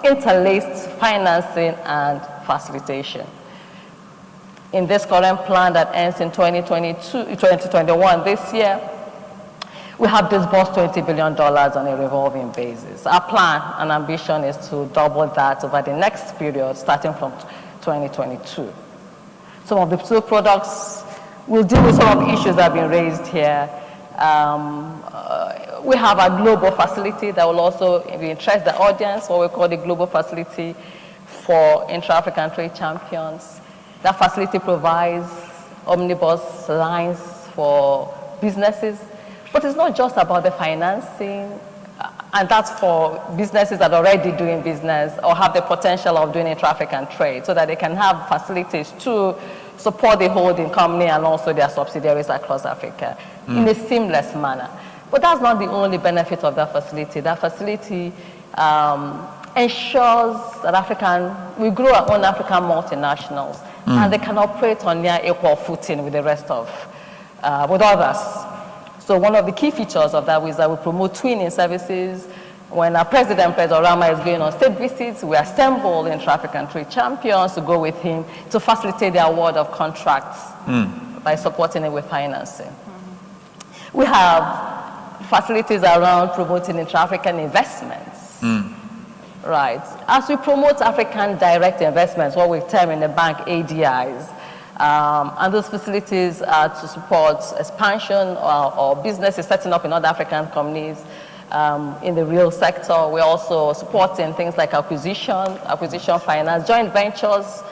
interlaced financing and facilitation. In this current plan that ends in 2021, this year, we have disbursed $20 billion on a revolving basis. Our plan and ambition is to double that over the next period, starting from 2022. Some of the two products will deal with some of the issues that have been raised here. We have a global facility that will also interest the audience, what we call the global facility for intra-African trade champions. That facility provides omnibus lines for businesses, but it's not just about the financing, and that's for businesses that are already doing business or have the potential of doing intra-African trade, so that they can have facilities to support the holding company and also their subsidiaries across Africa in a seamless manner. But that's not the only benefit of that facility. That facility ensures that we grow our own African multinationals, and they can operate on near equal footing with the rest of, with others. So one of the key features of that is that we promote twinning services. When our President Rama is going on state visits, we assemble intra-African trade champions to go with him to facilitate the award of contracts by supporting it with financing. We have facilities around promoting intra-African investments. Right. As we promote African direct investments, what we term in the bank ADIs, and those facilities are to support expansion or businesses setting up in other African companies in the real sector. We're also supporting things like acquisition finance, joint ventures,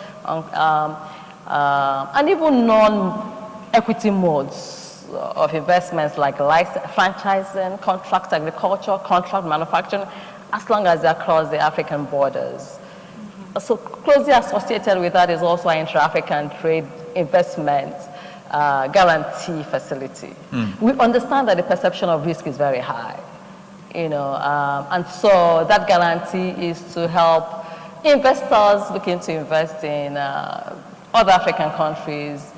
and even non-equity modes of investments like franchising, contract agriculture, contract manufacturing, as long as they're across the African borders. So closely associated with that is also our intra-African trade investment guarantee facility. We understand that the perception of risk is very high, and so that guarantee is to help investors looking to invest in other African countries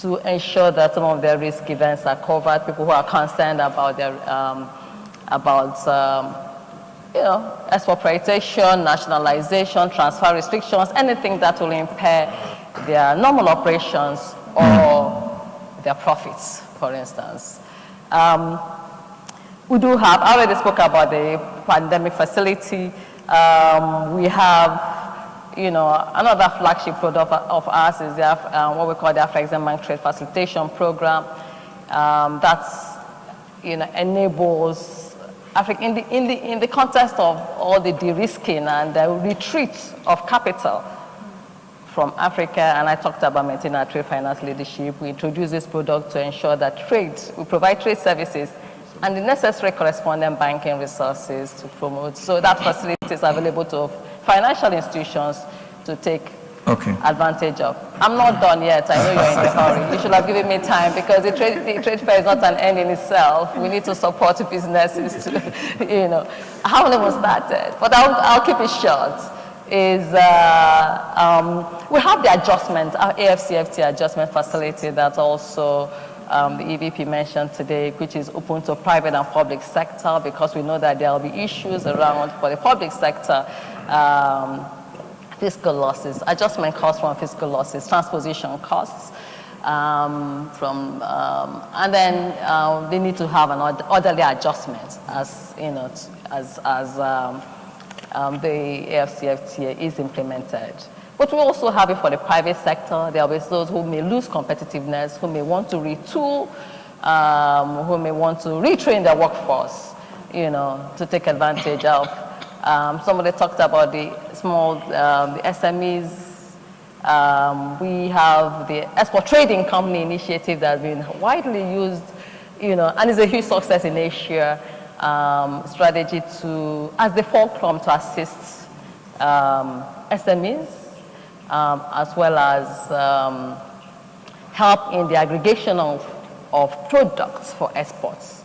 to ensure that some of their risk events are covered, people who are concerned about their, expropriation, nationalization, transfer restrictions, anything that will impair their normal operations or their profits, for instance. We do have, I already spoke about the pandemic facility. We have, another flagship product of ours is what we call the African Bank Trade Facilitation Program. That's, enables in the context of all the de-risking and the retreat of capital from Africa, and I talked about maintaining our trade finance leadership. We introduced this product to ensure that we provide trade services and the necessary corresponding banking resources to promote. So that facility is available to financial institutions to take advantage of. I'm not done yet. I know you're in a hurry. You should have given me time because the trade fair is not an end in itself. We need to support businesses to, I haven't even started, but I'll keep it short. We have the adjustment, our AFCFTA adjustment facility that also the EVP mentioned today, which is open to private and public sector, because we know that there will be issues around for the public sector, fiscal losses, adjustment costs from fiscal losses, transposition costs, and then they need to have an orderly adjustment as the AFCFTA is implemented. But we also have it for the private sector. There will be those who may lose competitiveness, who may want to retool who may want to retrain their workforce, to take advantage of. Somebody talked about the small, the SMEs. We have the Export Trading Company initiative that has been widely used, and is a huge success in Asia. Strategy as the fulcrum to assist SMEs, as well as help in the aggregation of products for exports.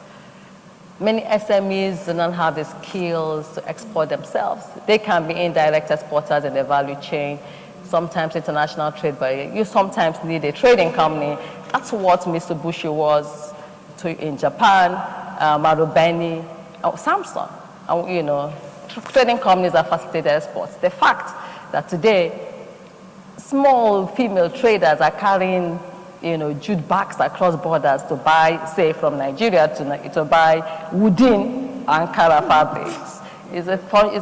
Many SMEs do not have the skills to export themselves. They can be indirect exporters in the value chain, sometimes international trade, but you sometimes need a trading company. That's what Mitsubishi was in Japan, Marubeni, Samsung. Trading companies that facilitate exports. The fact that today, small female traders are carrying jute bags across borders to buy, say, from Nigeria to buy wooden Ankara fabrics is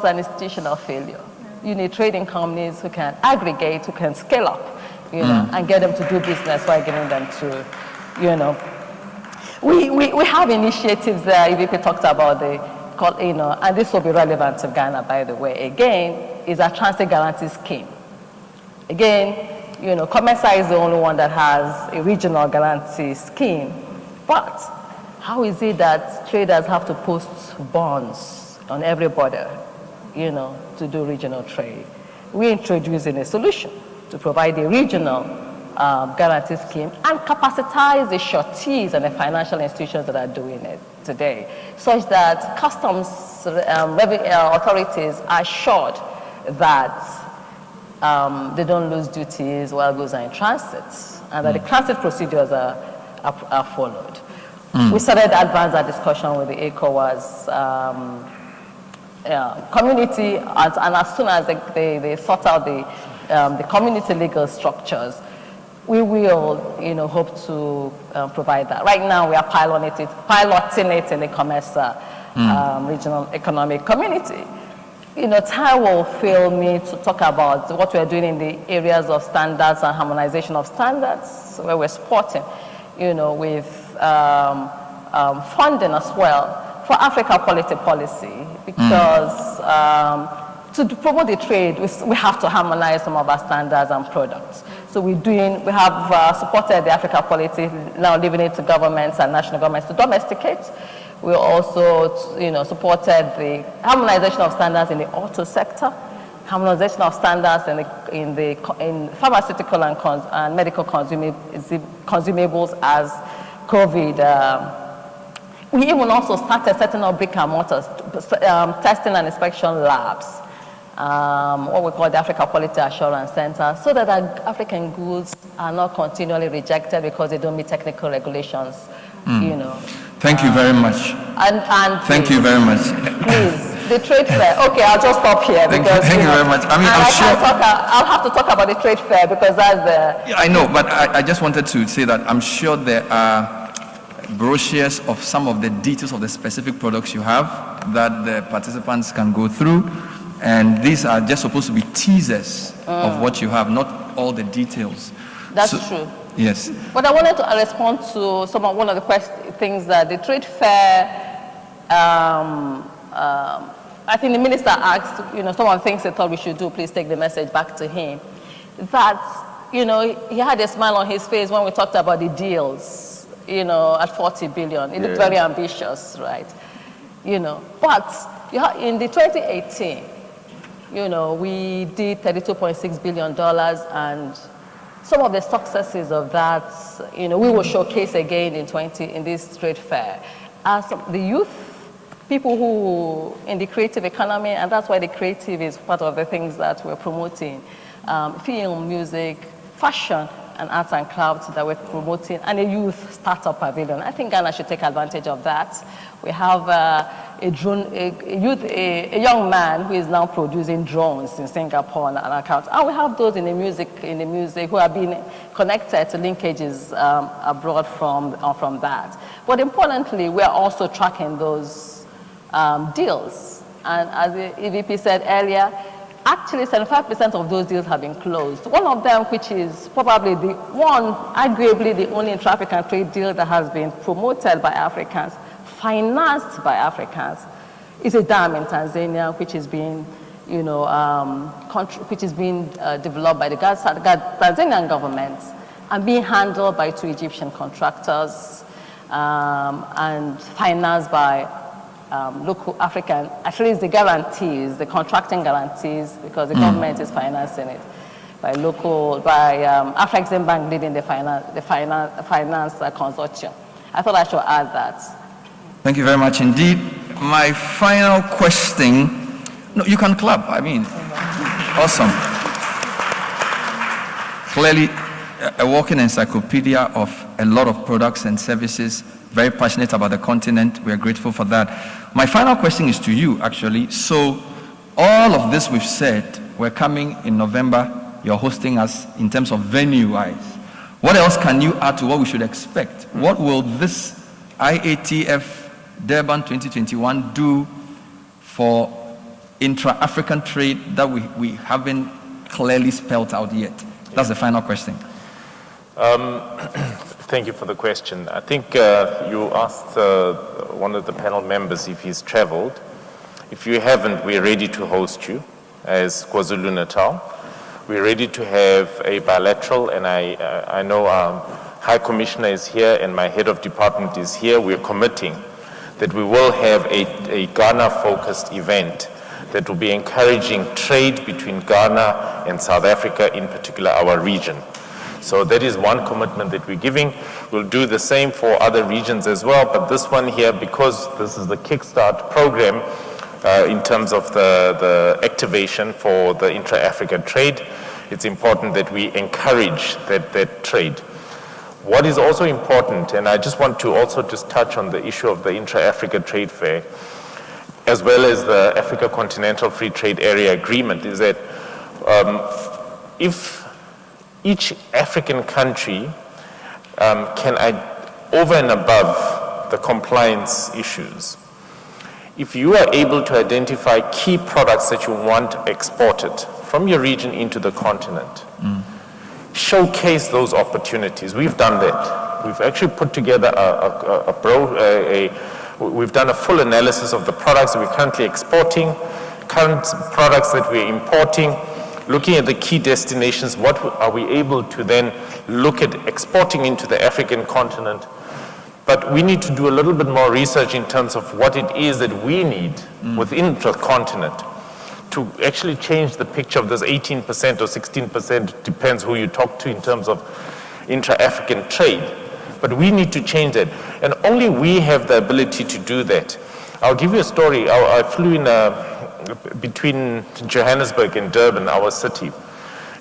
an institutional failure. You need trading companies who can aggregate, who can scale up, and get them to do business while giving them to, We have initiatives there. EVP talked about and this will be relevant to Ghana, by the way. Again, is a transit guarantee scheme. Again, COMESA is the only one that has a regional guarantee scheme. But how is it that traders have to post bonds on every border, to do regional trade? We're introducing a solution to provide a regional guarantee scheme and capacitize the sureties and the financial institutions that are doing it today, such that customs authorities are assured that they don't lose duties while goods are in transit, and that the transit procedures are followed. We started to advance our discussion with the ECOWAS community, and as soon as they sort out the community legal structures, we will, hope to provide that. Right now, we are piloting it in the COMESA regional economic community. Time will fail me to talk about what we're doing in the areas of standards and harmonization of standards, where we're supporting, with funding as well for Africa quality policy, because to promote the trade, we have to harmonize some of our standards and products. So we have supported the Africa quality, now leaving it to governments and national governments to domesticate. We also, supported the harmonization of standards in the auto sector, harmonization of standards in pharmaceutical and medical consumables as COVID. We even also started setting up brick and mortar testing and inspection labs, what we call the Africa Quality Assurance Center, so that our African goods are not continually rejected because they don't meet technical regulations, Thank you very much. Thank you very much. Please, the trade fair. Okay, I'll just stop here because thank you very much. I mean, I'm sure I'll have to talk about the trade fair because that's the. Yeah, I know, but I just wanted to say that I'm sure there are brochures of some of the details of the specific products you have that the participants can go through, and these are just supposed to be teasers of what you have, not all the details. That's true. Yes. But I wanted to respond to one of the things that the trade fair, I think the minister asked, someone thinks they thought we should do, please take the message back to him, that, he had a smile on his face when we talked about the deals, at 40 billion. It looked very ambitious, right? But in the 2018, we did $32.6 billion, and some of the successes of that, we will showcase again in this trade fair. As the youth, people who in the creative economy, and that's why the creative is part of the things that we're promoting, film, music, fashion, and arts and crafts that we're promoting, and a youth startup pavilion. I think Ghana should take advantage of that. We have a young man who is now producing drones in Singapore on an account. And we have those in the music who have been connected to linkages abroad from that. But importantly, we are also tracking those deals. And as the EVP said earlier, actually 75% of those deals have been closed. One of them, which is probably the one, arguably the only intra-African trade deal that has been promoted by Africans, financed by Africans, is a dam in Tanzania, which is being, developed by the Tanzanian government and being handled by 2 Egyptian contractors and financed by local African, at least the guarantees, the contracting guarantees, because the government is financing it, by Afrexim Bank leading the finance consortium. I thought I should add that. Thank you very much indeed. My final question, no, you can clap, I mean, awesome. Clearly, a walking encyclopedia of a lot of products and services, very passionate about the continent. We are grateful for that. My final question is to you, actually. So, all of this we've said, we're coming in November, you're hosting us in terms of venue-wise. What else can you add to what we should expect? What will this IATF Durban 2021 do for intra-African trade that we haven't clearly spelled out yet? That's the final question. Thank you for the question. I think you asked one of the panel members if he's traveled. If you haven't, we're ready to host you as KwaZulu-Natal. We're ready to have a bilateral, and I know our High Commissioner is here and my head of department is here. We're committing that we will have a Ghana-focused event that will be encouraging trade between Ghana and South Africa, in particular our region. So that is one commitment that we're giving. We'll do the same for other regions as well, but this one here, because this is the Kickstart program in terms of the activation for the intra-African trade, it's important that we encourage that trade. What is also important, and I just want to also just touch on the issue of the intra-African trade fair, as well as the Africa Continental Free Trade Area Agreement, is that if each African country can, over and above the compliance issues, if you are able to identify key products that you want exported from your region into the continent, showcase those opportunities. We've done that. We've actually put together we've done a full analysis of the products that we're currently exporting, current products that we're importing, looking at the key destinations, what are we able to then look at exporting into the African continent. But we need to do a little bit more research in terms of what it is that we need within the continent to actually change the picture of this 18% or 16%, depends who you talk to in terms of intra-African trade. But we need to change that. And only we have the ability to do that. I'll give you a story. I flew in between Johannesburg and Durban, our city.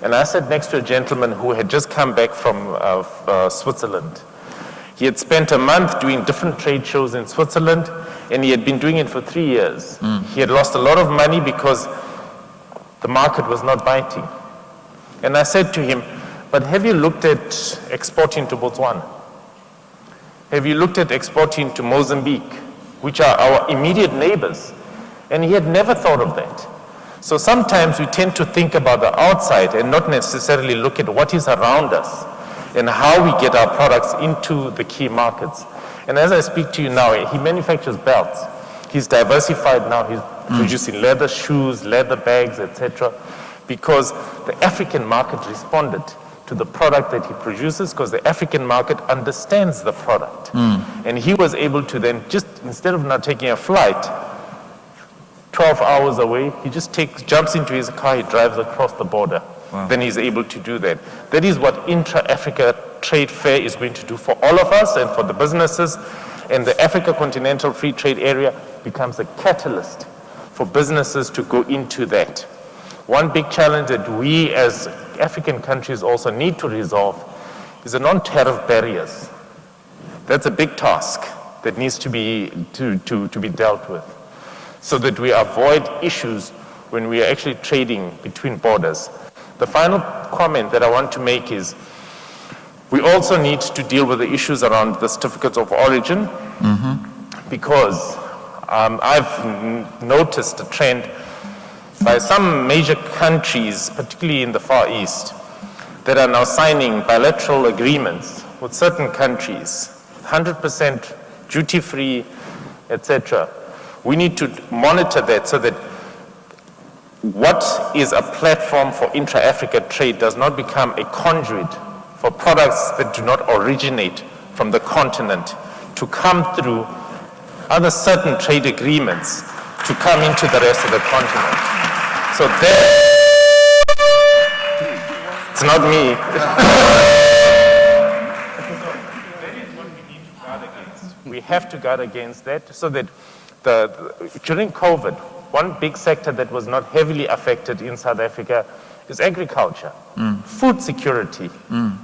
And I sat next to a gentleman who had just come back from Switzerland. He had spent a month doing different trade shows in Switzerland, and he had been doing it for 3 years. He had lost a lot of money because the market was not biting. And I said to him, but have you looked at exporting to Botswana? Have you looked at exporting to Mozambique, which are our immediate neighbors? And he had never thought of that. So sometimes we tend to think about the outside and not necessarily look at what is around us and how we get our products into the key markets. And as I speak to you now, he manufactures belts. He's diversified now. He's producing leather shoes, leather bags, etc. Because the African market responded to the product that he produces, because the African market understands the product. And he was able to then just, instead of now taking a flight 12 hours away, he just jumps into his car, he drives across the border. Wow. Then he's able to do that. That is what Intra-Africa Trade Fair is going to do for all of us and for the businesses. And the Africa Continental Free Trade Area becomes a catalyst for businesses to go into that. One big challenge that we as African countries also need to resolve is the non-tariff barriers. That's a big task that needs to be dealt with, so that we avoid issues when we are actually trading between borders. The final comment that I want to make is we also need to deal with the issues around the certificates of origin, because I've noticed a trend by some major countries, particularly in the Far East, that are now signing bilateral agreements with certain countries, 100% duty-free, etc. We need to monitor that so that what is a platform for intra-Africa trade does not become a conduit for products that do not originate from the continent to come through other certain trade agreements to come into the rest of the continent. So there, it's not me. We have to guard against that so that during COVID, one big sector that was not heavily affected in South Africa is agriculture, food security.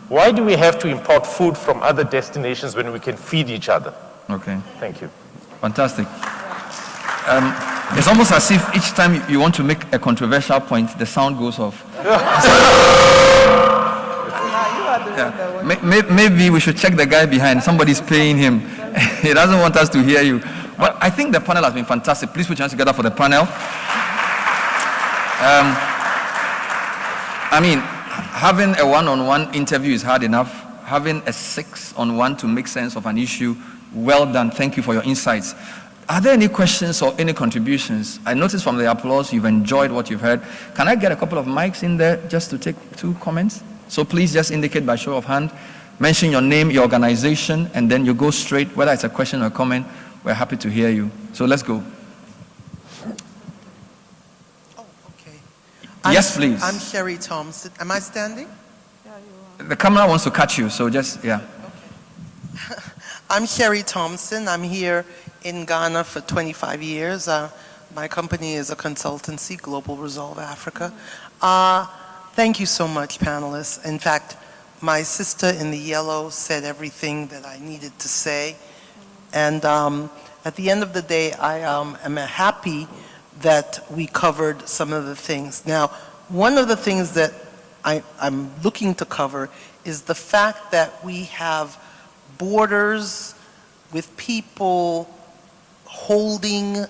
Why do we have to import food from other destinations when we can feed each other? Okay. Thank you. Fantastic. It's almost as if each time you want to make a controversial point, the sound goes off. Maybe we should check the guy behind. Somebody's paying him. He doesn't want us to hear you. But I think the panel has been fantastic. Please put your hands together for the panel. I mean, having a one-on-one interview is hard enough. Having a 6-on-1 to make sense of an issue, well done. Thank you for your insights. Are there any questions or any contributions? I noticed from the applause you've enjoyed what you've heard. Can I get a couple of mics in there just to take 2 comments? So please just indicate by show of hand, mention your name, your organization, and then you go straight, whether it's a question or a comment. We're happy to hear you. So let's go. Oh, okay. Yes, please. I'm Sherry Thompson. Am I standing? The camera wants to catch you, so just, yeah. Okay. I'm Sherry Thompson. I'm here in Ghana for 25 years. My company is a consultancy, Global Resolve Africa. Thank you so much, panelists. In fact, my sister in the yellow said everything that I needed to say. And at the end of the day, I am happy that we covered some of the things. Now, one of the things that I'm looking to cover is the fact that we have borders with people holding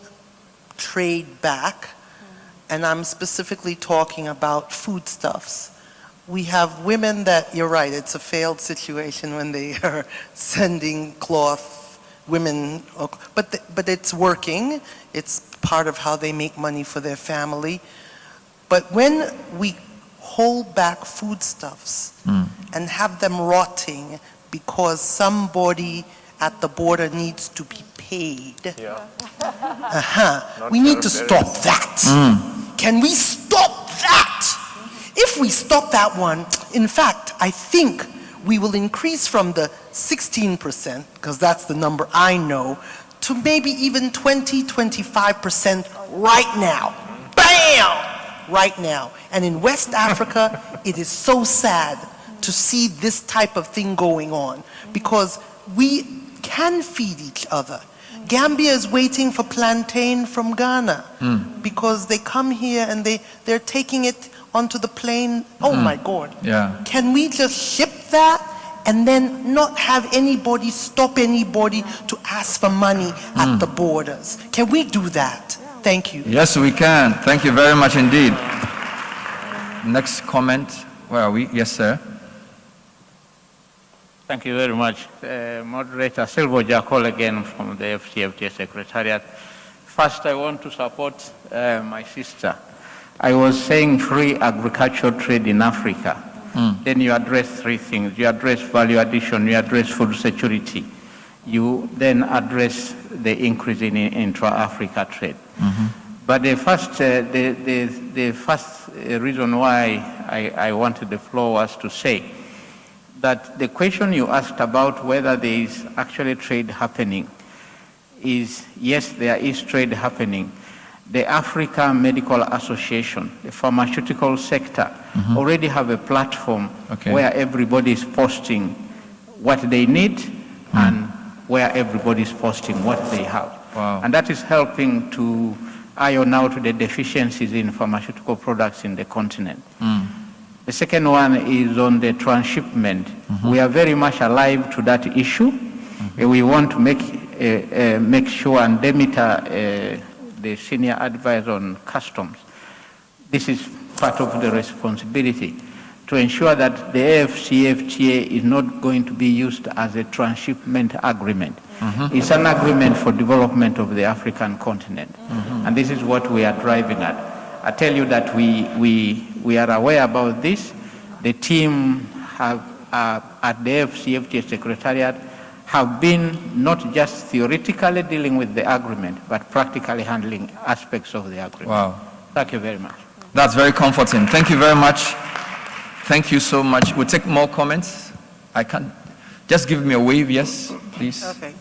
trade back, and I'm specifically talking about foodstuffs. We have women that, you're right, it's a failed situation when they are sending cloth, women, but it's working. It's part of how they make money for their family. But when we hold back foodstuffs and have them rotting because somebody at the border needs to be paid, we need to stop that. Can we stop that? If we stop that one, in fact, I think we will increase from the 16%, because that's the number I know, to maybe even 20, 25% right now. Bam! Right now. And in West Africa, it is so sad to see this type of thing going on, because we can feed each other. Gambia is waiting for plantain from Ghana because they come here and they're taking it onto the plane. Oh my God. Yeah. Can we just ship that and then not have anybody stop anybody to ask for money at the borders? Can we do that? Thank you. Yes, we can. Thank you very much indeed. Next comment. Where are we? Yes, sir. Thank you very much. Moderator Silvo Jacol again from the FCFTA Secretariat. First, I want to support my sister. I was saying free agricultural trade in Africa. Then you address 3 things. You address value addition, you address food security. You then address the increase in intra-Africa trade. But the first reason why I wanted the floor was to say that the question you asked about whether there is actually trade happening is, yes, there is trade happening. The African Medical Association, the pharmaceutical sector, already have a platform where everybody is posting what they need and where everybody is posting what they have. Wow. And that is helping to iron out the deficiencies in pharmaceutical products in the continent. The second one is on the transshipment. We are very much alive to that issue. We want to make sure, and Demeter, the senior advisor on customs, this is part of the responsibility to ensure that the AFCFTA is not going to be used as a transshipment agreement. It's an agreement for development of the African continent. And this is what we are driving at. I tell you that we are aware about this. The team have, at the AFCFTA Secretariat have been not just theoretically dealing with the agreement, but practically handling aspects of the agreement. Wow. Thank you very much. That's very comforting. Thank you very much. Thank you so much. We'll take more comments. I can't. Just give me a wave, yes, please. Okay.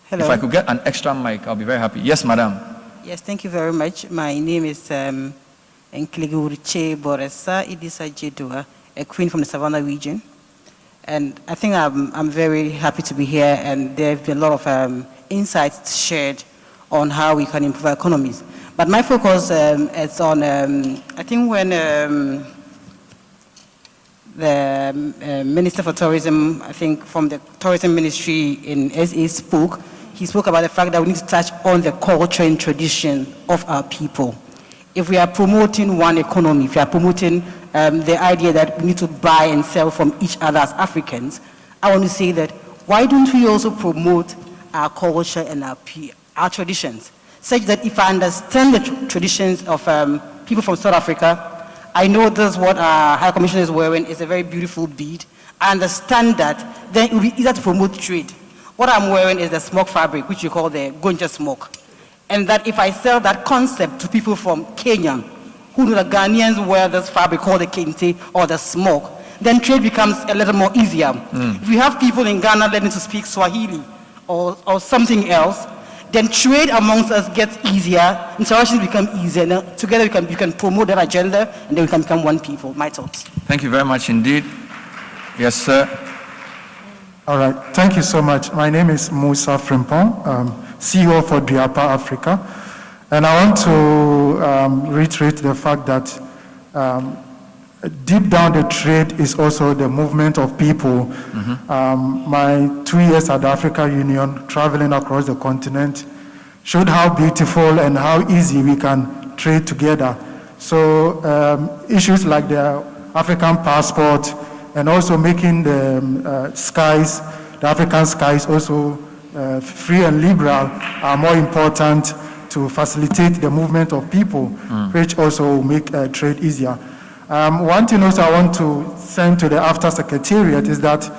Hello. If I could get an extra mic, I'll be very happy. Yes, madam. Yes, thank you very much. My name is Nkligurche Boresa Idisa Jedua, a queen from the Savannah region. And I think I'm very happy to be here, and there have been a lot of insights shared on how we can improve our economies. But my focus is on, I think when the Minister for Tourism, I think from the Tourism Ministry in SA spoke, he spoke about the fact that we need to touch on the culture and tradition of our people. If we are promoting one economy, if we are promoting the idea that we need to buy and sell from each other as Africans, I want to say that why don't we also promote our culture and our traditions, such that if I understand the traditions of people from South Africa, I know this is what our High Commissioner is wearing, it's a very beautiful bead. I understand that, then it will be easier to promote trade. What I'm wearing is the smoke fabric, which you call the Gonja smoke. And that if I sell that concept to people from Kenya, who know the Ghanaians wear this fabric called the kente or the smoke, then trade becomes a little more easier. If we have people in Ghana learning to speak Swahili or something else, then trade amongst us gets easier, interactions become easier, and together we can promote that agenda, and then we can become one people. My thoughts. Thank you very much indeed. Yes, sir. All right, thank you so much. My name is Musa Frimpong, CEO for Diapa Africa, and I want to reiterate the fact that deep down the trade is also the movement of people. My 2 years at the Africa Union, traveling across the continent, showed how beautiful and how easy we can trade together. So issues like the African passport and also making the skies, the African skies also free and liberal are more important to facilitate the movement of people, which also make trade easier. One thing also I want to send to the AFTA Secretariat is that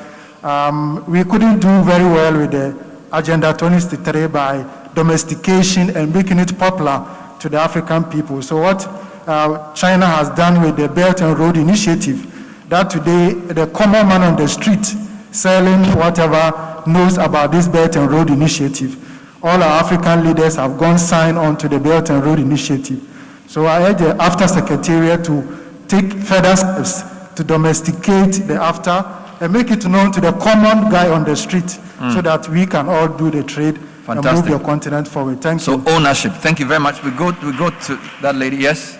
we couldn't do very well with the Agenda 2063 by domestication and making it popular to the African people. So what China has done with the Belt and Road Initiative, that today the common man on the street selling whatever knows about this Belt and Road Initiative. All our African leaders have gone sign on to the Belt and Road Initiative. So I urge the AFTA Secretariat to take further steps to domesticate the AFTA and make it known to the common guy on the street so that we can all do the trade and move the continent forward. Thank you. So ownership. Thank you very much. We go to that lady. Yes.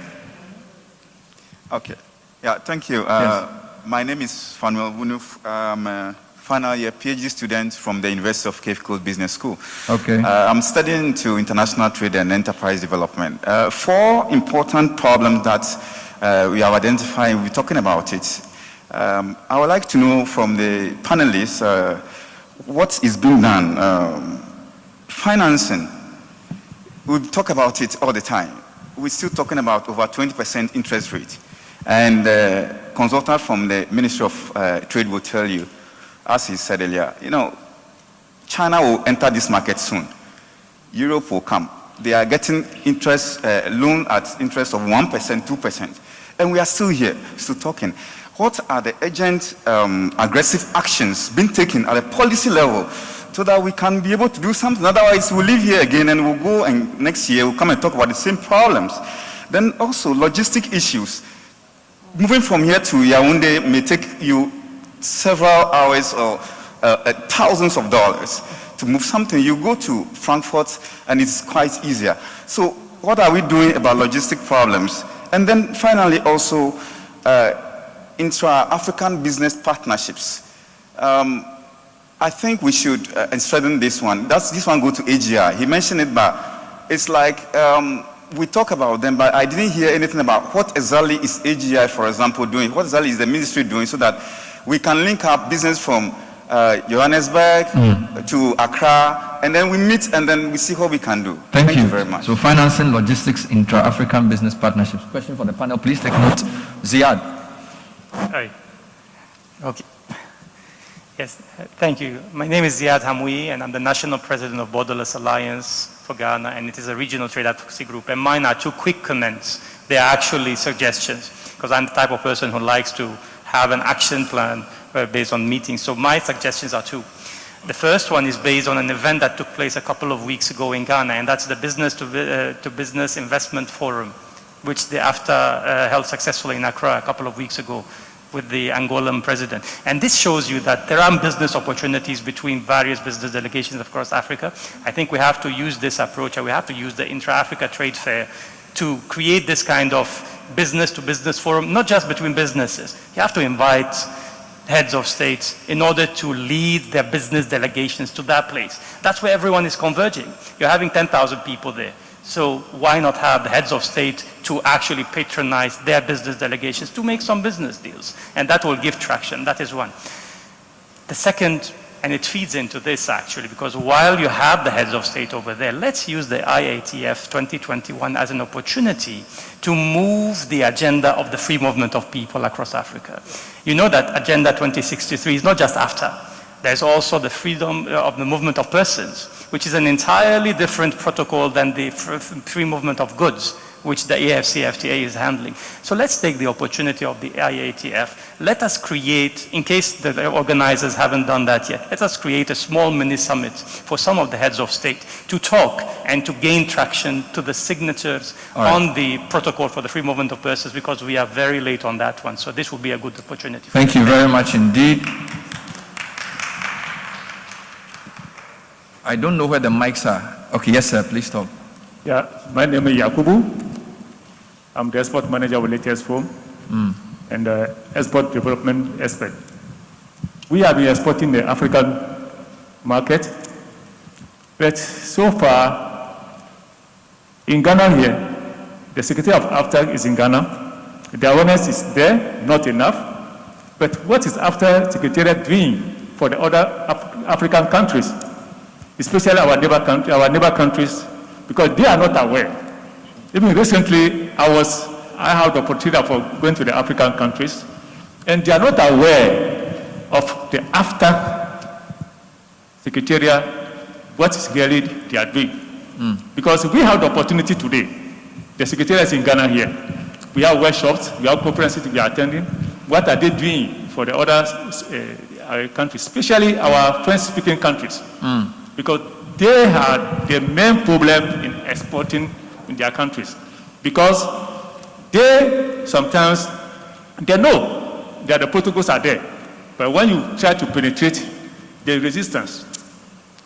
Okay. Yeah. Thank you. Yes. My name is Fanuel Wunuf. I'm a final year PhD student from the University of Cape Coast Business School. Okay. I'm studying into international trade and enterprise development. 4 important problems that we have identified. We're talking about it. I would like to know from the panelists what is being done. Financing, we talk about it all the time. We're still talking about over 20% interest rate. And the consultant from the Ministry of Trade will tell you, as he said earlier, China will enter this market soon. Europe will come. They are getting interest, loan at interest of 1%, 2%. And we are still here, still talking. What are the urgent, aggressive actions being taken at a policy level so that we can be able to do something? Otherwise, we'll live here again and we'll go and next year we'll come and talk about the same problems. Then also logistic issues. Moving from here to Yaoundé may take you several hours or thousands of dollars to move something. You go to Frankfurt and it's quite easier. So what are we doing about logistic problems? And then finally also intra-African business partnerships. I think we should strengthen this one. This one go to AGI. He mentioned it, but it's like we talk about them, but I didn't hear anything about what exactly is AGI, for example, doing. What exactly is the ministry doing so that we can link up business from Johannesburg to Accra, and then we meet and then we see what we can do. Thank you very much. So financing, logistics, intra-African business partnerships. Question for the panel, please take note. Ziad. Hi. Okay. Yes, thank you. My name is Ziad Hamoui, and I'm the National President of Borderless Alliance for Ghana, and it is a regional trade advocacy group. And mine are 2 quick comments. They are actually suggestions, because I'm the type of person who likes to have an action plan based on meetings. So my suggestions are 2. The first one is based on an event that took place a couple of weeks ago in Ghana, and that's the Business to Business Investment Forum, which the AFTA held successfully in Accra a couple of weeks ago with the Angolan president. And this shows you that there are business opportunities between various business delegations across Africa. I think we have to use this approach, and we have to use the Intra-Africa Trade Fair to create this kind of business-to-business forum, not just between businesses. You have to invite heads of states in order to lead their business delegations to that place. That's where everyone is converging. You're having 10,000 people there. So why not have the heads of state to actually patronize their business delegations to make some business deals? And that will give traction. That is one. The second, and it feeds into this actually, because while you have the heads of state over there, let's use the IATF 2021 as an opportunity to move the agenda of the free movement of people across Africa. You know that Agenda 2063 is not just AFTA. There's also the freedom of the movement of persons, which is an entirely different protocol than the free movement of goods, which the AFCFTA is handling. So let's take the opportunity of the IATF. Let us create, in case the organizers haven't done that yet, let us create a small mini summit for some of the heads of state to talk and to gain traction to the signatures on the protocol for the free movement of persons, because we are very late on that one. So this will be a good opportunity. Thank you very much indeed. I don't know where the mics are. Okay, yes, sir, please stop. Yeah, my name is Yakubu. I'm the export manager of Latest Firm and export development expert. We have been exporting the African market, but so far in Ghana here, the Secretary of AFTA is in Ghana. The awareness is there, not enough. But what is AFTA Secretariat doing for the other African countries? Especially our neighbor countries, because they are not aware. Even recently, I had the opportunity for going to the African countries, and they are not aware of the AFTA Secretariat, what is really they are doing. Because we have the opportunity today. The Secretariat is in Ghana here. We have workshops, we have conferences we are attending. What are they doing for the other countries, especially our French-speaking countries? Because they had the main problem in exporting in their countries. Because they sometimes, they know that the protocols are there. But when you try to penetrate the resistance,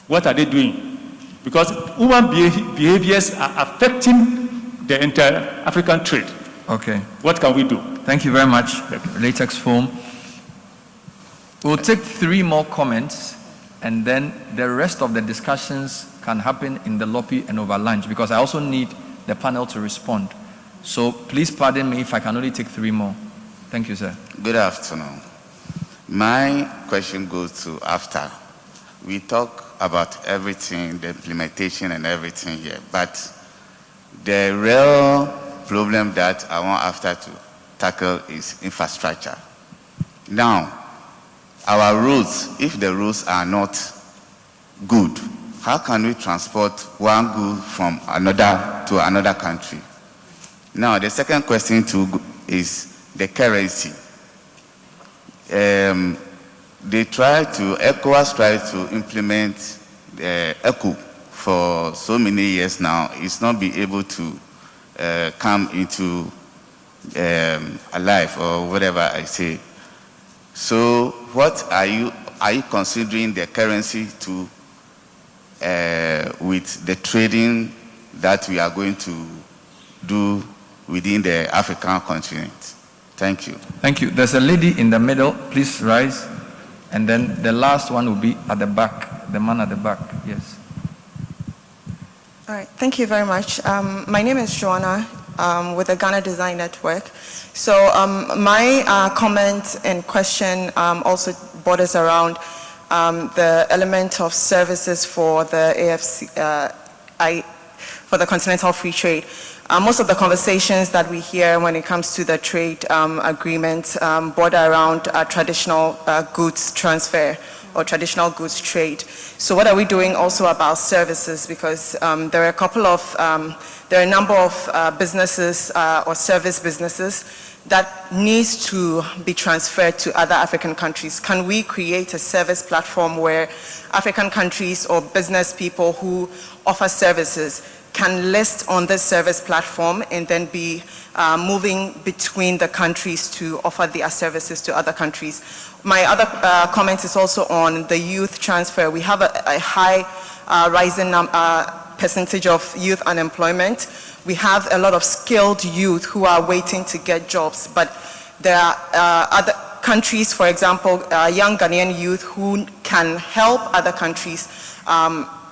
what are they doing? Because human behaviors are affecting the entire African trade. Okay. What can we do? Thank you very much, Latex Foam. We'll take 3 more comments, and then the rest of the discussions can happen in the lobby and over lunch, because I also need the panel to respond. So please pardon me if I can only take 3 more. Thank you, sir. Good afternoon. My question goes to AFTA. We talk about everything, the implementation and everything here, but the real problem that I want AFTA to tackle is infrastructure. Now, our roads, if the roads are not good, how can we transport one good from another to another country? Now, the second question too is the currency. ECOWAS tried to implement the ECO for so many years now. It's not been able to come into alive, or whatever I say. So what are you considering the currency to with the trading that we are going to do within the African continent? Thank you. Thank you. There's a lady in the middle. Please rise. And then the last one will be at the back, the man at the back. Yes. All right, thank you very much. My name is Joanna with the Ghana Design Network. So my comment and question also borders around the element of services for the for the Continental Free Trade. Most of the conversations that we hear when it comes to the trade agreement border around traditional goods transfer or traditional goods trade. So what are we doing also about services? Because there are a number of businesses or service businesses that needs to be transferred to other African countries. Can we create a service platform where African countries or business people who offer services can list on this service platform and then be moving between the countries to offer their services to other countries? My other comment is also on the youth transfer. We have a high rising percentage of youth unemployment. We have a lot of skilled youth who are waiting to get jobs, but there are other countries, for example, young Ghanaian youth who can help other countries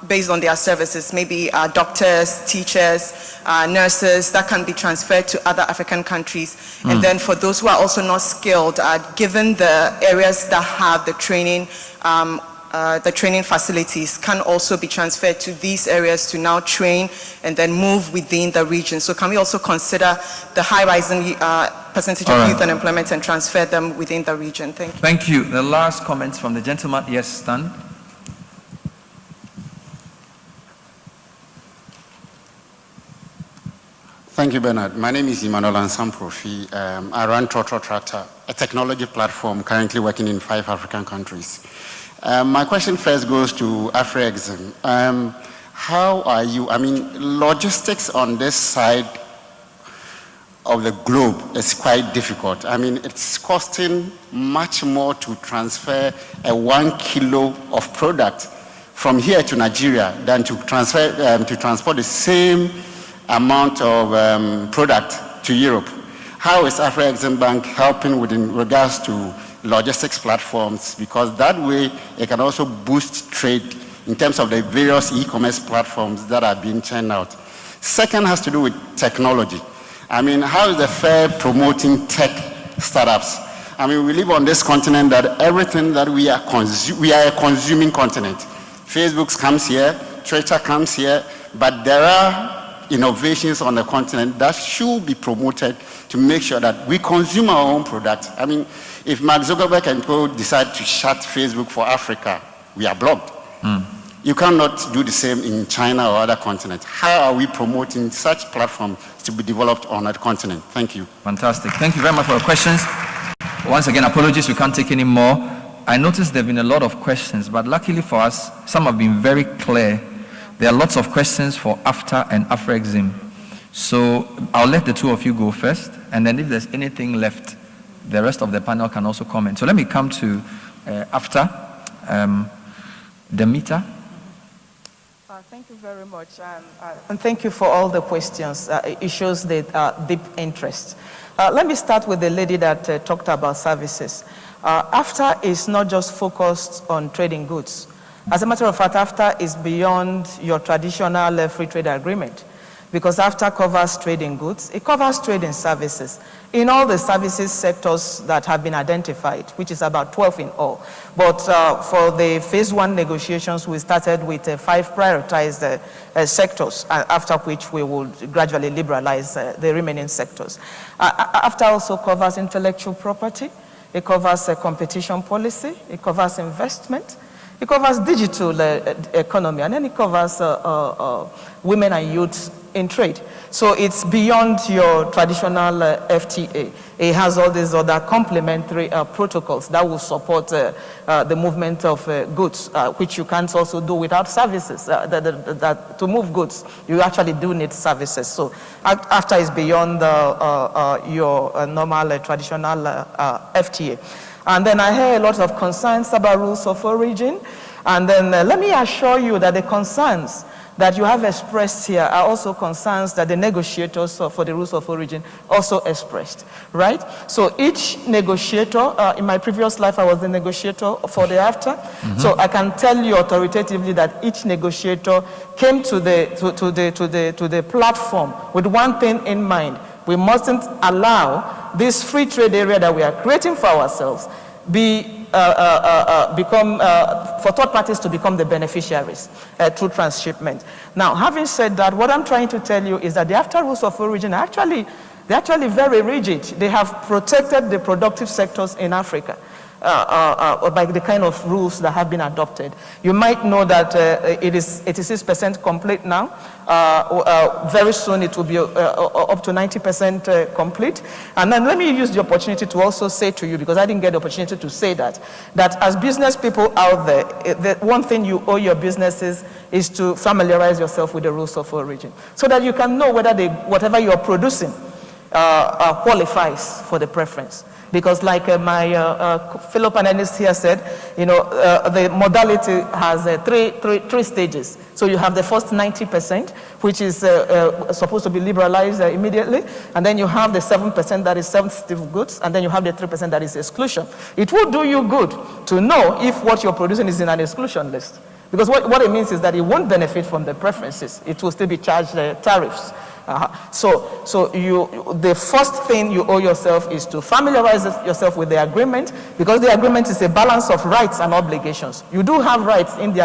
based on their services, maybe doctors, teachers, nurses, that can be transferred to other African countries. And then for those who are also not skilled, given the areas that have the training facilities, can also be transferred to these areas to now train and then move within the region. So can we also consider the high rising percentage of youth unemployment and transfer them within the region? Thank you. Thank you. The last comments from the gentleman. Yes, Stan. Thank you, Bernard. My name is Emmanuel Ansamprofi. I run Trotro Tractor, a technology platform currently working in 5 African countries. My question first goes to AfriExim. How are you, logistics on this side of the globe is quite difficult. It's costing much more to transfer a 1 kilo of product from here to Nigeria than to transport the same amount of product to Europe. How is AfriExim Bank helping in regards to logistics platforms? Because that way it can also boost trade in terms of the various e-commerce platforms that are being churned out. Second has to do with technology. How is the Fair promoting tech startups? We live on this continent that everything that we are a consuming continent. Facebook comes here, Twitter comes here, but there are innovations on the continent that should be promoted to make sure that we consume our own product. If Mark Zuckerberg and co decide to shut Facebook for Africa, we are blocked. You cannot do the same in China or other continents. How are we promoting such platforms to be developed on that continent? Thank you. Fantastic. Thank you very much for your questions. Once again, apologies, we can't take any more. I noticed there have been a lot of questions, but luckily for us, some have been very clear. There are lots of questions for AFTA and AfriExim. So I'll let the two of you go first, and then if there's anything left, the rest of the panel can also comment. So let me come to AFTA. Demeter. Thank you very much, and thank you for all the questions. It shows the deep interest. Let me start with the lady that talked about services. AFTA is not just focused on trading goods. As a matter of fact, AFTA is beyond your traditional free trade agreement, because AFTA covers trading goods, it covers trading services in all the services sectors that have been identified, which is about 12 in all. But for the phase 1 negotiations, we started with 5 prioritized sectors, after which we will gradually liberalize the remaining sectors. AFTA also covers intellectual property, it covers competition policy, it covers investment, it covers digital economy, and then it covers women and youth in trade. So it's beyond your traditional FTA. It has all these other complementary protocols that will support the movement of goods, which you can't also do without services. To move goods, you actually do need services. So AFTA is beyond your normal traditional FTA. And then I hear a lot of concerns about rules of origin. And then let me assure you that the concerns that you have expressed here are also concerns that the negotiators for the rules of origin also expressed, right? So each negotiator, in my previous life I was the negotiator for the AFTA, so I can tell you authoritatively that each negotiator came to the platform with one thing in mind: we mustn't allow this free trade area that we are creating for ourselves for third parties to become the beneficiaries through transshipment. Now, having said that, what I'm trying to tell you is that the AFTA rules of origin are actually very rigid. They have protected the productive sectors in Africa by the kind of rules that have been adopted. You might know that it is 86% complete now. Very soon it will be up to 90% complete. And then let me use the opportunity to also say to you, because I didn't get the opportunity to say that as business people out there, the one thing you owe your businesses is to familiarize yourself with the rules of origin, so that you can know whether whatever you're producing qualifies for the preference. Because like my fellow panelist here said, the modality has three stages. So you have the first 90%, which is supposed to be liberalized immediately. And then you have the 7% that is sensitive goods. And then you have the 3% that is exclusion. It will do you good to know if what you're producing is in an exclusion list. Because what it means is that it won't benefit from the preferences. It will still be charged tariffs. So the first thing you owe yourself is to familiarize yourself with the agreement, because the agreement is a balance of rights and obligations. You do have rights in the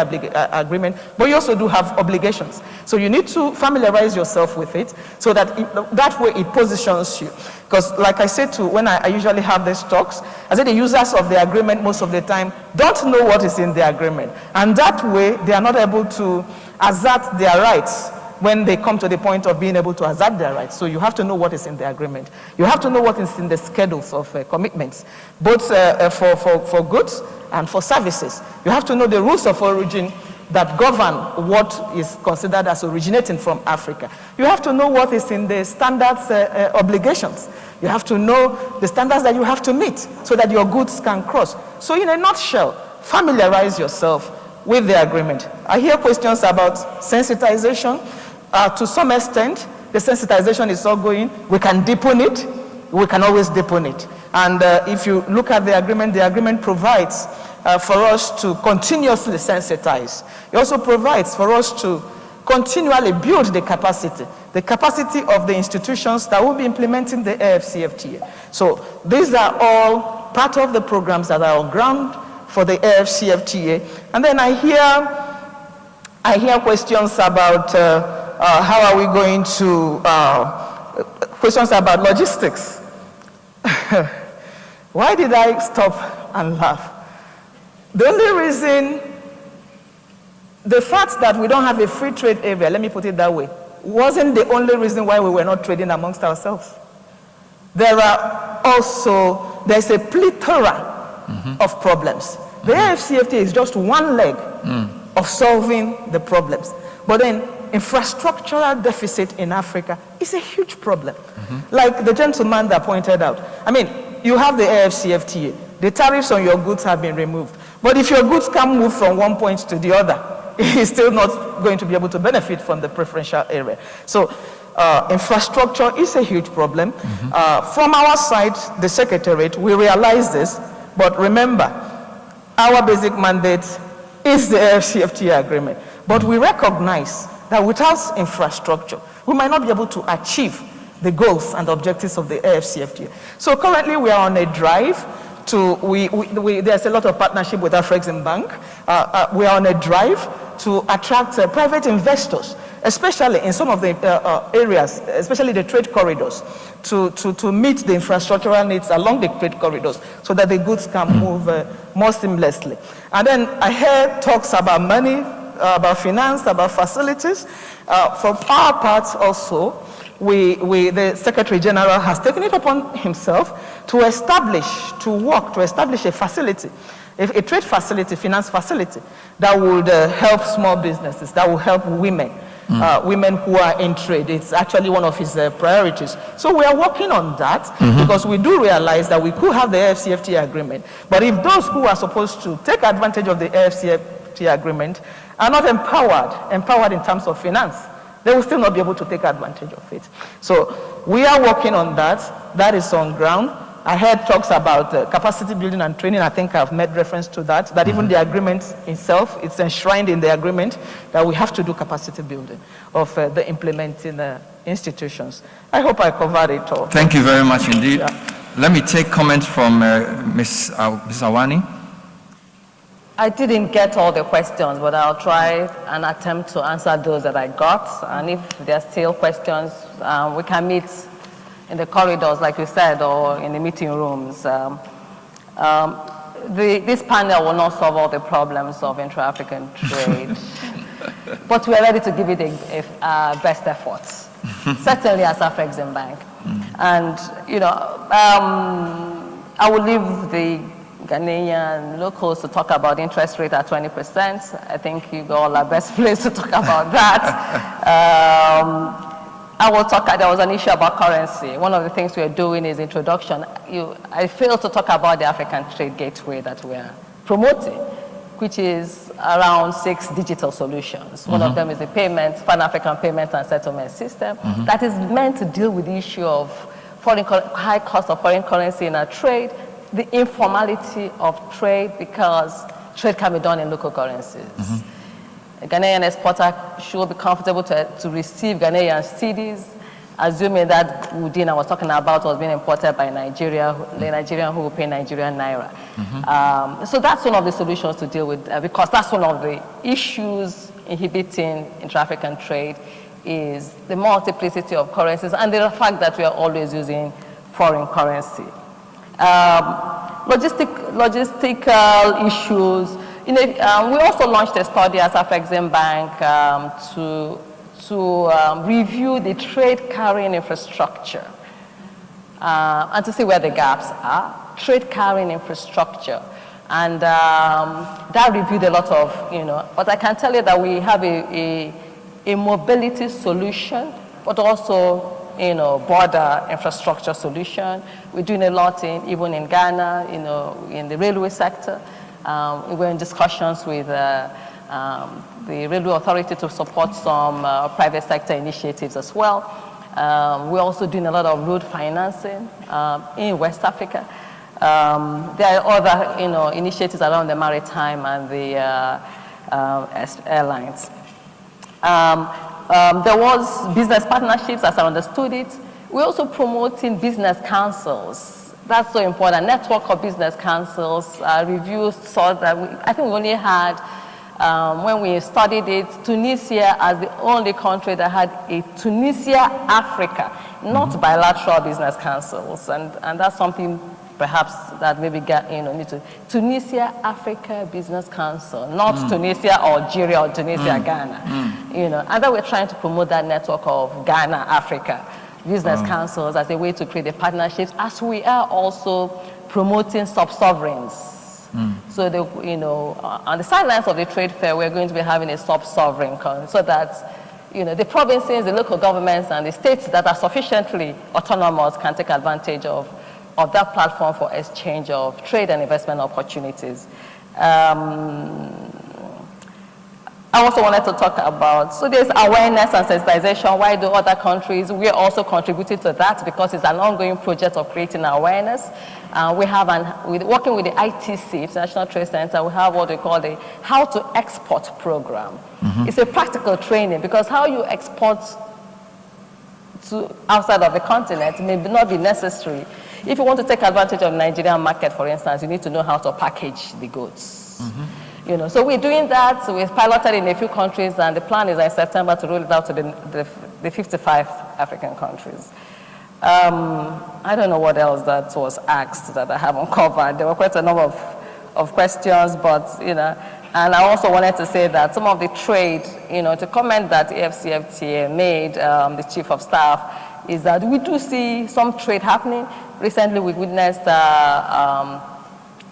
agreement, but you also do have obligations. So you need to familiarize yourself with it, so that that way it positions you. Because like I said when I usually have these talks, I said the users of the agreement most of the time don't know what is in the agreement. And that way they are not able to assert their rights when they come to the point of being able to assert their rights. So you have to know what is in the agreement. You have to know what is in the schedules of commitments, both for goods and for services. You have to know the rules of origin that govern what is considered as originating from Africa. You have to know what is in the standards obligations. You have to know the standards that you have to meet so that your goods can cross. So in a nutshell, familiarize yourself with the agreement. I hear questions about sensitization. To some extent, the sensitization is ongoing. We can deepen it. We can always deepen it. And if you look at the agreement provides for us to continuously sensitize. It also provides for us to continually build the capacity of the institutions that will be implementing the AFCFTA. So these are all part of the programs that are on ground for the AFCFTA. And then I hear questions about how are we going to, questions about logistics. Why did I stop and laugh? The only reason, the fact that we don't have a free trade area, let me put it that way, wasn't the only reason why we were not trading amongst ourselves. There's a plethora of problems. The AFCFTA is just one leg of solving the problems. But then infrastructural deficit in Africa is a huge problem. Like the gentleman that pointed out. I mean, you have the AFCFTA. The tariffs on your goods have been removed. But if your goods can't move from one point to the other, it's still not going to be able to benefit from the preferential area. So infrastructure is a huge problem. From our side, the Secretariat, we realize this, but remember, our basic mandate is the AFCFTA agreement. But we recognize that without infrastructure, we might not be able to achieve the goals and objectives of the AFCFTA. So currently we are on a drive to, there's a lot of partnership with Afrexim Bank. We are on a drive to attract private investors, especially in some of the areas, especially the trade corridors, to meet the infrastructural needs along the trade corridors so that the goods can move more seamlessly. And then I heard talks about money, about finance, about facilities. From our part also, the Secretary General has taken it upon himself to establish a facility, a trade facility, finance facility, that would help small businesses, that will help women, women who are in trade. It's actually one of his priorities. So we are working on that because we do realize that we could have the AFCFTA agreement. But if those who are supposed to take advantage of the AFCFTA AfCFTA agreement are not empowered in terms of finance, they will still not be able to take advantage of it. So we are working on that. That is on ground. I heard talks about capacity building and training. I think I've made reference to that, even the agreement itself, it's enshrined in the agreement that we have to do capacity building of the implementing institutions. I hope I covered it all. Thank you very much indeed. Yeah. Let me take comments from Ms. Awani. I didn't get all the questions, but I'll try and attempt to answer those that I got. And if there are still questions, we can meet in the corridors, like you said, or in the meeting rooms. This panel will not solve all the problems of intra-African trade, but we are ready to give it a best effort, certainly as Afrexim Bank. And, you know, I will leave the Ghanaian locals to talk about interest rate at 20%. I think you all are best placed to talk about that. I will talk, there was an issue about currency. One of the things we are doing is introduction. I failed to talk about the African Trade Gateway that we are promoting, which is around 6 digital solutions. One of them is the Pan-African Payment and Settlement System that is meant to deal with the issue of high cost of foreign currency in our trade, the informality of trade, because trade can be done in local currencies. A Ghanaian exporter should be comfortable to receive Ghanaian cedis, assuming that Udin I was talking about was being imported by Nigeria, the Nigerian who will pay Nigerian naira. So that's one of the solutions to deal with, because that's one of the issues inhibiting intra-African trade, is the multiplicity of currencies and the fact that we are always using foreign currency. Logistical issues. We also launched a study as Afrexim Bank to review the trade carrying infrastructure and to see where the gaps are. Trade carrying infrastructure. And that reviewed a lot of, but I can tell you that we have a mobility solution, but also, border infrastructure solution. We're doing a lot even in Ghana, in the railway sector. We were in discussions with the Railway Authority to support some private sector initiatives as well. We're also doing a lot of road financing in West Africa. There are other, initiatives around the maritime and the airlines. There was business partnerships, as I understood it. We're also promoting business councils. That's so important. Network of business councils, reviews saw that I think we only had, when we studied it, Tunisia as the only country that had a Tunisia-Africa, not bilateral business councils. And that's something perhaps that maybe need to. Tunisia-Africa Business Council, not Tunisia, Algeria, or Tunisia, Ghana. And then we're trying to promote that network of Ghana-Africa business councils as a way to create the partnerships, as we are also promoting sub-sovereigns. So, on the sidelines of the trade fair, we're going to be having a sub-sovereign so that, the provinces, the local governments, and the states that are sufficiently autonomous can take advantage of that platform for exchange of trade and investment opportunities. I also wanted to talk about, so there's awareness and sensitization. Why do other countries? We are also contributing to that because it's an ongoing project of creating awareness. We have, working with the ITC, International Trade Center, we have what we call the How to Export program. It's a practical training because how you export to outside of the continent may not be necessary. If you want to take advantage of the Nigerian market, for instance, you need to know how to package the goods. So we're doing that. So we've piloted in a few countries, and the plan is in September to roll it out to the 55 African countries. I don't know what else that was asked that I haven't covered. There were quite a number of questions, but, and I also wanted to say that some of the trade, to comment that AfCFTA made, the Chief of Staff, is that we do see some trade happening. Recently, we witnessed the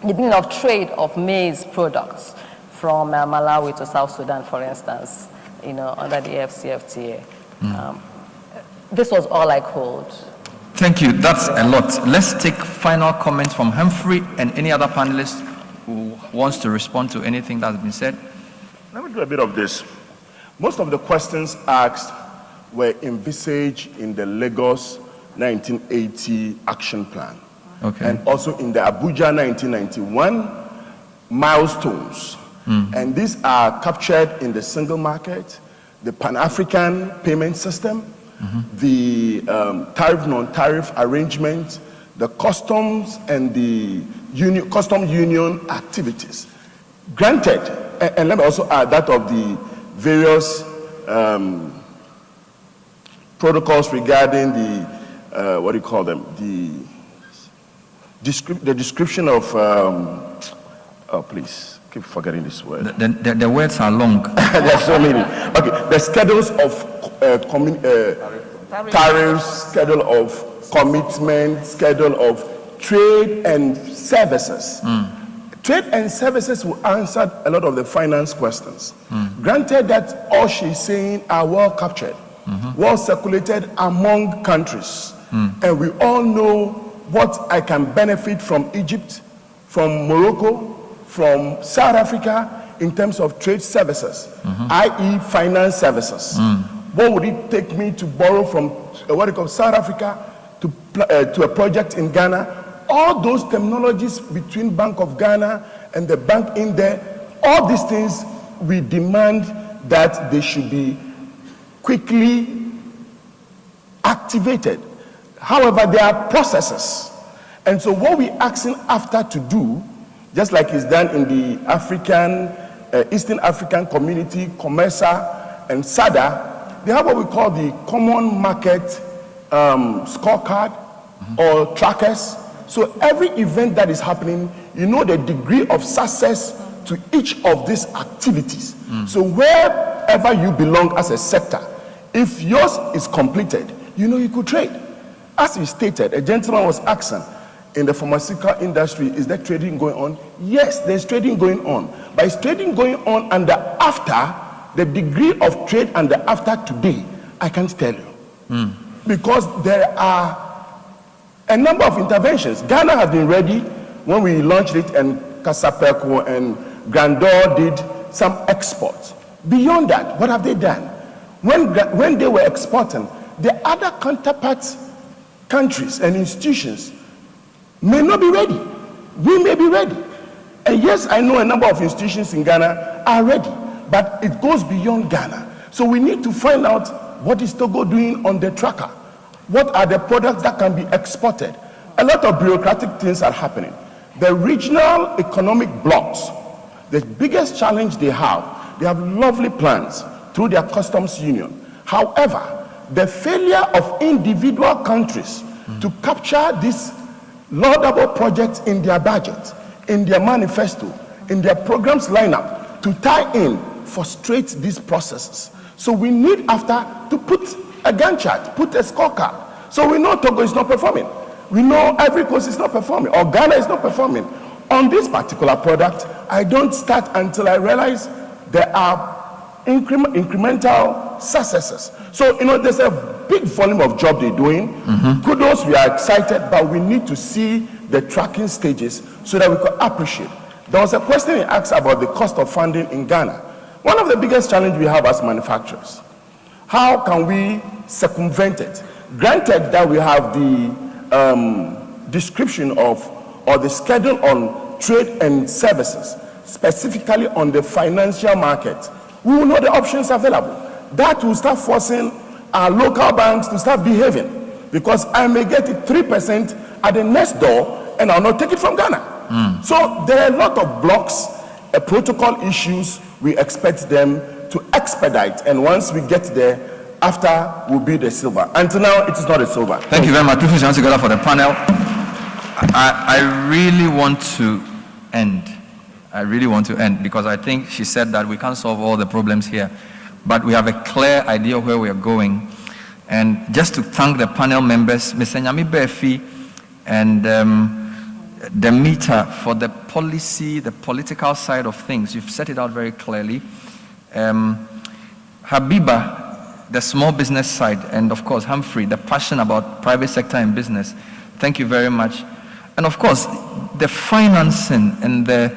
beginning of trade of maize products from Malawi to South Sudan, for instance, under the AfCFTA. This was all I could. Thank you. That's a lot. Let's take final comments from Humphrey and any other panelist who wants to respond to anything that's been said. Let me do a bit of this. Most of the questions asked were envisaged in the Lagos 1980 action plan. Okay. And also in the Abuja 1991 milestones. And these are captured in the single market, the Pan-African payment system, the tariff, non-tariff arrangement, the customs and the custom union activities. Granted, and let me also add that of the various protocols regarding the, what do you call them? The description of, oh please, keep forgetting this word. The words are long. There are so many. Okay, the schedules of tariffs, schedule of commitment, schedule of trade and services. Trade and services will answer a lot of the finance questions. Granted that all she's saying are well captured, well circulated among countries. And we all know what I can benefit from Egypt, from Morocco, from South Africa in terms of trade services, i.e. finance services. What would it take me to borrow from what you call South Africa to a project in Ghana? All those terminologies between Bank of Ghana and the bank in there, all these things, we demand that they should be quickly activated. However, there are processes. And so what we're asking after to do, just like it's done in the African, Eastern African Community, COMESA, and SADA, they have what we call the Common Market Scorecard or trackers. So every event that is happening, you know the degree of success to each of these activities. So wherever you belong as a sector, if yours is completed, you know you could trade. As we stated, a gentleman was asking, in the pharmaceutical industry, is there trading going on? Yes, there's trading going on. But is trading going on and the after, the degree of trade and the after today, I can't tell you. Because there are a number of interventions. Ghana has been ready when we launched it, and Kasapeko and Grandor did some exports. Beyond that, what have they done? When they were exporting, the other counterpart countries and institutions may not be ready. We may be ready. And yes, I know a number of institutions in Ghana are ready, but it goes beyond Ghana. So we need to find out what is Togo doing on the tracker. What are the products that can be exported? A lot of bureaucratic things are happening. The regional economic blocks, the biggest challenge they have lovely plans through their customs union. However, the failure of individual countries to capture this laudable projects in their budget, in their manifesto, in their programs lineup, to tie in, frustrate these processes. So we need after to put a Gantt chart, put a scorecard. So we know Togo is not performing. We know Ivory Coast is not performing, or Ghana is not performing. On this particular product, I don't start until I realize there are incremental successes. So, there's a big volume of job they're doing. Kudos, we are excited, but we need to see the tracking stages so that we can appreciate. There was a question he asked about the cost of funding in Ghana. One of the biggest challenges we have as manufacturers, how can we circumvent it? Granted that we have the description of, or the schedule on trade and services, specifically on the financial market, we will know the options available. That will start forcing our local banks to start behaving, because I may get it 3% at the next door and I'll not take it from Ghana. So there are a lot of blocks, protocol issues. We expect them to expedite, and once we get there, after will be the silver. Until now, it is not a silver. Thank you very much. Please hands together for the panel. I really want to end. Because I think she said that we can't solve all the problems here, but we have a clear idea where we are going. And just to thank the panel members, Mr. Nyami Befi and Demeter, for the policy, the political side of things. You've set it out very clearly. Habiba, the small business side, and of course Humphrey, the passion about private sector and business. Thank you very much. And of course, the financing and the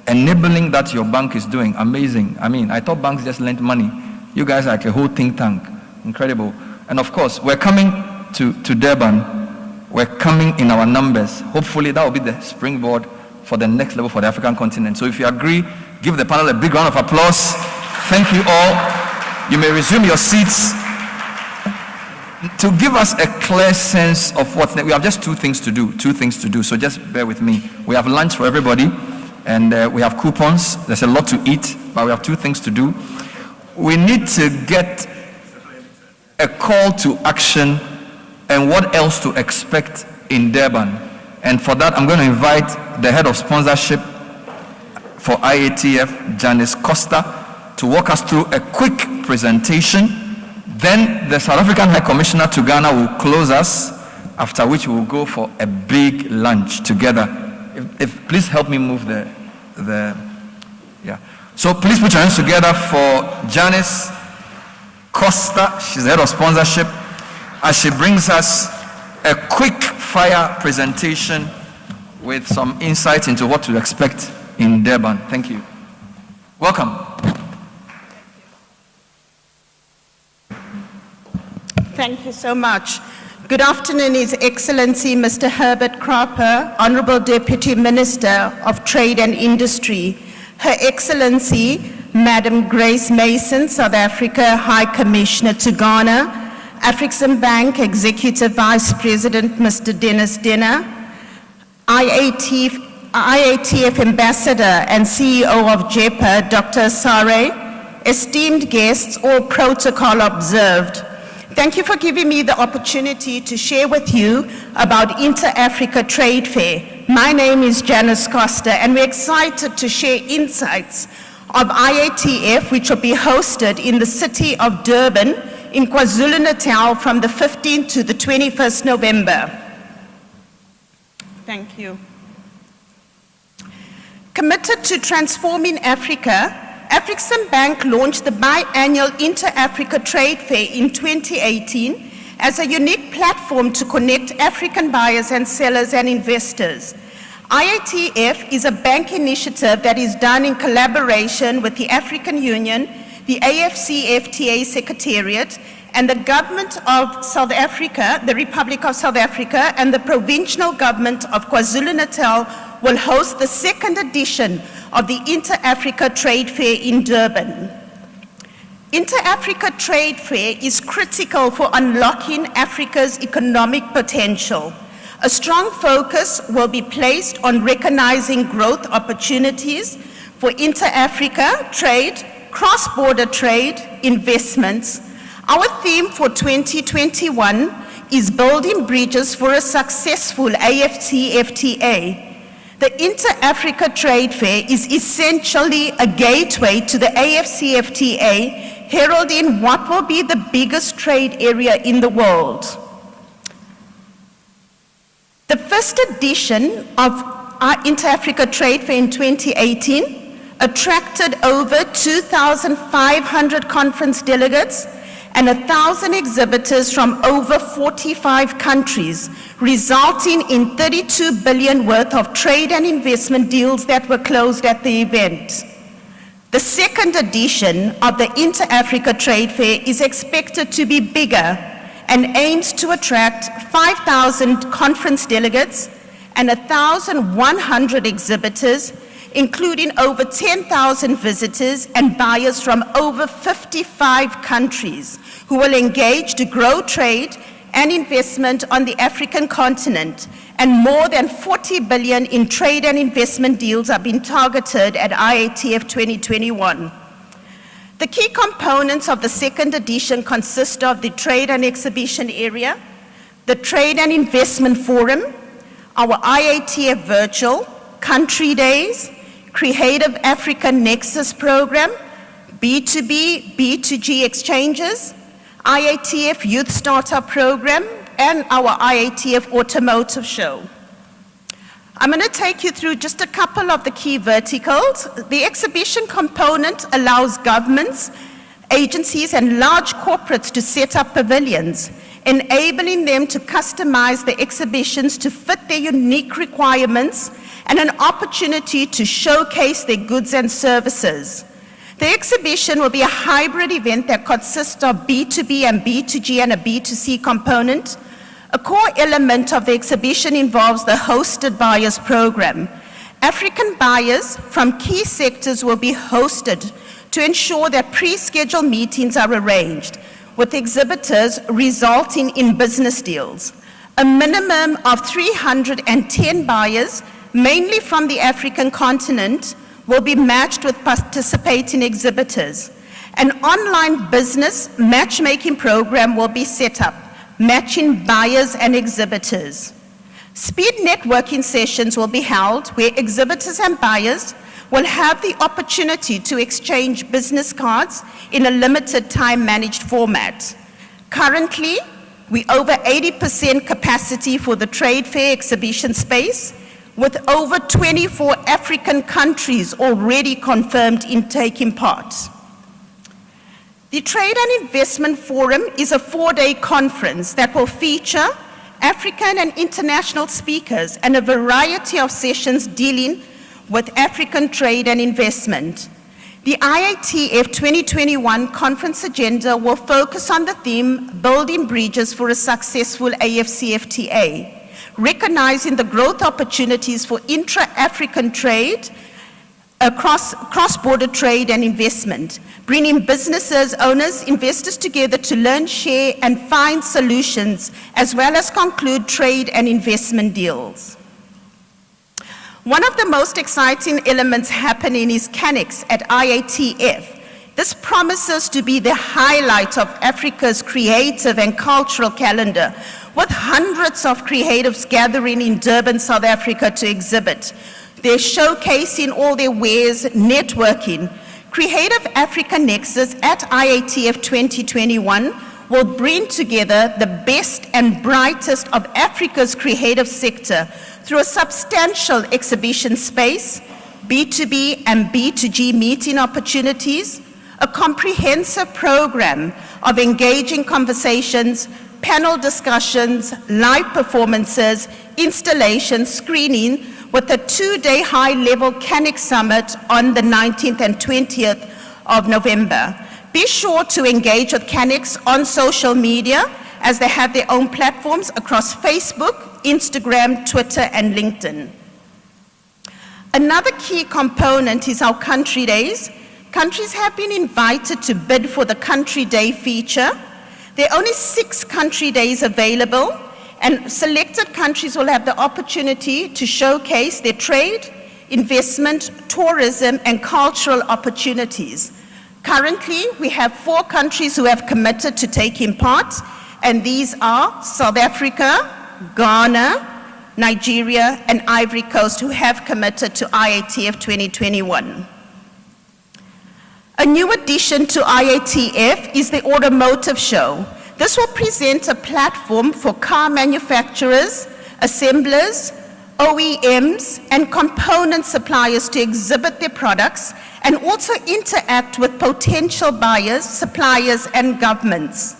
enabling that your bank is doing. Amazing. I mean, I thought banks just lent money. You guys are like a whole think tank. Incredible. And of course, we're coming to Durban. We're coming in our numbers. Hopefully, that will be the springboard for the next level for the African continent. So if you agree, give the panel a big round of applause. Thank you all. You may resume your seats. To give us a clear sense of what's next, we have just two things to do, so just bear with me. We have lunch for everybody, and we have coupons. There's a lot to eat, but we have two things to do. We need to get a call to action and what else to expect in Durban. And for that, I'm going to invite the head of sponsorship for IATF, Janice Costa, to walk us through a quick presentation. Then the South African High Commissioner to Ghana will close us, after which we will go for a big lunch together. If please help me move yeah. So please put your hands together for Janice Costa. She's the head of sponsorship, as she brings us a quick fire presentation with some insight into what to expect in Durban. Thank you. Welcome. Thank you so much. Good afternoon, His Excellency Mr. Herbert Cropper, Honorable Deputy Minister of Trade and Industry, Her Excellency Madam Grace Mason, South Africa High Commissioner to Ghana, African Bank Executive Vice President Mr. Dennis Denner, IATF Ambassador and CEO of JEPA, Dr. Sare, esteemed guests, all protocol observed. Thank you for giving me the opportunity to share with you about Inter-Africa Trade Fair. My name is Janice Costa, and we're excited to share insights of IATF, which will be hosted in the city of Durban in KwaZulu-Natal from the 15th to the 21st November. Thank you. Committed to transforming Africa, African Bank launched the biannual Inter-Africa Trade Fair in 2018 as a unique platform to connect African buyers and sellers and investors. IATF is a bank initiative that is done in collaboration with the African Union, the AFCFTA Secretariat, and the Government of South Africa, the Republic of South Africa, and the Provincial Government of KwaZulu-Natal will host the second edition of the Inter-Africa Trade Fair in Durban. Inter-Africa Trade Fair is critical for unlocking Africa's economic potential. A strong focus will be placed on recognizing growth opportunities for inter-Africa trade, cross-border trade, investments. Our theme for 2021 is building bridges for a successful AFCFTA. The Inter-Africa Trade Fair is essentially a gateway to the AFCFTA, heralding what will be the biggest trade area in the world. The first edition of our Inter-Africa Trade Fair in 2018 attracted over 2,500 conference delegates and 1,000 exhibitors from over 45 countries, resulting in 32 billion worth of trade and investment deals that were closed at the event. The second edition of the Inter-Africa Trade Fair is expected to be bigger and aims to attract 5,000 conference delegates and 1,100 exhibitors, including over 10,000 visitors and buyers from over 55 countries who will engage to grow trade and investment on the African continent, and more than 40 billion in trade and investment deals are being targeted at IATF 2021. The key components of the second edition consist of the Trade and Exhibition Area, the Trade and Investment Forum, our IATF Virtual, Country Days, Creative Africa Nexus Program, B2B, B2G exchanges, IATF Youth Startup Program, and our IATF Automotive Show. I'm going to take you through just a couple of the key verticals. The exhibition component allows governments, agencies, and large corporates to set up pavilions, enabling them to customize the exhibitions to fit their unique requirements, and an opportunity to showcase their goods and services. The exhibition will be a hybrid event that consists of B2B and B2G and a B2C component. A core element of the exhibition involves the hosted buyers program. African buyers from key sectors will be hosted to ensure that pre-scheduled meetings are arranged, with exhibitors resulting in business deals. A minimum of 310 buyers, mainly from the African continent, will be matched with participating exhibitors. An online business matchmaking program will be set up, matching buyers and exhibitors. Speed networking sessions will be held where exhibitors and buyers will have the opportunity to exchange business cards in a limited time managed format. Currently, we over 80% capacity for the trade fair exhibition space, with over 24 African countries already confirmed in taking part. The Trade and Investment Forum is a 4-day conference that will feature African and international speakers and a variety of sessions dealing with African trade and investment. The IATF 2021 conference agenda will focus on the theme, Building Bridges for a Successful AFCFTA, recognizing the growth opportunities for intra-African trade, cross-border trade and investment, bringing businesses, owners, investors together to learn, share, and find solutions, as well as conclude trade and investment deals. One of the most exciting elements happening is CANEX at IATF. This promises to be the highlight of Africa's creative and cultural calendar, with hundreds of creatives gathering in Durban, South Africa to exhibit. They're showcasing all their wares, networking. Creative Africa Nexus at IATF 2021 will bring together the best and brightest of Africa's creative sector through a substantial exhibition space, B2B and B2G meeting opportunities, a comprehensive program of engaging conversations, panel discussions, live performances, installations, screening, with a 2-day high-level CANEX Summit on the 19th and 20th of November. Be sure to engage with CANEX on social media, as they have their own platforms across Facebook, Instagram, Twitter, and LinkedIn. Another key component is our country days. Countries have been invited to bid for the country day feature. There are only 6 country days available, and selected countries will have the opportunity to showcase their trade, investment, tourism, and cultural opportunities. Currently, we have 4 countries who have committed to taking part, and these are South Africa, Ghana, Nigeria, and Ivory Coast, who have committed to IATF 2021. A new addition to IATF is the Automotive Show. This will present a platform for car manufacturers, assemblers, OEMs, and component suppliers to exhibit their products and also interact with potential buyers, suppliers, and governments.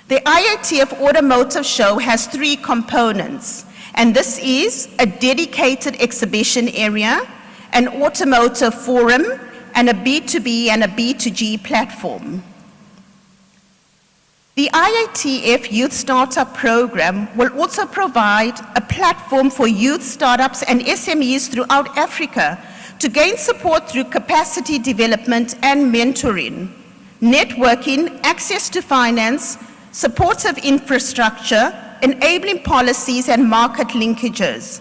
The IATF Automotive Show has 3 components, and this is a dedicated exhibition area, an automotive forum, and a B2B and a B2G platform. The IATF Youth Startup Program will also provide a platform for youth startups and SMEs throughout Africa to gain support through capacity development and mentoring, networking, access to finance, supportive infrastructure, enabling policies, and market linkages.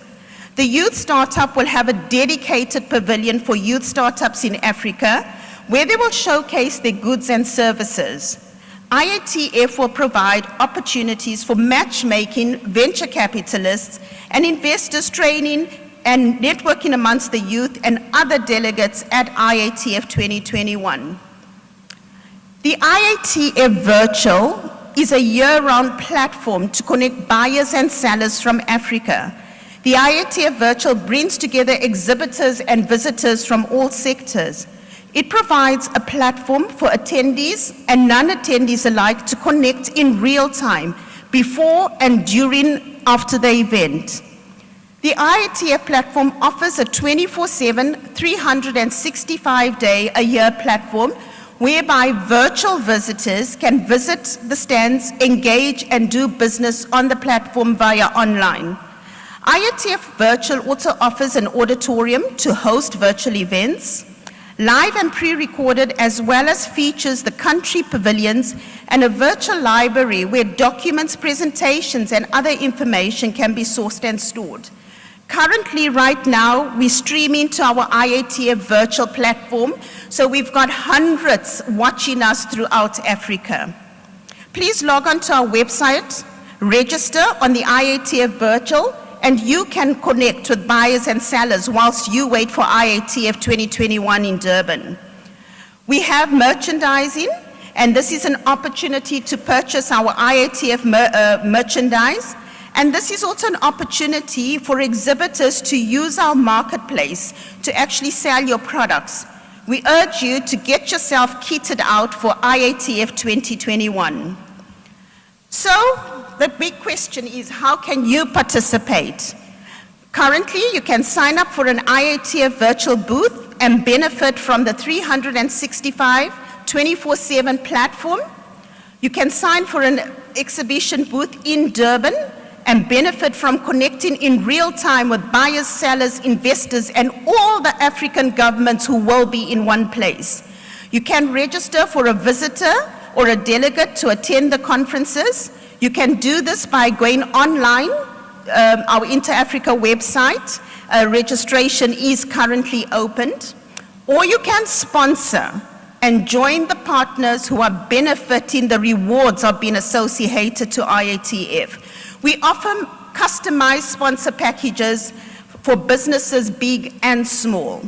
The Youth Startup will have a dedicated pavilion for youth startups in Africa, where they will showcase their goods and services. IATF will provide opportunities for matchmaking, venture capitalists, and investors, training and networking amongst the youth and other delegates at IATF 2021. The IATF Virtual is a year-round platform to connect buyers and sellers from Africa. The IATF Virtual brings together exhibitors and visitors from all sectors. It provides a platform for attendees and non-attendees alike to connect in real time, before and during, after the event. The IATF platform offers a 24/7, 365-day-a-year platform whereby virtual visitors can visit the stands, engage and do business on the platform via online. IATF Virtual also offers an auditorium to host virtual events, live and pre-recorded, as well as features the country pavilions and a virtual library where documents, presentations and other information can be sourced and stored. Currently, right now, we're streaming to our IATF virtual platform, so we've got hundreds watching us throughout Africa. Please log on to our website, register on the IATF virtual, and you can connect with buyers and sellers whilst you wait for IATF 2021 in Durban. We have merchandising, and this is an opportunity to purchase our IATF merchandise. And this is also an opportunity for exhibitors to use our marketplace to actually sell your products. We urge you to get yourself kitted out for IATF 2021. So, the big question is, how can you participate? Currently, you can sign up for an IATF virtual booth and benefit from the 365, 24/7 platform. You can sign for an exhibition booth in Durban and benefit from connecting in real time with buyers, sellers, investors, and all the African governments who will be in one place. You can register for a visitor or a delegate to attend the conferences. You can do this by going online, our Intra-Africa website. Registration is currently opened. Or you can sponsor and join the partners who are benefiting the rewards of being associated to IATF. We offer customized sponsor packages for businesses big and small.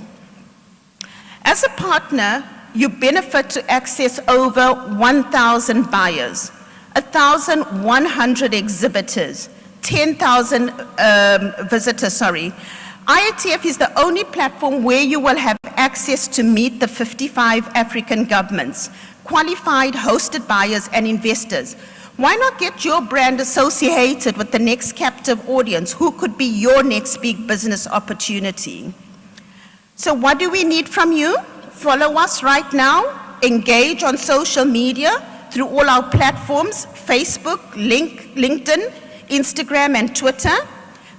As a partner, you benefit to access over 1,000 buyers, 1,100 exhibitors, 10,000 visitors, IATF is the only platform where you will have access to meet the 55 African governments, qualified hosted buyers and investors. Why not get your brand associated with the next captive audience who could be your next big business opportunity? So what do we need from you? Follow us right now, engage on social media through all our platforms, Facebook, LinkedIn, Instagram and Twitter.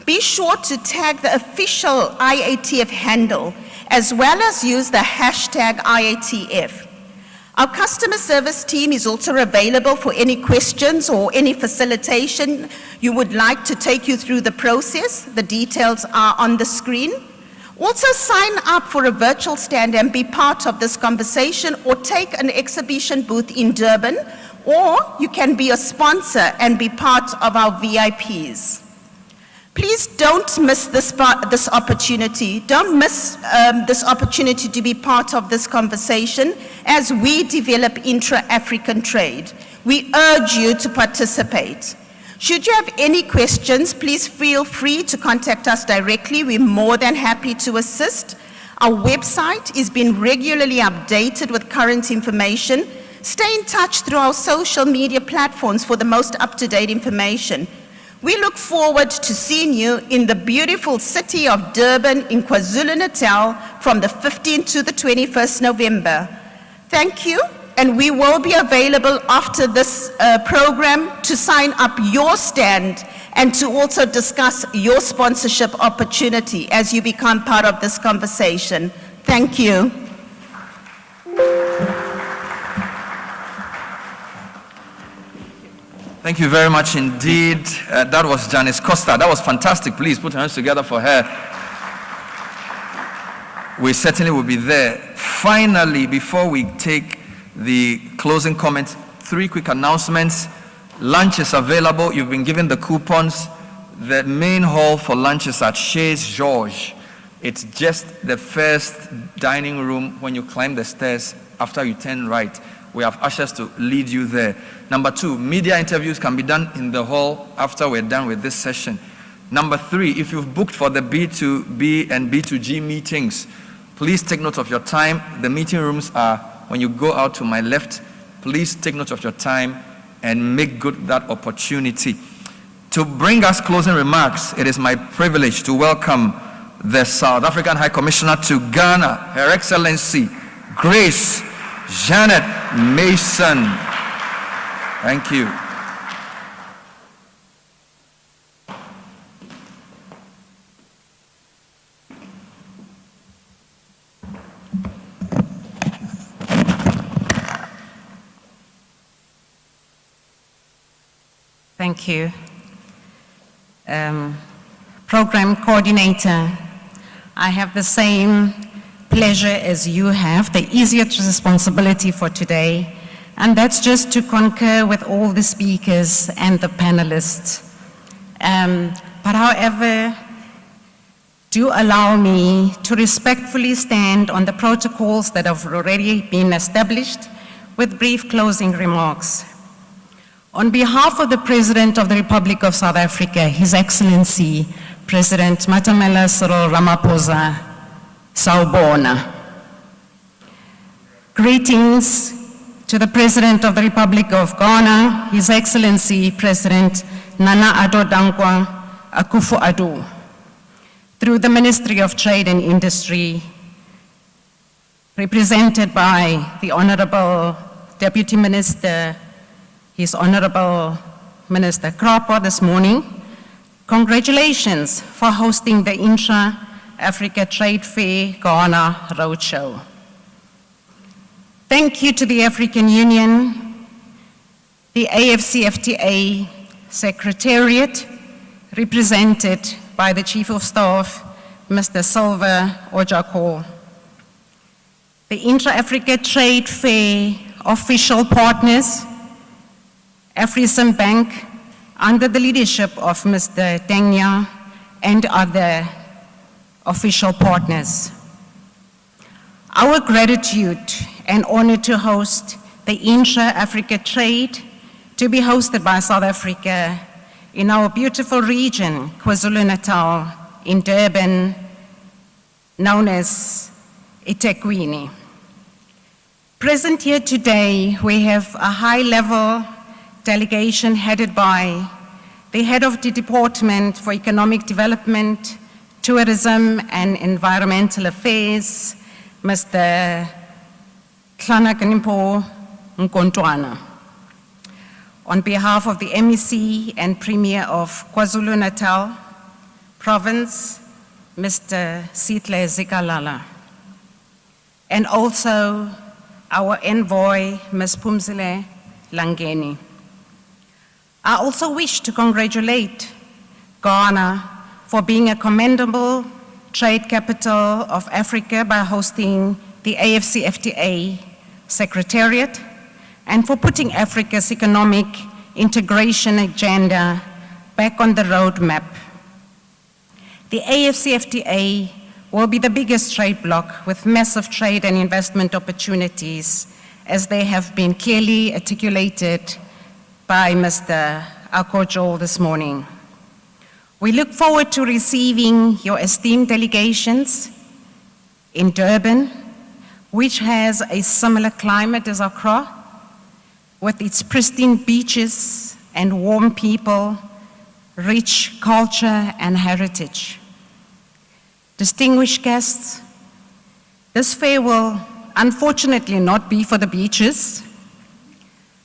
Be sure to tag the official IATF handle as well as use the hashtag IATF. Our customer service team is also available for any questions or any facilitation you would like to take you through the process. The details are on the screen. Also sign up for a virtual stand and be part of this conversation, or take an exhibition booth in Durban, or you can be a sponsor and be part of our VIPs. Please don't miss this opportunity. Don't miss this opportunity to be part of this conversation as we develop intra-African trade. We urge you to participate. Should you have any questions, please feel free to contact us directly. We're more than happy to assist. Our website is being regularly updated with current information. Stay in touch through our social media platforms for the most up-to-date information. We look forward to seeing you in the beautiful city of Durban in KwaZulu-Natal from the 15th to the 21st November. Thank you, and we will be available after this program to sign up your stand and to also discuss your sponsorship opportunity as you become part of this conversation. Thank you. Thank you very much indeed. That was Janice Costa. That was fantastic. Please put your hands together for her. We certainly will be there. Finally, before we take the closing comments, 3 quick announcements. Lunch is available. You've been given the coupons. The main hall for lunch is at Chez Georges. It's just the first dining room when you climb the stairs after you turn right. We have ushers to lead you there. Number 2, media interviews can be done in the hall after we're done with this session. Number 3, if you've booked for the B2B and B2G meetings, please take note of your time. The meeting rooms are, when you go out to my left, please take note of your time. and make good that opportunity. To bring us closing remarks, it is my privilege to welcome the South African High Commissioner to Ghana, Her Excellency Grace Janet Mason. Thank you. Thank you. Program Coordinator, I have the same pleasure as you have, the easiest responsibility for today, and that's just to concur with all the speakers and the panelists. But however, do allow me to respectfully stand on the protocols that have already been established with brief closing remarks. On behalf of the President of the Republic of South Africa, His Excellency, President Matamela Cyril Ramaphosa, Sawubona. Greetings to the President of the Republic of Ghana, His Excellency, President Nana Addo Dankwa Akufo-Addo. Through the Ministry of Trade and Industry, represented by the Honorable Deputy Minister, His Honorable Minister Krapo this morning, congratulations for hosting the Intra-Africa Trade Fair Ghana Roadshow. Thank you to the African Union, the AFCFTA Secretariat, represented by the Chief of Staff, Mr. Silva Ojako, the Intra-Africa Trade Fair official partners, Afrexim Bank, under the leadership of Mr. Tengnya, and other official partners. Our gratitude and honor to host the Intra-Africa Trade to be hosted by South Africa in our beautiful region, KwaZulu-Natal, in Durban, known as eThekwini. Present here today, we have a high-level delegation headed by the head of the Department for Economic Development, Tourism and Environmental Affairs, Mr. Tlhanakanimpo Nkontwana. On behalf of the MEC and Premier of KwaZulu-Natal Province, Mr. Sihle Zikalala. And also our envoy, Ms. Phumzile Langeni. I also wish to congratulate Ghana for being a commendable trade capital of Africa by hosting the AFCFTA Secretariat and for putting Africa's economic integration agenda back on the roadmap. The AFCFTA will be the biggest trade bloc with massive trade and investment opportunities, as they have been clearly articulated by Mr. Akojo this morning. We look forward to receiving your esteemed delegations in Durban, which has a similar climate as Accra, with its pristine beaches and warm people, rich culture and heritage. Distinguished guests, this fair will unfortunately not be for the beaches,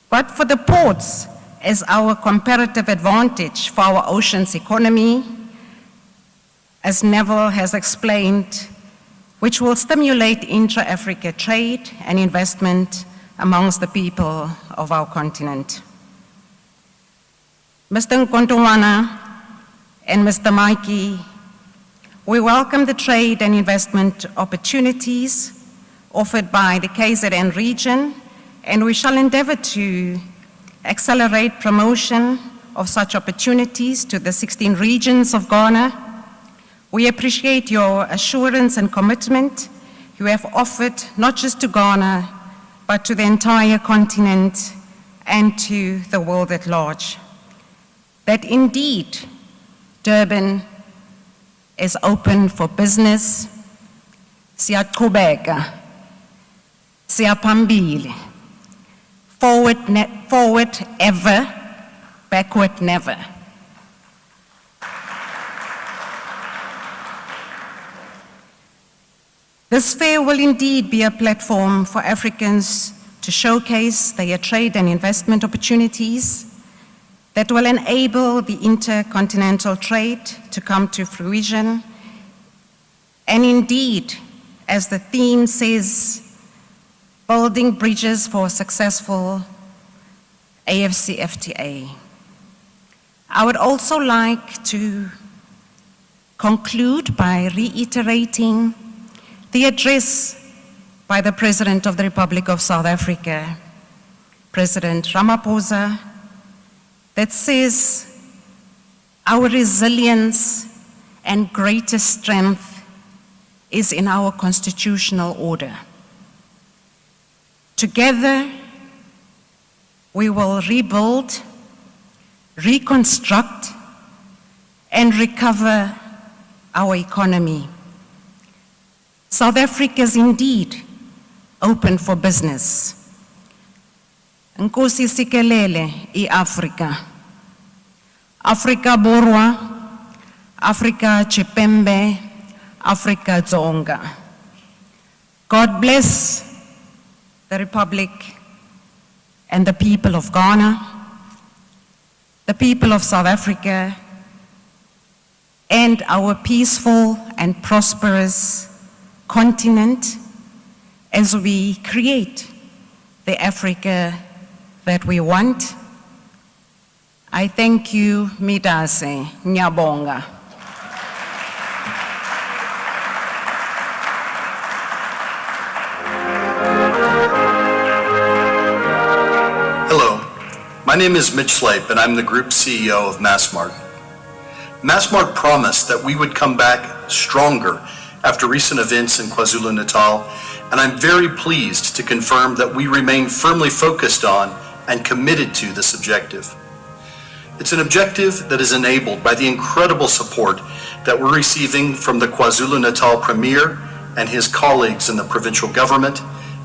but for the ports as our comparative advantage for our oceans economy, as Neville has explained, which will stimulate intra-Africa trade and investment amongst the people of our continent. Mr. Nkontwana and Mr. Maiki, we welcome the trade and investment opportunities offered by the KZN region, and we shall endeavor to accelerate promotion of such opportunities to the 16 regions of Ghana. We appreciate your assurance and commitment you have offered not just to Ghana, but to the entire continent and to the world at large. That indeed, Durban is open for business. Siyaqhubeka, siyaphambili. forward ever, backward never. This fair will indeed be a platform for Africans to showcase their trade and investment opportunities that will enable the intercontinental trade to come to fruition. And indeed, as the theme says, building bridges for a successful AFCFTA. I would also like to conclude by reiterating the address by the President of the Republic of South Africa, President Ramaphosa, that says our resilience and greatest strength is in our constitutional order. Together, we will rebuild, reconstruct, and recover our economy. South Africa is indeed open for business. Nkosi sikelele i-Afrika. Afrika Borwa, Afrika Chipembe, Afrika Dzonga. God bless the Republic and the people of Ghana, the people of South Africa, and our peaceful and prosperous continent as we create the Africa that we want. I thank you, Midase, Nyabonga. Hello, my name is Mitch Slape and I'm the Group CEO of Massmart. Massmart promised that we would come back stronger after recent events in KwaZulu-Natal, and I'm very pleased to confirm that we remain firmly focused on and committed to this objective. It's an objective that is enabled by the incredible support that we're receiving from the KwaZulu-Natal Premier and his colleagues in the provincial government,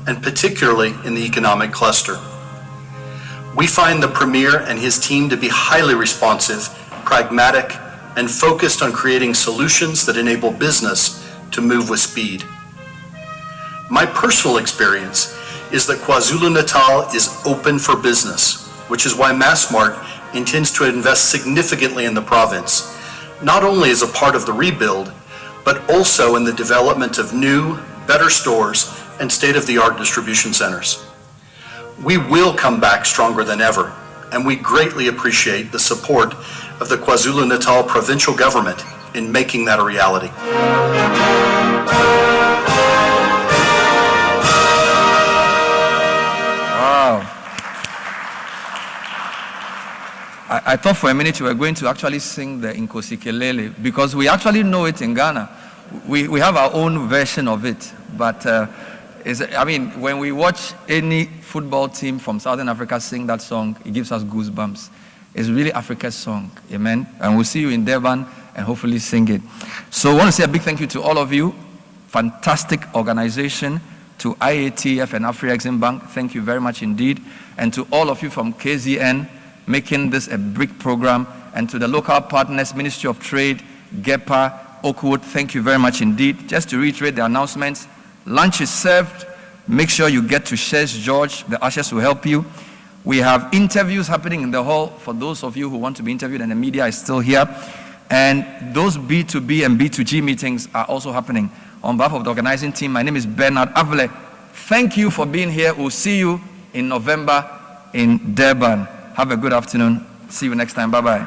and particularly in the economic cluster. We find the Premier and his team to be highly responsive, pragmatic, and focused on creating solutions that enable business to move with speed. My personal experience is that KwaZulu-Natal is open for business, which is why Massmart intends to invest significantly in the province, not only as a part of the rebuild, but also in the development of new, better stores and state-of-the-art distribution centers. We will come back stronger than ever, and we greatly appreciate the support of the KwaZulu-Natal provincial government in making that a reality. Wow. I thought for a minute you were going to actually sing the Nkosi Kelele, because we actually know it in Ghana. We have our own version of it, but when we watch any football team from Southern Africa sing that song, it gives us goosebumps. It's really Africa's song, amen? And we'll see you in Durban and hopefully sing it. So I want to say a big thank you to all of you. Fantastic organization. To IATF and Afri-Exim Bank, thank you very much indeed. And to all of you from KZN, making this a big program. And to the local partners, Ministry of Trade, GEPA, Oakwood, thank you very much indeed. Just to reiterate the announcements, lunch is served. Make sure you get to Shares George. The ushers will help you. We have interviews happening in the hall for those of you who want to be interviewed, and the media is still here. And those B2B and B2G meetings are also happening. On behalf of the organizing team, my name is Bernard Avle. Thank you for being here. We'll see you in November in Durban. Have a good afternoon. See you next time. Bye-bye.